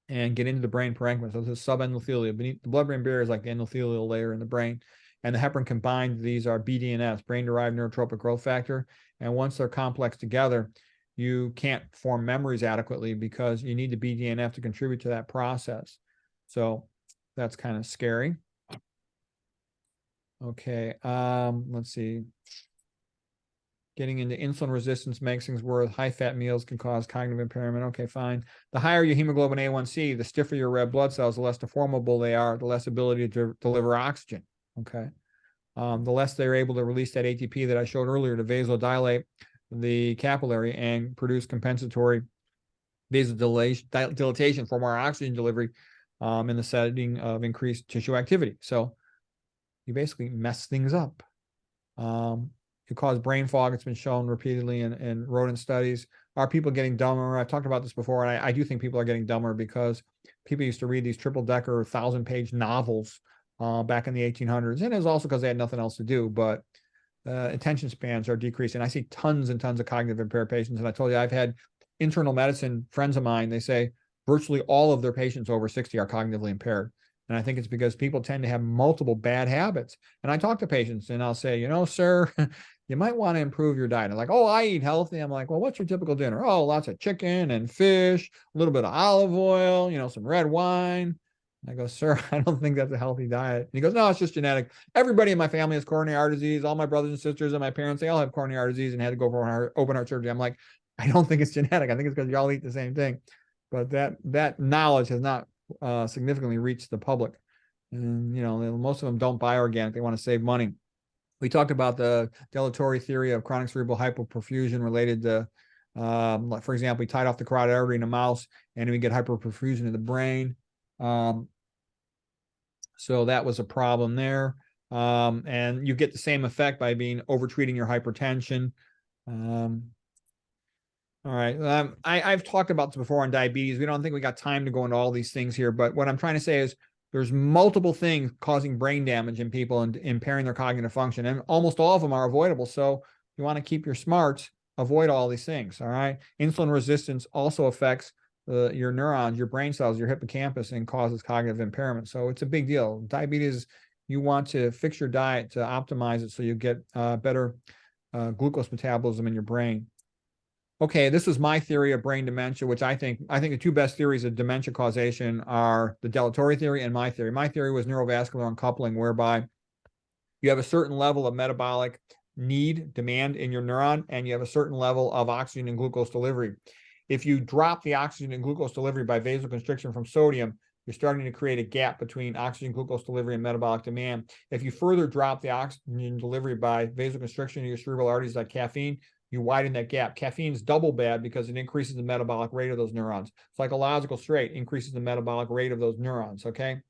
and get into the brain parenchyma. So this is subendothelial. Beneath the blood-brain barrier is like the endothelial layer in the brain. And the heparin combined, these are BDNFs, brain-derived neurotrophic growth factor. And once they're complexed together, you can't form memories adequately because you need the BDNF to contribute to that process. So that's kind of scary. Okay, let's see. Getting into insulin resistance makes things worse. High-fat meals can cause cognitive impairment. Okay, fine. The higher your hemoglobin A1C, the stiffer your red blood cells, the less deformable they are, the less ability to deliver oxygen. Okay. The less they're able to release that ATP that I showed earlier to vasodilate the capillary and produce compensatory vasodilatation for more oxygen delivery in the setting of increased tissue activity. So you basically mess things up. It causes brain fog. It's been shown repeatedly in rodent studies. Are people getting dumber? I've talked about this before, and I do think people are getting dumber because people used to read these triple-decker 1,000-page novels back in the 1800s. And it was also because they had nothing else to do, but attention spans are decreasing. I see tons and tons of cognitive impaired patients. And I told you, I've had internal medicine friends of mine, they say virtually all of their patients over 60 are cognitively impaired. And I think it's because people tend to have multiple bad habits. And I talk to patients and I'll say, you know, sir, you might want to improve your diet. I'm like, oh, I eat healthy. I'm like, well, what's your typical dinner? Oh, lots of chicken and fish, a little bit of olive oil, you know, some red wine. I go, sir, I don't think that's a healthy diet. And he goes, no, it's just genetic. Everybody in my family has coronary heart disease. All my brothers and sisters and my parents, they all have coronary heart disease and had to go for open heart surgery. I'm like, I don't think it's genetic. I think it's because you all eat the same thing. But that knowledge has not significantly reached the public. And, you know, most of them don't buy organic. They want to save money. We talked about the dilatory theory of chronic cerebral hypoperfusion related to, for example, we tied off the carotid artery in a mouse and we get hyperperfusion in the brain. So that was a problem there. And you get the same effect by being overtreating your hypertension. All right. I've talked about this before on diabetes. We don't think we got time to go into all these things here, but what I'm trying to say is there's multiple things causing brain damage in people and impairing their cognitive function, and almost all of them are avoidable. So you want to keep your smarts, avoid all these things. All right. Insulin resistance also affects your neurons, your brain cells, your hippocampus, and causes cognitive impairment. So it's a big deal. Diabetes, you want to fix your diet to optimize it so you get better glucose metabolism in your brain. Okay, this is my theory of brain dementia, which I think the two best theories of dementia causation are the dilatory theory and my theory. My theory was neurovascular uncoupling, whereby you have a certain level of metabolic demand in your neuron, and you have a certain level of oxygen and glucose delivery. If you drop the oxygen and glucose delivery by vasoconstriction from sodium, you're starting to create a gap between oxygen, glucose delivery, and metabolic demand. If you further drop the oxygen delivery by vasoconstriction in your cerebral arteries like caffeine, you widen that gap. Caffeine's double bad because it increases the metabolic rate of those neurons. Psychological straight increases the metabolic rate of those neurons, okay?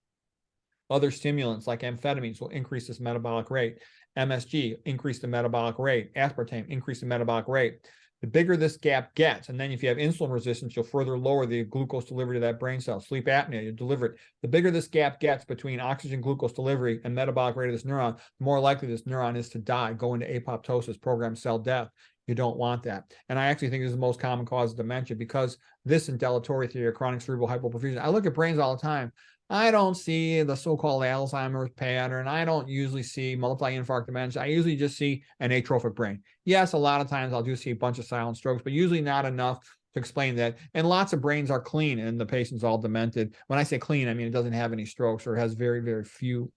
Other stimulants like amphetamines will increase this metabolic rate. MSG, increase the metabolic rate. Aspartame, increase the metabolic rate. The bigger this gap gets, and then if you have insulin resistance, you'll further lower the glucose delivery to that brain cell. Sleep apnea, you deliver it. The bigger this gap gets between oxygen, glucose delivery, and metabolic rate of this neuron, the more likely this neuron is to die, go into apoptosis, programmed cell death. You don't want that. And I actually think this is the most common cause of dementia because this and dilatory theory of chronic cerebral hypoperfusion. I look at brains all the time. I don't see the so-called Alzheimer's pattern. I don't usually see multi-infarct dementia. I usually just see an atrophic brain. Yes, a lot of times I'll just see a bunch of silent strokes, but usually not enough to explain that. And lots of brains are clean and the patient's all demented. When I say clean, I mean it doesn't have any strokes or has very, very few.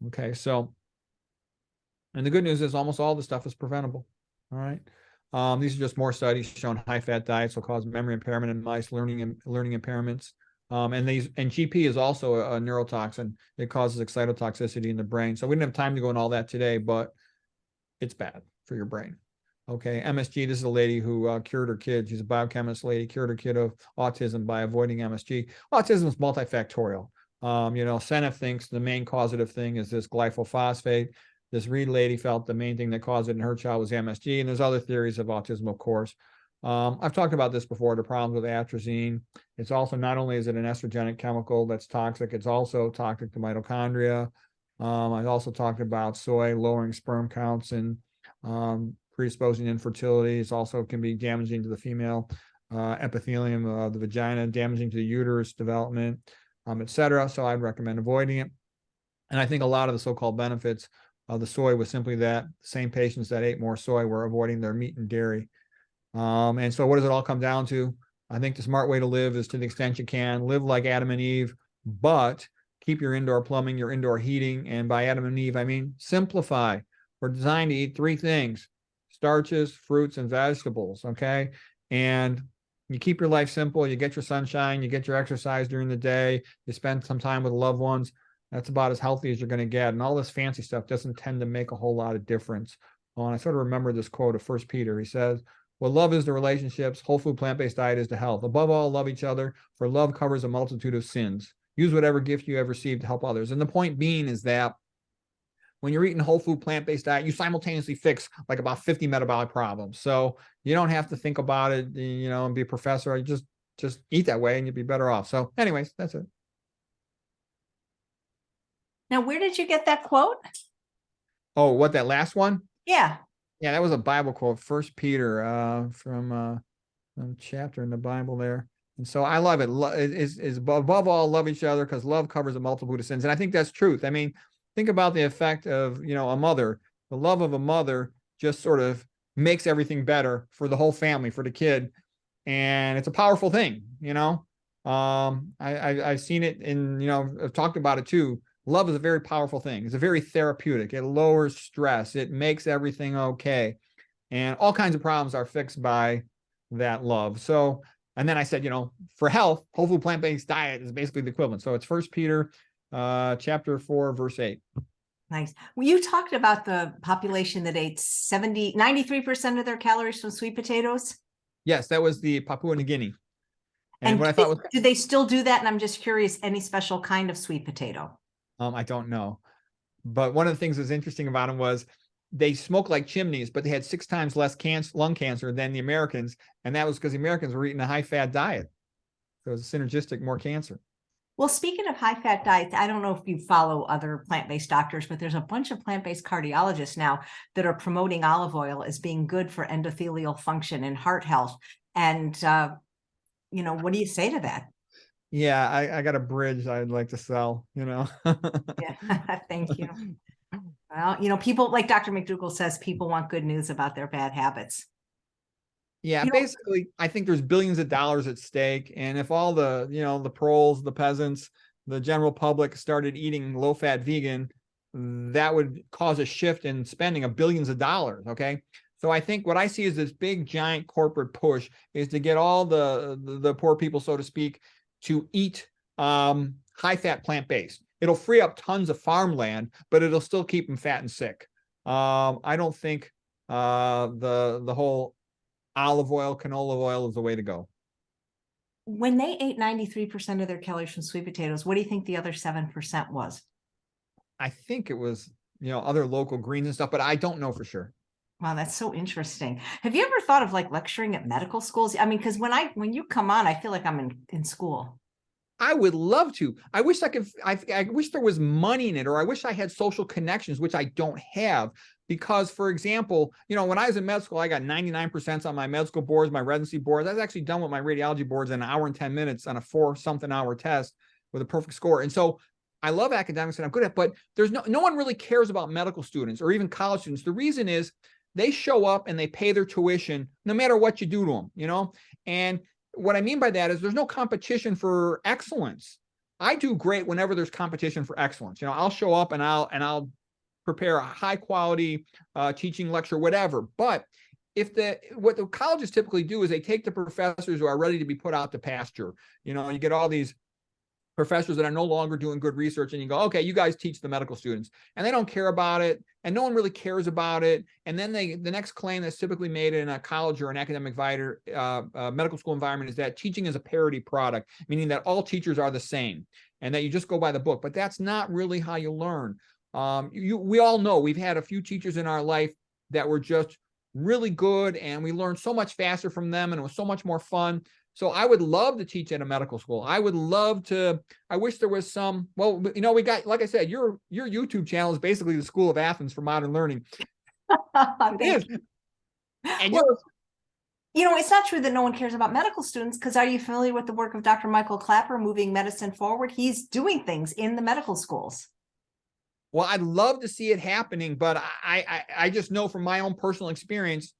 Okay, so, and the good news is almost all the stuff is preventable. All right. These are just more studies showing high-fat diets will cause memory impairment in mice, learning impairments. And GP is also a neurotoxin. It causes excitotoxicity in the brain. So we didn't have time to go into all that today, but it's bad for your brain. Okay, MSG, this is a lady who cured her kid. She's a biochemist lady, cured her kid of autism by avoiding MSG. Autism is multifactorial. Seneff thinks the main causative thing is this glyphosate. This Reed lady felt the main thing that caused it in her child was MSG, and there's other theories of autism, of course. I've talked about this before, the problems with atrazine. It's also, not only is it an estrogenic chemical that's toxic, it's also toxic to mitochondria. I also talked about soy lowering sperm counts and predisposing infertility. It also can be damaging to the female epithelium of the vagina, damaging to the uterus development, etc. So I'd recommend avoiding it. And I think a lot of the so-called benefits of the soy was simply that same patients that ate more soy were avoiding their meat and dairy. And so what does it all come down to? I think the smart way to live is, to the extent you can, live like Adam and Eve, but keep your indoor plumbing, your indoor heating. And by Adam and Eve, I mean simplify. We're designed to eat three things: starches, fruits, and vegetables. Okay. And you keep your life simple. You get your sunshine, you get your exercise during the day, you spend some time with loved ones. That's about as healthy as you're going to get. And all this fancy stuff doesn't tend to make a whole lot of difference. Oh, and I sort of remember this quote of First Peter. He says, "Well, love is the relationships. Whole food, plant-based diet is the health. Above all, love each other, for love covers a multitude of sins. Use whatever gift you have received to help others." And the point being is that when you're eating whole food, plant-based diet, you simultaneously fix like about 50 metabolic problems. So you don't have to think about it, and be a professor. You just eat that way and you'd be better off. So anyways, that's it. Now, where did you get that quote? Oh, what, that last one? Yeah. Yeah, that was a Bible quote, First Peter, from chapter in the Bible there. And so I love it. Is above all, love each other, because love covers a multitude of sins. And I think that's truth. I mean, think about the effect of, a mother. The love of a mother just sort of makes everything better for the whole family, for the kid. And it's a powerful thing, I've seen it I've talked about it too. Love is a very powerful thing. It's a very therapeutic. It lowers stress. It makes everything okay. And all kinds of problems are fixed by that love. So, and then I said, for health, whole food, plant-based diet is basically the equivalent. So it's First Peter chapter 4, verse 8. Nice. Well, you talked about the population that ate 93% of their calories from sweet potatoes. Yes, that was the Papua New Guinea. And what I thought was, do they still do that? And I'm just curious, any special kind of sweet potato? I don't know. But one of the things that was interesting about them was they smoked like chimneys, but they had 6 times less lung cancer than the Americans. And that was because the Americans were eating a high-fat diet. So it was synergistic, more cancer. Well, speaking of high-fat diets, I don't know if you follow other plant-based doctors, but there's a bunch of plant-based cardiologists now that are promoting olive oil as being good for endothelial function and heart health. And, what do you say to that? Yeah, I got a bridge I'd like to sell, Yeah, thank you. Well, people, like Dr. McDougall says, people want good news about their bad habits. Yeah, basically, I think there's billions of dollars at stake. And if all the, the proles, the peasants, the general public started eating low-fat vegan, that would cause a shift in spending of billions of dollars, okay? So I think what I see is this big, giant corporate push is to get all the poor people, so to speak, to eat high-fat plant-based. It'll free up tons of farmland, but it'll still keep them fat and sick. I don't think the whole olive oil, canola oil is the way to go. When they ate 93% of their calories from sweet potatoes, what do you think the other 7% was? I think it was, other local greens and stuff, but I don't know for sure. Wow, that's so interesting. Have you ever thought of like lecturing at medical schools? I mean, because when you come on, I feel like I'm in school. I would love to. I wish I wish there was money in it, or I wish I had social connections, which I don't have. Because, for example, when I was in med school, I got 99% on my med school boards, my residency boards. I was actually done with my radiology boards in 1 hour and 10 minutes on a 4-something hour test with a perfect score. And so I love academics and I'm good at it, but there's no one really cares about medical students or even college students. The reason is they show up and they pay their tuition no matter what you do to them, and what I mean by that is there's no competition for excellence. I do great whenever there's competition for excellence. I'll show up and I'll prepare a high quality teaching lecture, whatever. But what the colleges typically do is they take the professors who are ready to be put out to pasture. You get all these professors that are no longer doing good research, and you go, okay, you guys teach the medical students, and they don't care about it, and no one really cares about it. And then the next claim that's typically made in a college or an academic medical school environment is that teaching is a parity product, meaning that all teachers are the same and that you just go by the book. But that's not really how you learn. We all know we've had a few teachers in our life that were just really good, and we learned so much faster from them, and it was so much more fun. So I would love to teach at a medical school. I would love to, I wish there was some, well, you know, we got, like I said, your YouTube channel is basically the School of Athens for modern learning. It is. And well, you know, it's not true that no one cares about medical students, because are you familiar with the work of Dr. Michael Clapper, moving medicine forward? He's doing things in the medical schools. well, I'd love to see it happening, but I just know from my own personal experience,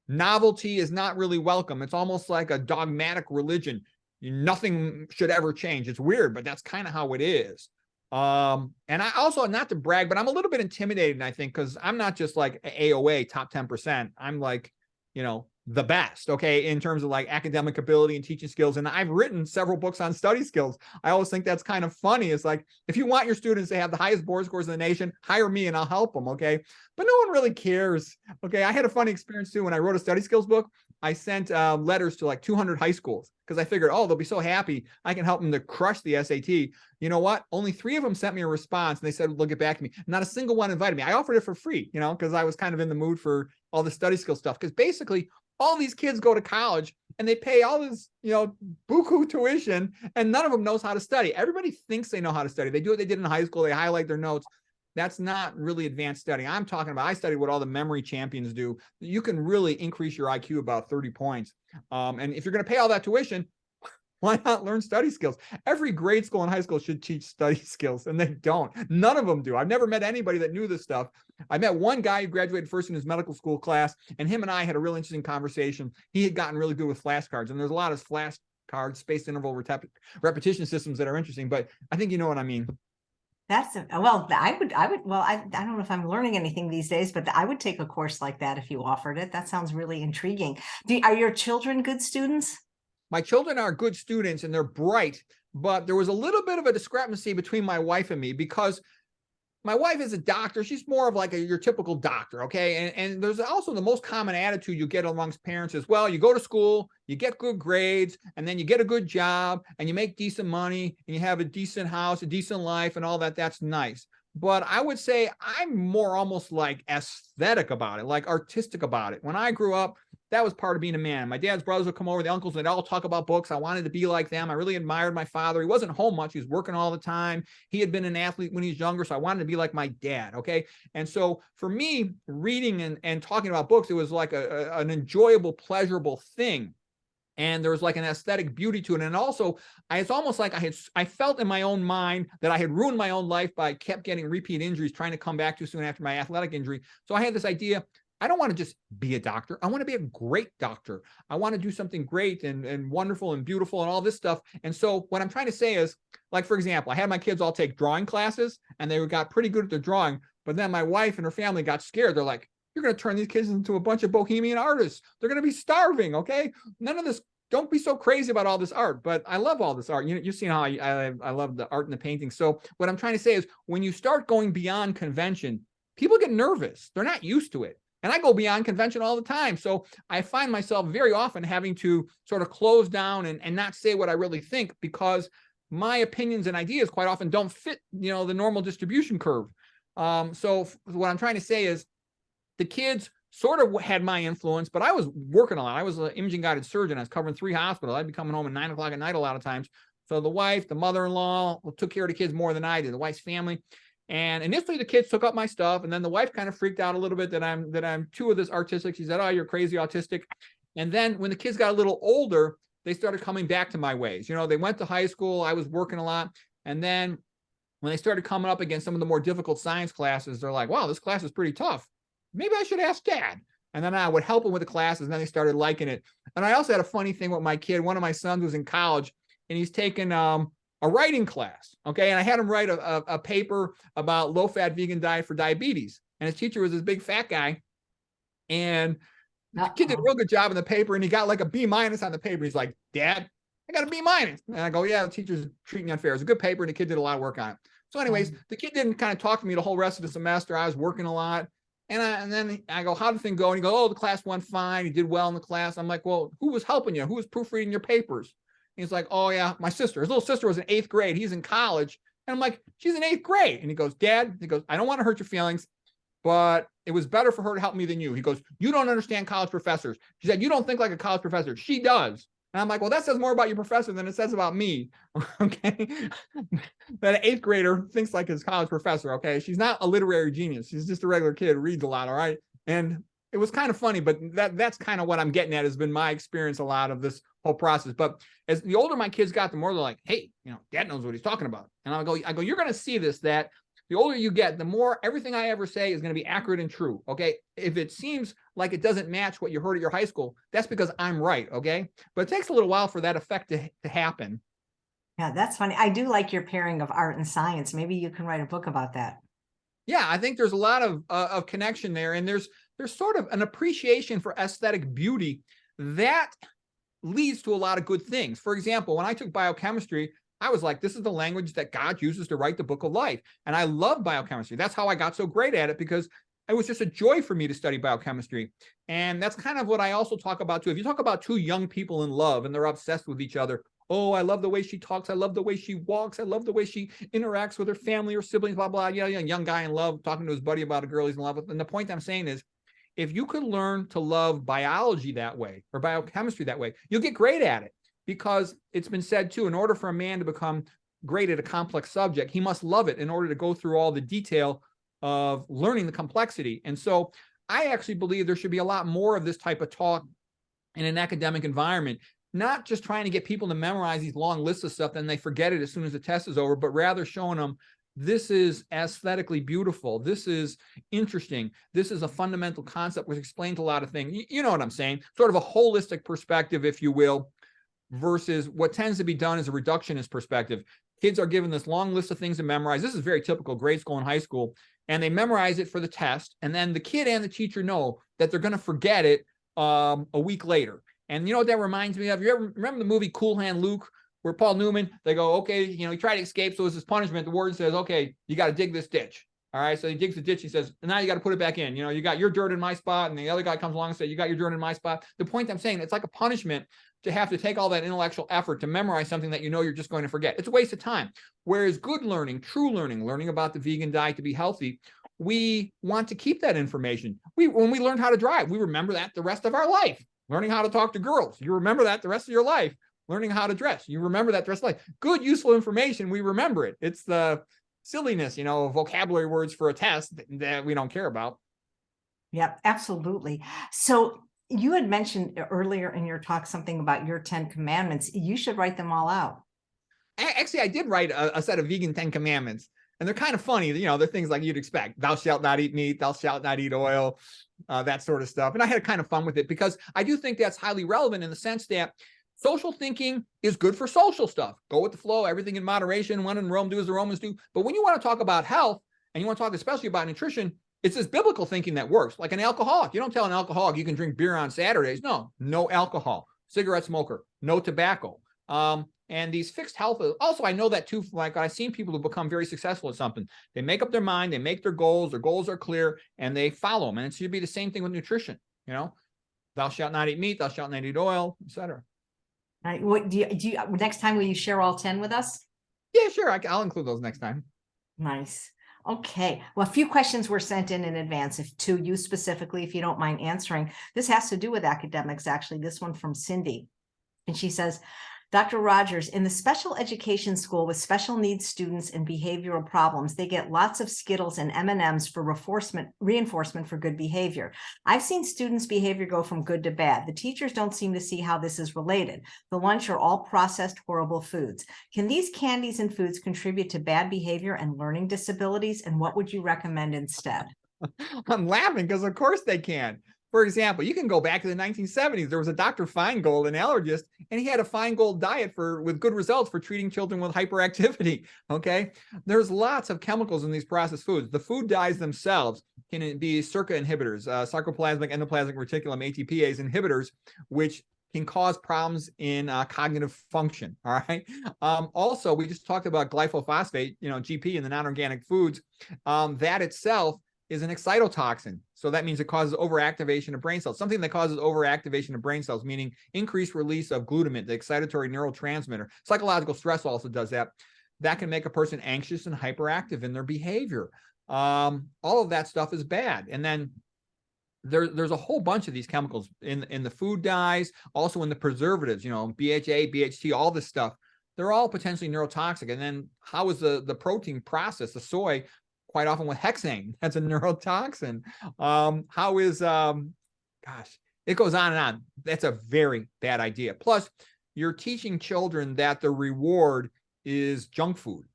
novelty is not really welcome. It's almost like a dogmatic religion. Nothing should ever change. It's weird, but that's kind of how it is. And I also, not to brag, but I'm a little bit intimidated, I think, because I'm not just like AOA top 10%. I'm like, you know, the best, okay, in terms of like academic ability and teaching skills. And I've written several books on study skills. I always think that's kind of funny. It's like, if you want your students to have the highest board scores in the nation, hire me and I'll help them, okay? But no one really cares, okay? I had a funny experience too. When I wrote a study skills book, I sent letters to like 200 high schools because I figured, oh, they'll be so happy I can help them to crush the SAT. You know what? Only 3 of them sent me a response and they said, they'll get back to me. Not a single one invited me. I offered it for free, you know, because I was kind of in the mood for all the study skill stuff. Because basically, all these kids go to college and they pay all this, you know, buku tuition, and none of them knows how to study. Everybody thinks they know how to study. They do what they did in high school. They highlight their notes. That's not really advanced studying. I'm talking about, I studied what all the memory champions do. You can really increase your IQ about 30 points. And if you're going to pay all that tuition, why not learn study skills? Every grade school and high school should teach study skills, and they don't. None of them do. I've never met anybody that knew this stuff. I met one guy who graduated first in his medical school class, and him and I had a real interesting conversation. He had gotten really good with flashcards, and there's a lot of flashcards, spaced interval repetition systems that are interesting, but I think you know what I mean. Well, I don't know if I'm learning anything these days, but I would take a course like that if you offered it. That sounds really intriguing. Are your children good students? My children are good students and they're bright, but there was a little bit of a discrepancy between my wife and me because my wife is a doctor. She's more of like your typical doctor, okay? And there's also the most common attitude you get amongst parents is, well, you go to school, you get good grades, and then you get a good job, and you make decent money, and you have a decent house, a decent life, and all that. That's nice. But I would say I'm more almost like aesthetic about it, like artistic about it. When I grew up, that was part of being a man. My dad's brothers would come over, the uncles, and they'd all talk about books. I wanted to be like them. I really admired my father. He wasn't home much. He was working all the time. He had been an athlete when he was younger, so I wanted to be like my dad, okay? And so for me, reading and talking about books, it was like an enjoyable, pleasurable thing. And there was like an aesthetic beauty to it. And also, it's almost like I felt in my own mind that I had ruined my own life by kept getting repeat injuries, trying to come back too soon after my athletic injury. So I had this idea, I don't want to just be a doctor. I want to be a great doctor. I want to do something great and wonderful and beautiful and all this stuff. And so what I'm trying to say is, like, for example, I had my kids all take drawing classes and they got pretty good at their drawing. But then my wife and her family got scared. They're like, you're going to turn these kids into a bunch of bohemian artists. They're going to be starving, okay? None of this, don't be so crazy about all this art. But I love all this art. You've seen how I love the art and the painting. So what I'm trying to say is when you start going beyond convention, people get nervous. They're not used to it. And I go beyond convention all the time. So I find myself very often having to sort of close down and not say what I really think because my opinions and ideas quite often don't fit, you know, the normal distribution curve. So what I'm trying to say is the kids sort of had my influence, but I was working a lot. I was an imaging guided surgeon. I was covering 3 hospitals. I'd be coming home at 9 o'clock at night a lot of times. So the wife, the mother-in-law took care of the kids more than I did, the wife's family. And initially the kids took up my stuff. And then the wife kind of freaked out a little bit that I'm too of this artistic. She said, oh, you're crazy autistic. And then when the kids got a little older, they started coming back to my ways. You know, they went to high school. I was working a lot. And then when they started coming up against some of the more difficult science classes, they're like, wow, this class is pretty tough. Maybe I should ask Dad. And then I would help them with the classes. And then they started liking it. And I also had a funny thing with my kid. One of my sons was in college and he's taken a writing class. Okay. And I had him write a paper about low-fat vegan diet for diabetes. And his teacher was this big fat guy. And the kid did a real good job in the paper. And he got like a B- on the paper. He's like, Dad, I got a B-. And I go, yeah, the teacher's treating you unfair. It was a good paper. And the kid did a lot of work on it. So anyways, the kid didn't kind of talk to me the whole rest of the semester. I was working a lot. And then I go, how'd the thing go? And he goes, oh, the class went fine. He did well in the class. I'm like, well, who was helping you? Who was proofreading your papers? He's like, oh, yeah, my sister. His little sister was in 8th grade. He's in college. And I'm like, she's in 8th grade. And he goes, Dad, he goes, I don't want to hurt your feelings, but it was better for her to help me than you. He goes, you don't understand college professors. She said, you don't think like a college professor. She does. And I'm like, well, that says more about your professor than it says about me. Okay. That an 8th grader thinks like his college professor. Okay. She's not a literary genius. She's just a regular kid who reads a lot. All right. And it was kind of funny, but that's kind of what I'm getting at, has been my experience a lot of this whole process. But as the older my kids got, the more they're like, hey, dad knows what he's talking about. And I go, you're going to see this, that the older you get, the more everything I ever say is going to be accurate and true. Okay. If it seems like it doesn't match what you heard at your high school, that's because I'm right. Okay. But it takes a little while for that effect to happen. Yeah, that's funny. I do like your pairing of art and science. Maybe you can write a book about that. Yeah, I think there's a lot of connection there, and there's sort of an appreciation for aesthetic beauty that leads to a lot of good things. For example, when I took biochemistry, I was like, this is the language that God uses to write the book of life. And I love biochemistry. That's how I got so great at it, because it was just a joy for me to study biochemistry. And that's kind of what I also talk about too. If you talk about two young people in love and they're obsessed with each other, oh, I love the way she talks. I love the way she walks. I love the way she interacts with her family or siblings, blah, blah. Yeah, young guy in love talking to his buddy about a girl he's in love with. And the point I'm saying is, if you could learn to love biology that way or biochemistry that way, you'll get great at it. Because it's been said too, in order for a man to become great at a complex subject, he must love it in order to go through all the detail of learning the complexity. And so I actually believe there should be a lot more of this type of talk in an academic environment, not just trying to get people to memorize these long lists of stuff, then they forget it as soon as the test is over, but rather showing them this is aesthetically beautiful. This is interesting. This is a fundamental concept which explains a lot of things. You know what I'm saying? Sort of a holistic perspective, if you will, versus what tends to be done as a reductionist perspective. Kids are given this long list of things to memorize. This is very typical grade school and high school, and they memorize it for the test. And then the kid and the teacher know that they're going to forget it a week later. And you know what that reminds me of? You ever remember the movie Cool Hand Luke, where Paul Newman, they go, okay, he tried to escape. So as his punishment, the warden says, okay, you got to dig this ditch. All right. So he digs the ditch. He says, now you got to put it back in. You got your dirt in my spot. And the other guy comes along and says, you got your dirt in my spot. The point I'm saying, it's like a punishment to have to take all that intellectual effort to memorize something that you're just going to forget. It's a waste of time. Whereas good learning, true learning about the vegan diet to be healthy, we want to keep that information. When we learned how to drive, we remember that the rest of our life. Learning how to talk to girls, you remember that the rest of your life. Learning how to dress, you remember that the rest of life. Good, useful information, we remember it. It's the silliness, vocabulary words for a test that we don't care about. Yep, absolutely. So you had mentioned earlier in your talk something about your 10 commandments. You should write them all out. Actually, I did write a set of vegan 10 commandments, and they're kind of funny. They're things like you'd expect. Thou shalt not eat meat, thou shalt not eat oil, that sort of stuff. And I had kind of fun with it because I do think that's highly relevant in the sense that social thinking is good for social stuff. Go with the flow, everything in moderation. When in Rome, do as the Romans do. But when you want to talk about health, and you want to talk especially about nutrition, it's this biblical thinking that works. Like an alcoholic. You don't tell an alcoholic you can drink beer on Saturdays. No alcohol. Cigarette smoker, no tobacco. And these fixed health, also, I know that too, like I've seen people who become very successful at something. They make up their mind, they make their goals are clear, and they follow them. And it should be the same thing with nutrition. Thou shalt not eat meat, thou shalt not eat oil, etc. Right. What do you next time, will you share all 10 with us? Yeah, sure. I'll include those next time. Nice. Okay. Well, a few questions were sent in advance, to you specifically, if you don't mind answering. This has to do with academics, actually. This one from Cindy. And she says, Dr. Rogers, in the special education school with special needs students and behavioral problems, they get lots of Skittles and M&Ms for reinforcement for good behavior. I've seen students' behavior go from good to bad. The teachers don't seem to see how this is related. The lunch are all processed, horrible foods. Can these candies and foods contribute to bad behavior and learning disabilities? And what would you recommend instead? I'm laughing because of course they can. For example, you can go back to the 1970s. There was a Dr. Feingold, an allergist, and he had a Feingold diet with good results for treating children with hyperactivity. Okay. There's lots of chemicals in these processed foods. The food dyes themselves can be SERCA inhibitors, sarcoplasmic endoplasmic reticulum, ATPase inhibitors, which can cause problems in cognitive function. All right. Also, we just talked about glyphosate, GP in the non-organic foods. That itself is an excitotoxin. So that means it causes overactivation of brain cells. Something that causes overactivation of brain cells, meaning increased release of glutamate, the excitatory neurotransmitter. Psychological stress also does that. That can make a person anxious and hyperactive in their behavior. All of that stuff is bad. And then there's a whole bunch of these chemicals in the food dyes, also in the preservatives, BHA, BHT, all this stuff. They're all potentially neurotoxic. And then how is the protein processed? The soy, quite often with hexane, that's a neurotoxin. How is, gosh, it goes on and on. That's a very bad idea. Plus, you're teaching children that the reward is junk food.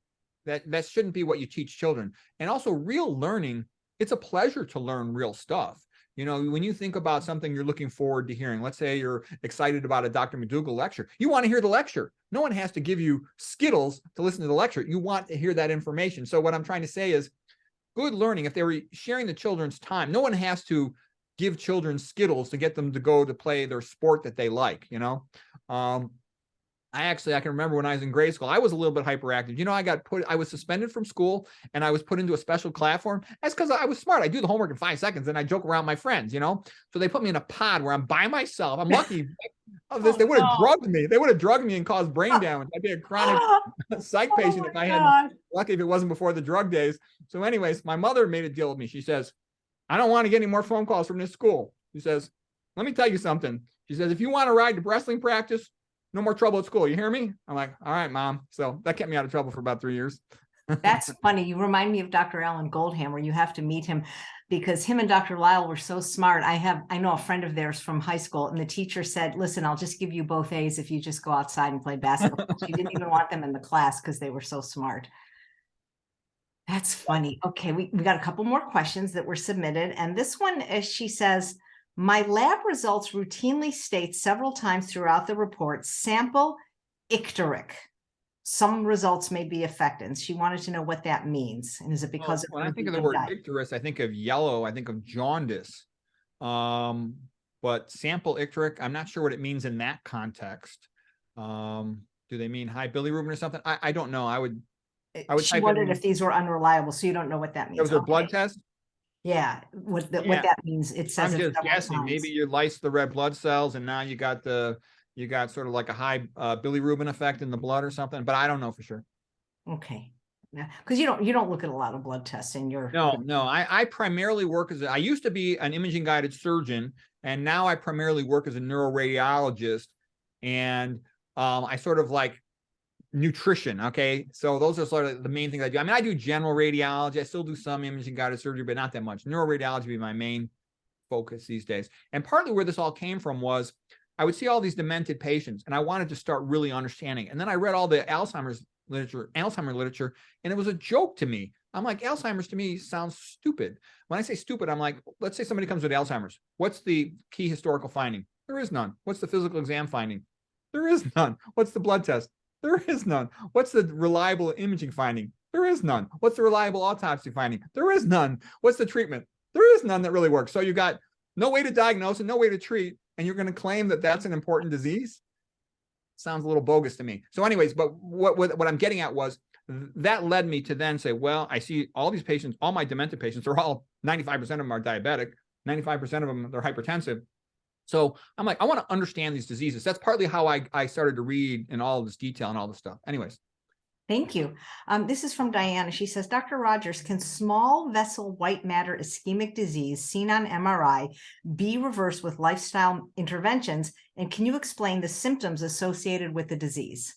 That shouldn't be what you teach children. And also real learning, it's a pleasure to learn real stuff. When you think about something you're looking forward to hearing, let's say you're excited about a Dr. McDougall lecture, you want to hear the lecture. No one has to give you Skittles to listen to the lecture. You want to hear that information. So what I'm trying to say is good learning, if they were sharing the children's time, no one has to give children Skittles to get them to go to play their sport that they like, I can remember when I was in grade school, I was a little bit hyperactive. I was suspended from school and I was put into a special platform. That's because I was smart. I do the homework in 5 seconds and I joke around with my friends, So they put me in a pod where I'm by myself. I'm lucky of this. They would have drugged me. They would have drugged me and caused brain damage. I'd be a chronic psych patient if I hadn't. Lucky if it wasn't before the drug days. So anyways, my mother made a deal with me. She says, I don't want to get any more phone calls from this school. She says, let me tell you something. She says, if you want to ride to wrestling practice, no more trouble at school. You hear me? I'm like, all right, Mom. So that kept me out of trouble for about 3 years. That's funny. You remind me of Dr. Alan Goldhammer. You have to meet him because him and Dr. Lyle were so smart. I know a friend of theirs from high school, and the teacher said, listen, I'll just give you both A's if you just go outside and play basketball. She didn't even want them in the class because they were so smart. That's funny. Okay, we got a couple more questions that were submitted. And this one is, she says, my lab results routinely state several times throughout the report, sample icteric. Some results may be affected. She wanted to know what that means. And is it because when I think of the word icterus, I think of yellow, I think of jaundice. But sample icteric, I'm not sure what it means in that context. Do they mean high bilirubin or something? I don't know. She wondered if these were unreliable, so you don't know what that means. It was a blood test? Yeah, what that means. It says I'm just guessing. Maybe you lysed the red blood cells and now you got sort of like a high bilirubin effect in the blood or something, but I don't know for sure. Okay. Yeah, because you don't look at a lot of blood tests in your. No. I primarily work I used to be an imaging guided surgeon, and now I primarily work as a neuroradiologist, and I sort of like nutrition. Okay. So those are sort of the main things I do. I mean, I do general radiology. I still do some imaging guided surgery, but not that much. Neuroradiology would be my main focus these days. And partly where this all came from was I would see all these demented patients and I wanted to start really understanding. And then I read all the Alzheimer literature, and it was a joke to me. I'm like, Alzheimer's to me sounds stupid. When I say stupid, I'm like, let's say somebody comes with Alzheimer's. What's the key historical finding? There is none. What's the physical exam finding? There is none. What's the blood test? There is none. What's the reliable imaging finding? There is none. What's the reliable autopsy finding? There is none. What's the treatment? There is none that really works. So you got no way to diagnose and no way to treat, and you're going to claim that that's an important disease? Sounds a little bogus to me. So anyways, but what I'm getting at was that led me to then say, well, I see all these patients, all my demented patients, they're all 95% of them are diabetic, 95% of them, they're hypertensive. So I'm like, I want to understand these diseases. That's partly how I started to read in all of this detail and all this stuff. Anyways. Thank you. This is from Diana. She says, Dr. Rogers, can small vessel white matter ischemic disease seen on MRI be reversed with lifestyle interventions? And can you explain the symptoms associated with the disease?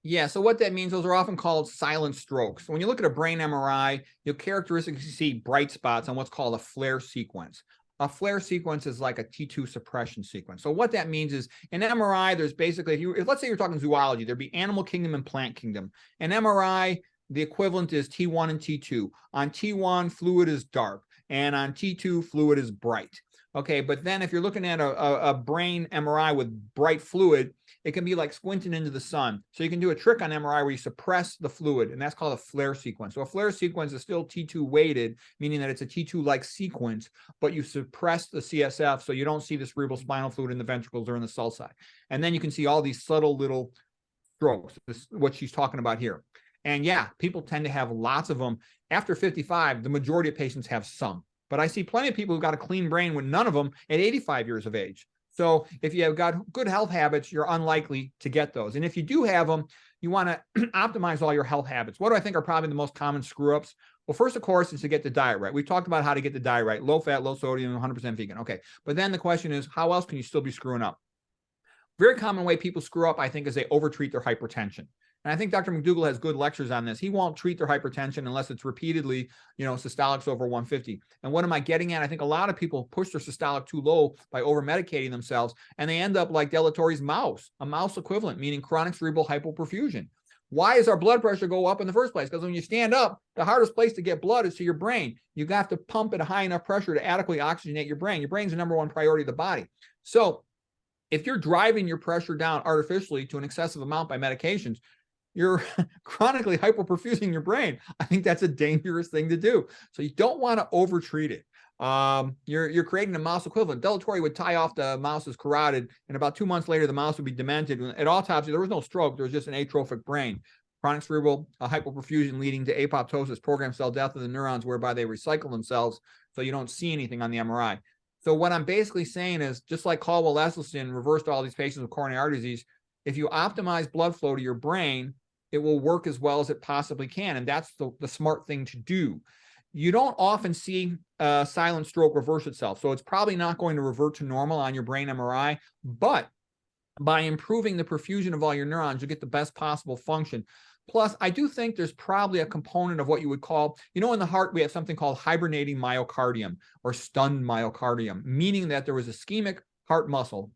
Yeah, so what that means, those are often called silent strokes. When you look at a brain MRI, you'll characteristically see bright spots on what's called a flare sequence. A flare sequence is like a T2 suppression sequence. So what that means is in MRI, there's basically, if let's say you're talking zoology, there'd be animal kingdom and plant kingdom. In MRI, the equivalent is T1 and T2. On T1, fluid is dark, and on T2, fluid is bright. Okay, but then if you're looking at a brain MRI with bright fluid, it can be like squinting into the sun. So you can do a trick on MRI where you suppress the fluid, and that's called a flare sequence. So a flare sequence is still T2 weighted, meaning that it's a T2-like sequence, but you suppress the CSF so you don't see the cerebral spinal fluid in the ventricles or in the sulci. And then you can see all these subtle little strokes, what she's talking about here. And yeah, people tend to have lots of them. After 55, the majority of patients have some. But I see plenty of people who've got a clean brain with none of them at 85 years of age. So if you have got good health habits, you're unlikely to get those. And if you do have them, you want to optimize all your health habits. What do I think are probably the most common screw-ups? Well, first, of course, is to get the diet right. We've talked about how to get the diet right. Low fat, low sodium, 100% vegan. Okay. But then the question is, how else can you still be screwing up? Very common way people screw up, I think, is they overtreat their hypertension. And I think Dr. McDougall has good lectures on this. He won't treat their hypertension unless it's repeatedly, systolics over 150. And what am I getting at? I think a lot of people push their systolic too low by over-medicating themselves, and they end up like Delatorre's mouse, a mouse equivalent, meaning chronic cerebral hypoperfusion. Why does our blood pressure go up in the first place? Because when you stand up, the hardest place to get blood is to your brain. You have to pump at a high enough pressure to adequately oxygenate your brain. Your brain's the number one priority of the body. So if you're driving your pressure down artificially to an excessive amount by medications, you're chronically hypoperfusing your brain. I think that's a dangerous thing to do. So you don't want to overtreat it. You're creating a mouse equivalent. Delatorre would tie off the mouse's carotid, and about 2 months later, the mouse would be demented. At autopsy, there was no stroke. There was just an atrophic brain. Chronic cerebral hypoperfusion leading to apoptosis, programmed cell death of the neurons, whereby they recycle themselves, so you don't see anything on the MRI. So what I'm basically saying is, just like Caldwell-Esselstyn reversed all these patients with coronary artery disease, if you optimize blood flow to your brain, it will work as well as it possibly can. And that's the smart thing to do. You don't often see silent stroke reverse itself. So it's probably not going to revert to normal on your brain MRI, but by improving the perfusion of all your neurons, you'll get the best possible function. Plus, I do think there's probably a component of what you would call, in the heart, we have something called hibernating myocardium or stunned myocardium, meaning that there was ischemic heart muscle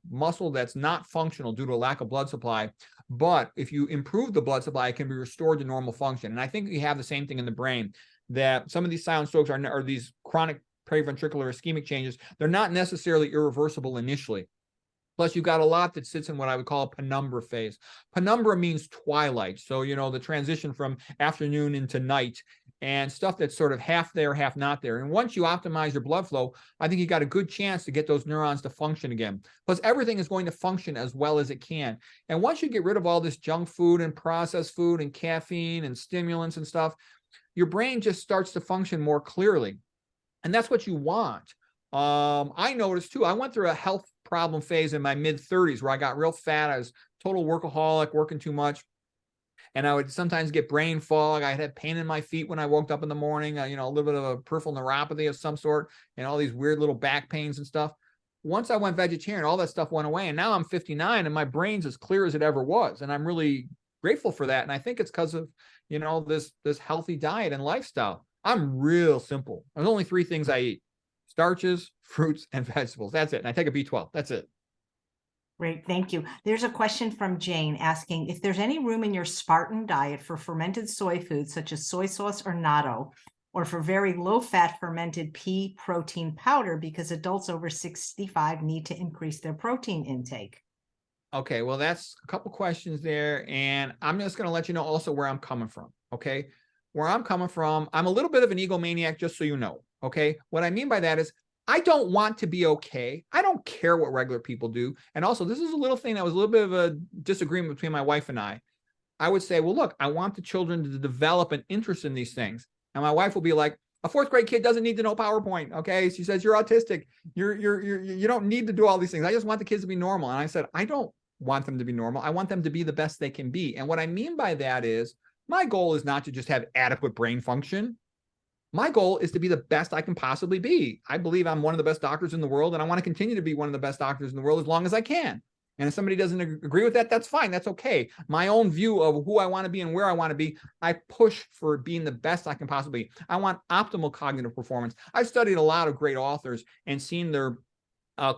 that's not functional due to a lack of blood supply. But if you improve the blood supply, it can be restored to normal function. And I think you have the same thing in the brain, that some of these silent strokes are these chronic periventricular ischemic changes. They're not necessarily irreversible initially. Plus, you've got a lot that sits in what I would call a penumbra phase. Penumbra means twilight. So, the transition from afternoon into night and stuff that's sort of half there, half not there. And once you optimize your blood flow, I think you got a good chance to get those neurons to function again. Plus, everything is going to function as well as it can. And once you get rid of all this junk food and processed food and caffeine and stimulants and stuff, your brain just starts to function more clearly. And that's what you want. I noticed too, I went through a health problem phase in my mid-30s where I got real fat. I was total workaholic, working too much. And I would sometimes get brain fog. I had pain in my feet when I woke up in the morning, a little bit of a peripheral neuropathy of some sort, and all these weird little back pains and stuff. Once I went vegetarian, all that stuff went away. And now I'm 59 and my brain's as clear as it ever was. And I'm really grateful for that. And I think it's because of, this healthy diet and lifestyle. I'm real simple. There's only 3 things I eat: starches, fruits, and vegetables. That's it. And I take a B12. That's it. Great. Thank you. There's a question from Jane asking if there's any room in your Spartan diet for fermented soy foods such as soy sauce or natto, or for very low-fat fermented pea protein powder, because adults over 65 need to increase their protein intake. Okay, well, that's a couple questions there. And I'm just going to let you know also where I'm coming from. Okay. Where I'm coming from, I'm a little bit of an egomaniac, just so you know. Okay. What I mean by that is I don't want to be okay. I don't care what regular people do. And also, this is a little thing that was a little bit of a disagreement between my wife and I. I would say, well, look, I want the children to develop an interest in these things. And my wife will be like, a 4th grade kid doesn't need to know PowerPoint. Okay. She says, you're autistic. You don't need to do all these things. I just want the kids to be normal. And I said, I don't want them to be normal. I want them to be the best they can be. And what I mean by that is my goal is not to just have adequate brain function. My goal is to be the best I can possibly be. I believe I'm one of the best doctors in the world, and I want to continue to be one of the best doctors in the world as long as I can. And if somebody doesn't agree with that, that's fine. That's okay. My own view of who I want to be and where I want to be, I push for being the best I can possibly be. I want optimal cognitive performance. I've studied a lot of great authors and seen their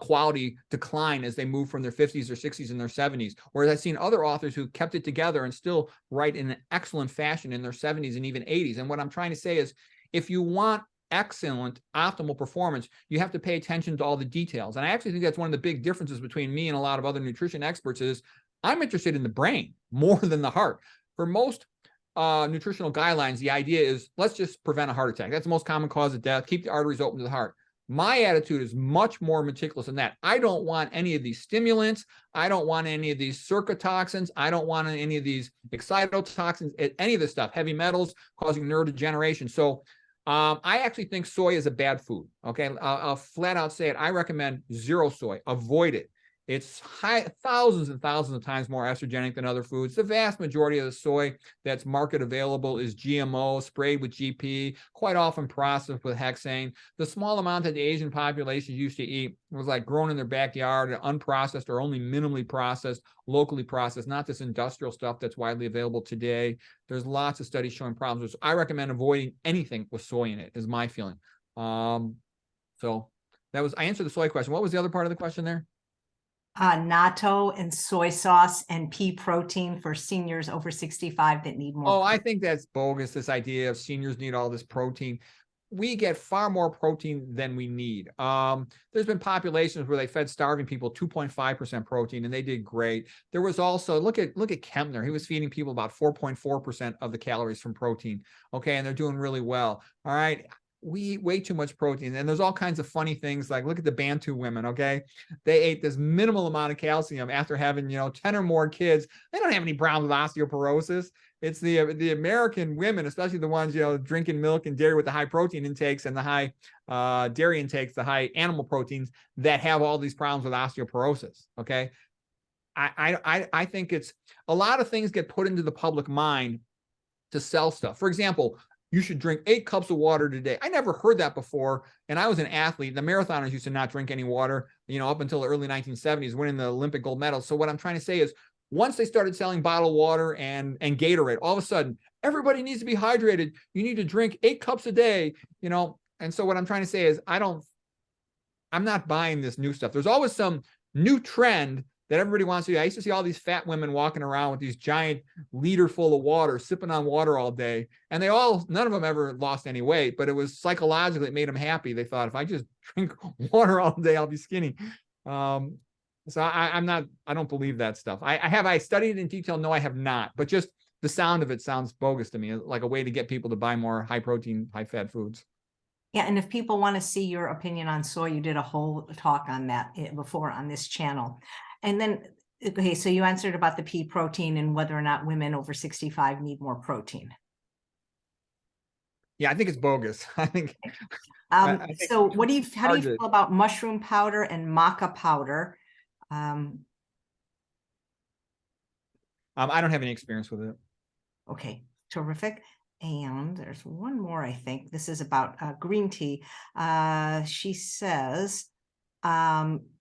quality decline as they move from their 50s or 60s and their 70s. Whereas I've seen other authors who kept it together and still write in an excellent fashion in their 70s and even 80s. And what I'm trying to say is, if you want excellent, optimal performance, you have to pay attention to all the details. And I actually think that's one of the big differences between me and a lot of other nutrition experts is I'm interested in the brain more than the heart. For most nutritional guidelines, the idea is let's just prevent a heart attack. That's the most common cause of death. Keep the arteries open to the heart. My attitude is much more meticulous than that. I don't want any of these stimulants. I don't want any of these circuitoxins. I don't want any of these excitotoxins, any of this stuff, heavy metals causing neurodegeneration. So I actually think soy is a bad food. Okay. I'll flat out say it. I recommend zero soy. Avoid it. It's thousands and thousands of times more estrogenic than other foods. The vast majority of the soy that's market available is GMO, sprayed with GP, quite often processed with hexane. The small amount that the Asian population used to eat was like grown in their backyard, unprocessed or only minimally processed, locally processed, not this industrial stuff that's widely available today. There's lots of studies showing problems. I recommend avoiding anything with soy in it, is my feeling. So that was, I answered the soy question. What was the other part of the question there? Natto and soy sauce and pea protein for seniors over 65 that need more. Oh, I think that's bogus, this idea of seniors need all this protein. We get far more protein than we need. There's been populations where they fed starving people 2.5% protein and they did great. There was also, look at Kempner. He was feeding people about 4.4% of the calories from protein. Okay, and they're doing really well. All right. We eat way too much protein, and there's all kinds of funny things, like look at the Bantu women. Okay, they ate this minimal amount of calcium after having 10 or more kids. They don't have any problems with osteoporosis. It's the American women, especially the ones drinking milk and dairy with the high protein intakes and the high dairy intakes, the high animal proteins, that have all these problems with osteoporosis. Okay, I think it's a lot of things get put into the public mind to sell stuff. For example, you should drink 8 cups of water today. I never heard that before. And I was an athlete. The marathoners used to not drink any water, up until the early 1970s, winning the Olympic gold medals. So what I'm trying to say is, once they started selling bottled water and Gatorade, all of a sudden, everybody needs to be hydrated. You need to drink 8 cups a day, And so what I'm trying to say is, I'm not buying this new stuff. There's always some new trend that everybody wants to do. I used to see all these fat women walking around with these giant liter full of water, sipping on water all day. And none of them ever lost any weight, but it was psychologically, it made them happy. They thought, if I just drink water all day, I'll be skinny. So I don't believe that stuff. Have I studied it in detail? No, I have not. But just the sound of it sounds bogus to me, like a way to get people to buy more high protein, high fat foods. Yeah, and if people want to see your opinion on soy, you did a whole talk on that before on this channel. And then, okay, so you answered about the pea protein and whether or not women over 65 need more protein. Yeah, I think it's bogus. I think. So how do you feel about mushroom powder and maca powder? I don't have any experience with it. Okay, terrific. And there's one more, I think. This is about green tea. She says,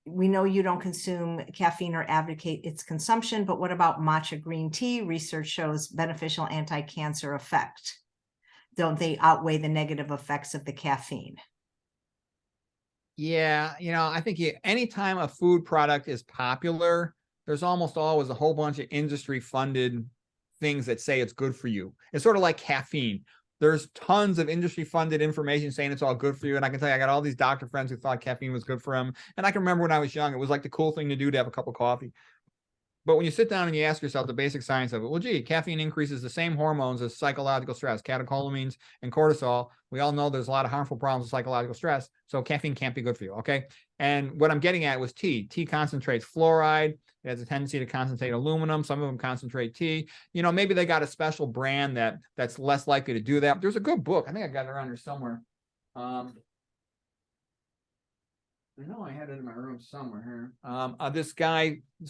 we know you don't consume caffeine or advocate its consumption, but what about matcha green tea? Research shows beneficial anti-cancer effect. Don't they outweigh the negative effects of the caffeine? Yeah, I think anytime a food product is popular, there's almost always a whole bunch of industry-funded things that say it's good for you. It's sort of like caffeine. There's tons of industry-funded information saying it's all good for you. And I can tell you, I got all these doctor friends who thought caffeine was good for them. And I can remember when I was young, it was like the cool thing to do to have a cup of coffee. But when you sit down and you ask yourself the basic science of it, well, gee, caffeine increases the same hormones as psychological stress, catecholamines and cortisol. We all know there's a lot of harmful problems with psychological stress. So caffeine can't be good for you, okay? And what I'm getting at was tea. Tea concentrates fluoride. It has a tendency to concentrate aluminum. Some of them concentrate tea. Maybe they got a special brand that's less likely to do that. There's a good book. I think I got it around here somewhere. I know I had it in my room somewhere here. This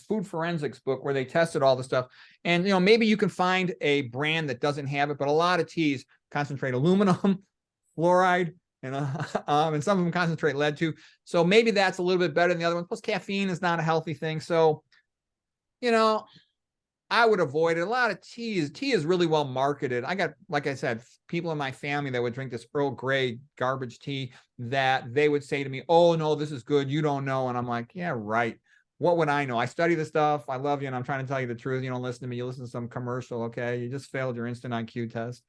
food forensics book where they tested all the stuff. And, maybe you can find a brand that doesn't have it, but a lot of teas concentrate aluminum, fluoride, and some of them concentrate lead too. So maybe that's a little bit better than the other one. Plus caffeine is not a healthy thing. So, I would avoid it. A lot of tea is really well marketed. I got, like I said, people in my family that would drink this Earl Grey garbage tea that they would say to me, oh, no, this is good. You don't know. And I'm like, yeah, right. What would I know? I study the stuff. I love you. And I'm trying to tell you the truth. You don't listen to me. You listen to some commercial. Okay. You just failed your instant IQ test.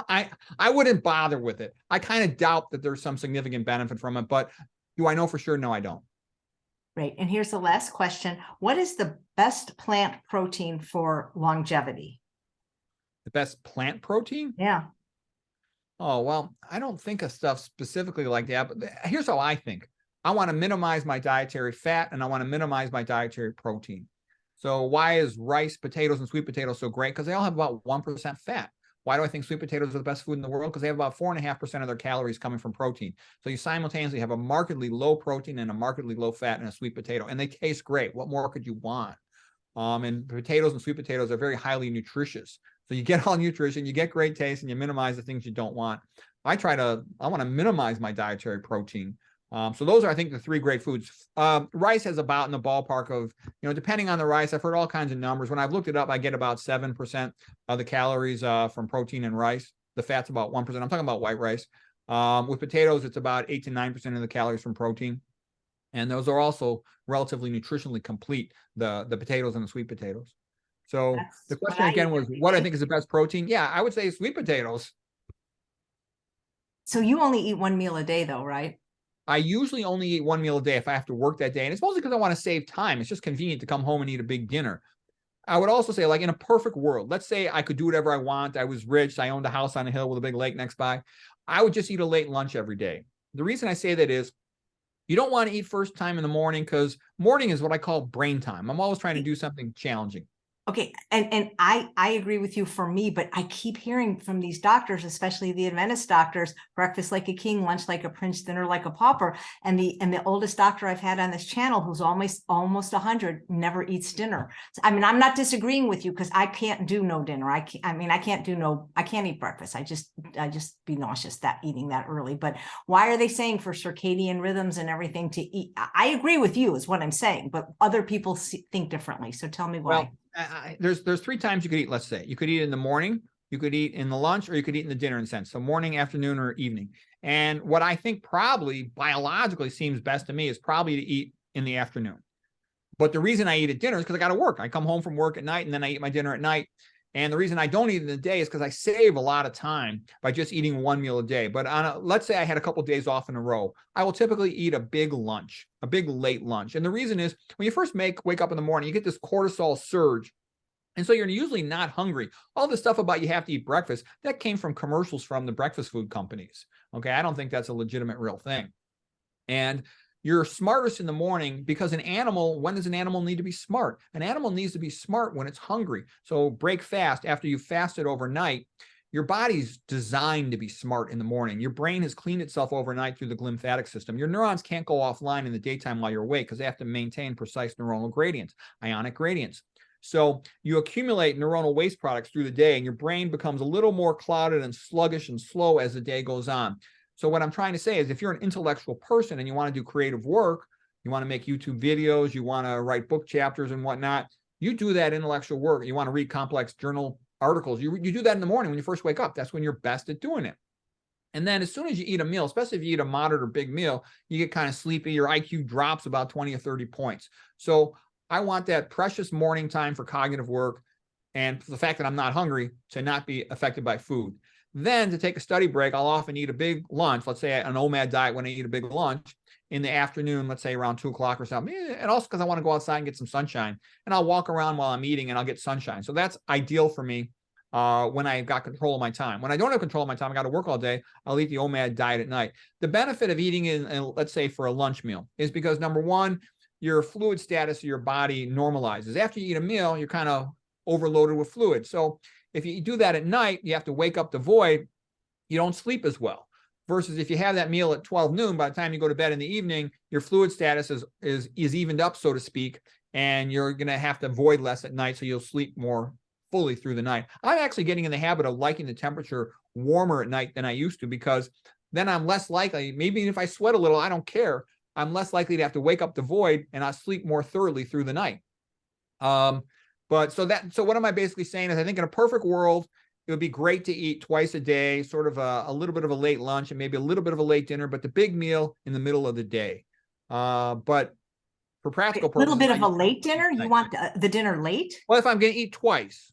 I wouldn't bother with it. I kind of doubt that there's some significant benefit from it, but do I know for sure? No, I don't. Great. And here's the last question. What is the best plant protein for longevity? The best plant protein? Yeah. Oh, well, I don't think of stuff specifically like that, but here's how I think. I want to minimize my dietary fat and I want to minimize my dietary protein. So why is rice, potatoes, and sweet potatoes so great? Because they all have about 1% fat. Why do I think sweet potatoes are the best food in the world? Because they have about 4.5% of their calories coming from protein. So you simultaneously have a markedly low protein and a markedly low fat in a sweet potato, and they taste great. What more could you want? And potatoes and sweet potatoes are very highly nutritious. So you get all nutrition, you get great taste, and you minimize the things you don't want. I want to minimize my dietary protein. So those are, I think, the three great foods. Rice has about in the ballpark of, depending on the rice, I've heard all kinds of numbers. When I've looked it up, I get about 7% of the calories from protein in rice. The fat's about 1%. I'm talking about white rice. With potatoes, it's about 8 to 9% of the calories from protein. And those are also relatively nutritionally complete, the potatoes and the sweet potatoes. So the question again was what I think is the best protein. Yeah, I would say sweet potatoes. So you only eat one meal a day though, right? I usually only eat one meal a day if I have to work that day. And it's mostly because I want to save time. It's just convenient to come home and eat a big dinner. I would also say, like, in a perfect world, let's say I could do whatever I want. I was rich. I owned a house on a hill with a big lake next by. I would just eat a late lunch every day. The reason I say that is you don't want to eat first time in the morning, because morning is what I call brain time. I'm always trying to do something challenging. Okay. And I agree with you for me, but I keep hearing from these doctors, especially the Adventist doctors, breakfast like a king, lunch like a prince, dinner like a pauper. And the oldest doctor I've had on this channel, who's almost 100, never eats dinner. So, I mean, I'm not disagreeing with you, because I can't do no dinner. I can't eat breakfast. I just be nauseous eating that early. But why are they saying for circadian rhythms and everything to eat? I agree with you is what I'm saying, but other people think differently. So tell me why. Well, there's 3 times you could eat. Let's say you could eat in the morning, you could eat in the lunch, or you could eat in the dinner in a sense. So morning, afternoon, or evening. And what I think probably biologically seems best to me is probably to eat in the afternoon. But the reason I eat at dinner is because I got to work. I come home from work at night and then I eat my dinner at night. And the reason I don't eat in the day is because I save a lot of time by just eating one meal a day. But let's say I had a couple of days off in a row, I will typically eat a big lunch, a big late lunch. And the reason is when you first wake up in the morning, you get this cortisol surge. And so you're usually not hungry. All this stuff about you have to eat breakfast, that came from commercials from the breakfast food companies. Okay, I don't think that's a legitimate real thing. And you're smartest in the morning because when does an animal need to be smart? An animal needs to be smart when it's hungry. So break fast after you've fasted overnight. Your body's designed to be smart in the morning. Your brain has cleaned itself overnight through the glymphatic system. Your neurons can't go offline in the daytime while you're awake because they have to maintain precise neuronal gradients, ionic gradients. So you accumulate neuronal waste products through the day, and your brain becomes a little more clouded and sluggish and slow as the day goes on. So what I'm trying to say is if you're an intellectual person and you want to do creative work, you want to make YouTube videos, you want to write book chapters and whatnot, you do that intellectual work. You want to read complex journal articles. You do that in the morning when you first wake up. That's when you're best at doing it. And then as soon as you eat a meal, especially if you eat a moderate or big meal, you get kind of sleepy. Your IQ drops about 20 or 30 points. So I want that precious morning time for cognitive work and the fact that I'm not hungry to not be affected by food. Then to take a study break, I'll often eat a big lunch. Let's say an OMAD diet when I eat a big lunch in the afternoon, let's say around 2 o'clock or something. And also because I want to go outside and get some sunshine. And I'll walk around while I'm eating and I'll get sunshine. So that's ideal for me when I got control of my time. When I don't have control of my time, I got to work all day, I'll eat the OMAD diet at night. The benefit of eating in let's say for a lunch meal is because number one, your fluid status of your body normalizes. After you eat a meal, you're kind of overloaded with fluid. So if you do that at night, you have to wake up the void, you don't sleep as well. Versus if you have that meal at 12 noon, by the time you go to bed in the evening, your fluid status is evened up, so to speak, and you're going to have to void less at night, so you'll sleep more fully through the night. I'm actually getting in the habit of liking the temperature warmer at night than I used to, because then I'm less likely, maybe if I sweat a little, I don't care. I'm less likely to have to wake up the void, and I'll sleep more thoroughly through the night. So what am I basically saying is I think in a perfect world, it would be great to eat twice a day, sort of a little bit of a late lunch and maybe a little bit of a late dinner, but the big meal in the middle of the day. But for practical purposes, a little bit of a late dinner? You want the dinner late? Well, if I'm going to eat twice.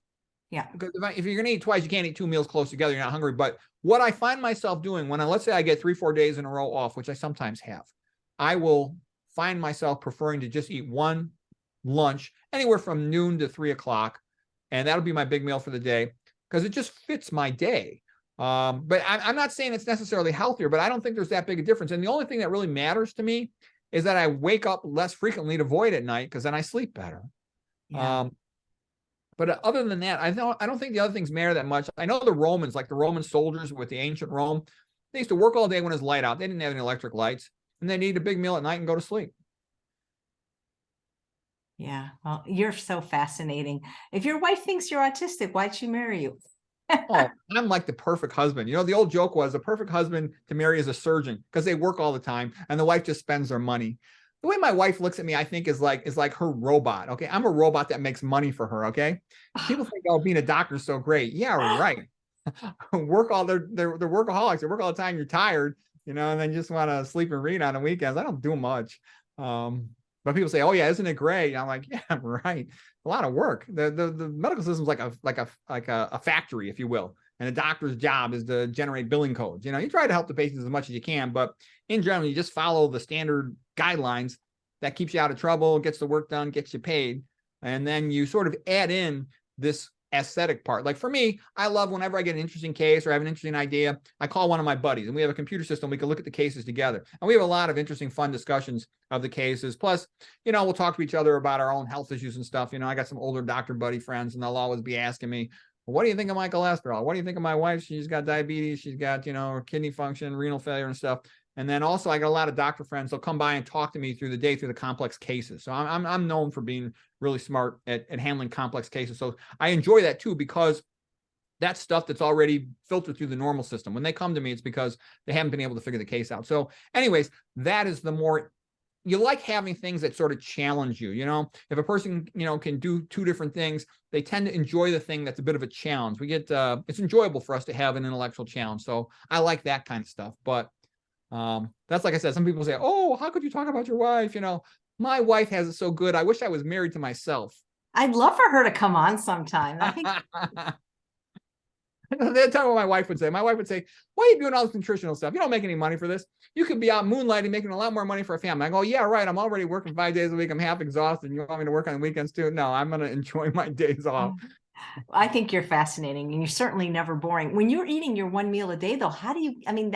Yeah. Because if you're going to eat twice, you can't eat 2 meals close together. You're not hungry. But what I find myself doing let's say I get 3-4 days in a row off, which I sometimes have, I will find myself preferring to just eat one lunch anywhere from noon to 3 o'clock. And that'll be my big meal for the day because it just fits my day. But I'm not saying it's necessarily healthier, but I don't think there's that big a difference. And the only thing that really matters to me is that I wake up less frequently to void at night because then I sleep better. Yeah. But other than that, I don't think the other things matter that much. I know the Romans, like the Roman soldiers with the ancient Rome, they used to work all day when it's light out. They didn't have any electric lights, and they'd eat a big meal at night and go to sleep. Yeah. Well, you're so fascinating. If your wife thinks you're autistic, why'd she marry you? Oh, I'm like the perfect husband. You know, the old joke was the perfect husband to marry is a surgeon because they work all the time and the wife just spends their money. The way my wife looks at me, I think is like her robot. Okay. I'm a robot that makes money for her. Okay. People think, oh, being a doctor is so great. Yeah, right. Work all they're workaholics. They work all the time. You're tired, you know, and then you just want to sleep and read on the weekends. I don't do much. But people say, "Oh yeah, isn't it great?" And I'm like, "Yeah, right. A lot of work. The medical system is like a factory, if you will. And a doctor's job is to generate billing codes. You know, you try to help the patients as much as you can, but in general, you just follow the standard guidelines that keeps you out of trouble, gets the work done, gets you paid, and then you sort of add in this aesthetic part. Like for me, I love whenever I get an interesting case or I have an interesting idea, I call one of my buddies and we have a computer system. We can look at the cases together and we have a lot of interesting, fun discussions of the cases. Plus, you know, we'll talk to each other about our own health issues and stuff. You know, I got some older doctor buddy friends and they'll always be asking me, well, what do you think of my cholesterol? What do you think of my wife? She's got diabetes. She's got, you know, kidney function, renal failure and stuff. And then also I got a lot of doctor friends. They'll come by and talk to me through the day through the complex cases. So I'm known for being really smart at handling complex cases. So I enjoy that too, because that's stuff that's already filtered through the normal system. When they come to me, it's because they haven't been able to figure the case out. So anyways, that is the more you like having things that sort of challenge you. You know, if a person, you know, can do two different things, they tend to enjoy the thing that's a bit of a challenge. We get it's enjoyable for us to have an intellectual challenge. So I like that kind of stuff. But that's like I said, some people say, oh, how could you talk about your wife? You know, my wife has it so good. I wish I was married to myself. I'd love for her to come on sometime. I think That's what my wife would say. My wife would say, why are you doing all this nutritional stuff? You don't make any money for this. You could be out moonlighting, making a lot more money for a family. I go, yeah, right. I'm already working 5 days a week. I'm half exhausted. You want me to work on the weekends too? No, I'm going to enjoy my days off. I think you're fascinating and you're certainly never boring. When you're eating your one meal a day, though, how do you, I mean,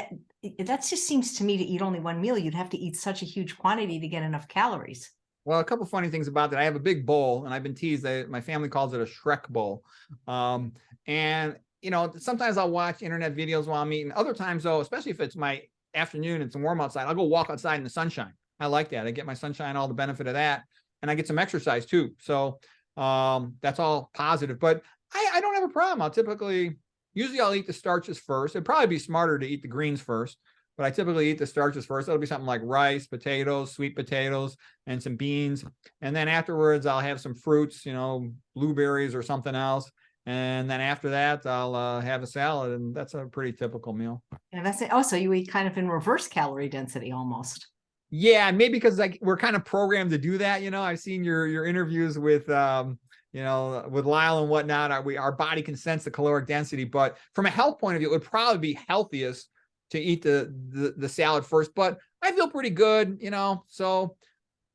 that just seems to me to eat only one meal, you'd have to eat such a huge quantity to get enough calories. Well, a couple funny things about that. I have a big bowl and I've been teased that my family calls it a Shrek bowl. And you know, sometimes I'll watch internet videos while I'm eating. Other times though, especially if it's my afternoon, it's warm outside, I'll go walk outside in the sunshine. I like that. I get my sunshine, all the benefit of that. And I get some exercise too. So that's all positive, but I don't have a problem. Usually I'll eat the starches first. It'd probably be smarter to eat the greens first, but I typically eat the starches first. It'll be something like rice, potatoes, sweet potatoes, and some beans. And then afterwards, I'll have some fruits, you know, blueberries or something else. And then after that, I'll have a salad, and that's a pretty typical meal. And that's it. Oh, so you eat kind of in reverse calorie density almost. Yeah, maybe because like we're kind of programmed to do that. You know, I've seen your interviews with you know, with Lyle and whatnot. Our body can sense the caloric density, but from a health point of view, it would probably be healthiest to eat the salad first. But I feel pretty good, you know, so.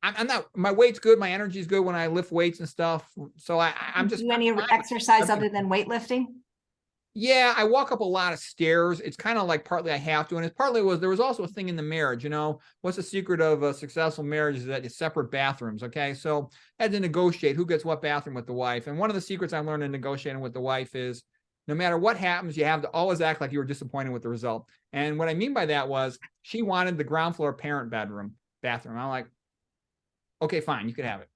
I'm not, my weight's good. My energy's good when I lift weights and stuff. So I'm just. Do any exercise other than weightlifting? Yeah, I walk up a lot of stairs. It's kind of like partly I have to, and it's partly there was also a thing in the marriage. You know, what's the secret of a successful marriage is that it's separate bathrooms. Okay, so I had to negotiate who gets what bathroom with the wife. And one of the secrets I learned in negotiating with the wife is no matter what happens, you have to always act like you were disappointed with the result. And what I mean by that was she wanted the ground floor parent bathroom. I'm like, okay, fine, you could have it.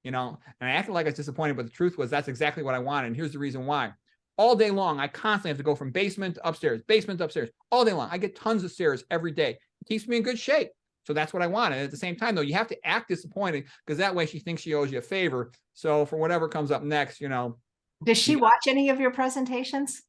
You know, and I acted like I was disappointed, but the truth was that's exactly what I wanted. And here's the reason why. All day long, I constantly have to go from basement to upstairs, all day long. I get tons of stairs every day. It keeps me in good shape. So that's what I wanted. At the same time, though, you have to act disappointed because that way she thinks she owes you a favor. So for whatever comes up next, you know. Does she watch any of your presentations?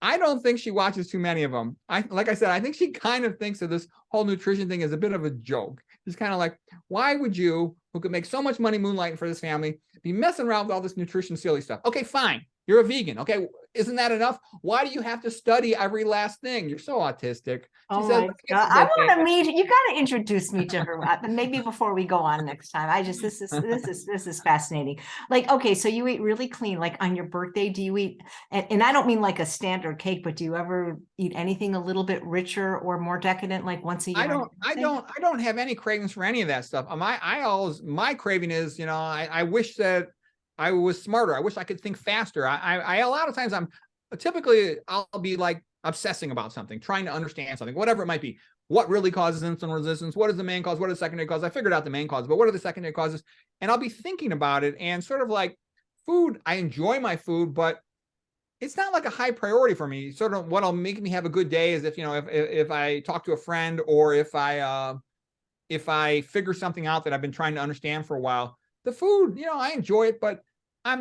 I don't think she watches too many of them. Like I said, I think she kind of thinks of this whole nutrition thing as a bit of a joke. It's kind of like, why would you, who could make so much money moonlighting for this family, be messing around with all this nutrition silly stuff? Okay, fine. You're a vegan. Okay, isn't that enough? Why do you have to study every last thing? You're so autistic. Oh my God. I want to meet you. Got to introduce me to her, maybe before we go on next time. This is fascinating. Like, okay, so you eat really clean. Like on your birthday, do you eat? And I don't mean like a standard cake, but do you ever eat anything a little bit richer or more decadent, like once a year? I don't have any cravings for any of that stuff. My craving is, you know, I wish that I was smarter. I wish I could think faster. I a lot of times I'll be like obsessing about something, trying to understand something, whatever it might be. What really causes insulin resistance? What is the main cause? What are the secondary causes? I figured out the main cause, but what are the secondary causes? And I'll be thinking about it, and sort of like food, I enjoy my food, but it's not like a high priority for me. Sort of what'll make me have a good day is if, if I talk to a friend, or if I figure something out that I've been trying to understand for a while. The food, I enjoy it, but I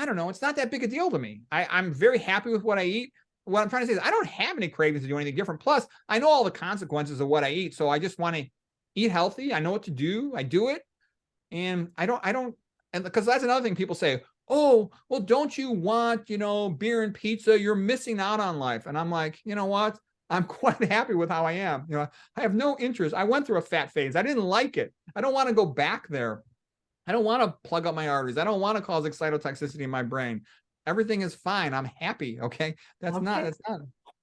don't know, it's not that big a deal to me. I'm very happy with what I eat. What I'm trying to say is I don't have any cravings to do anything different. Plus, I know all the consequences of what I eat. So I just want to eat healthy. I know what to do. I do it. And and because that's another thing people say, oh, well, don't you want, beer and pizza? You're missing out on life. And I'm like, you know what? I'm quite happy with how I am. I have no interest. I went through a fat phase. I didn't like it. I don't want to go back there. I don't want to plug up my arteries. I don't want to cause excitotoxicity in my brain. Everything is fine. I'm happy. Okay. That's not.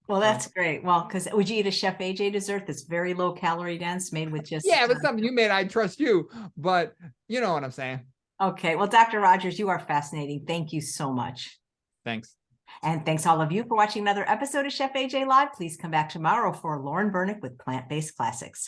Well, that's great. Well, because would you eat a Chef AJ dessert that's very low calorie dense, made with just if it's something you made, I trust you. But you know what I'm saying. Okay. Well, Dr. Rogers, you are fascinating. Thank you so much. Thanks. And thanks all of you for watching another episode of Chef AJ Live. Please come back tomorrow for Lauren Bernick with Plant-Based Classics.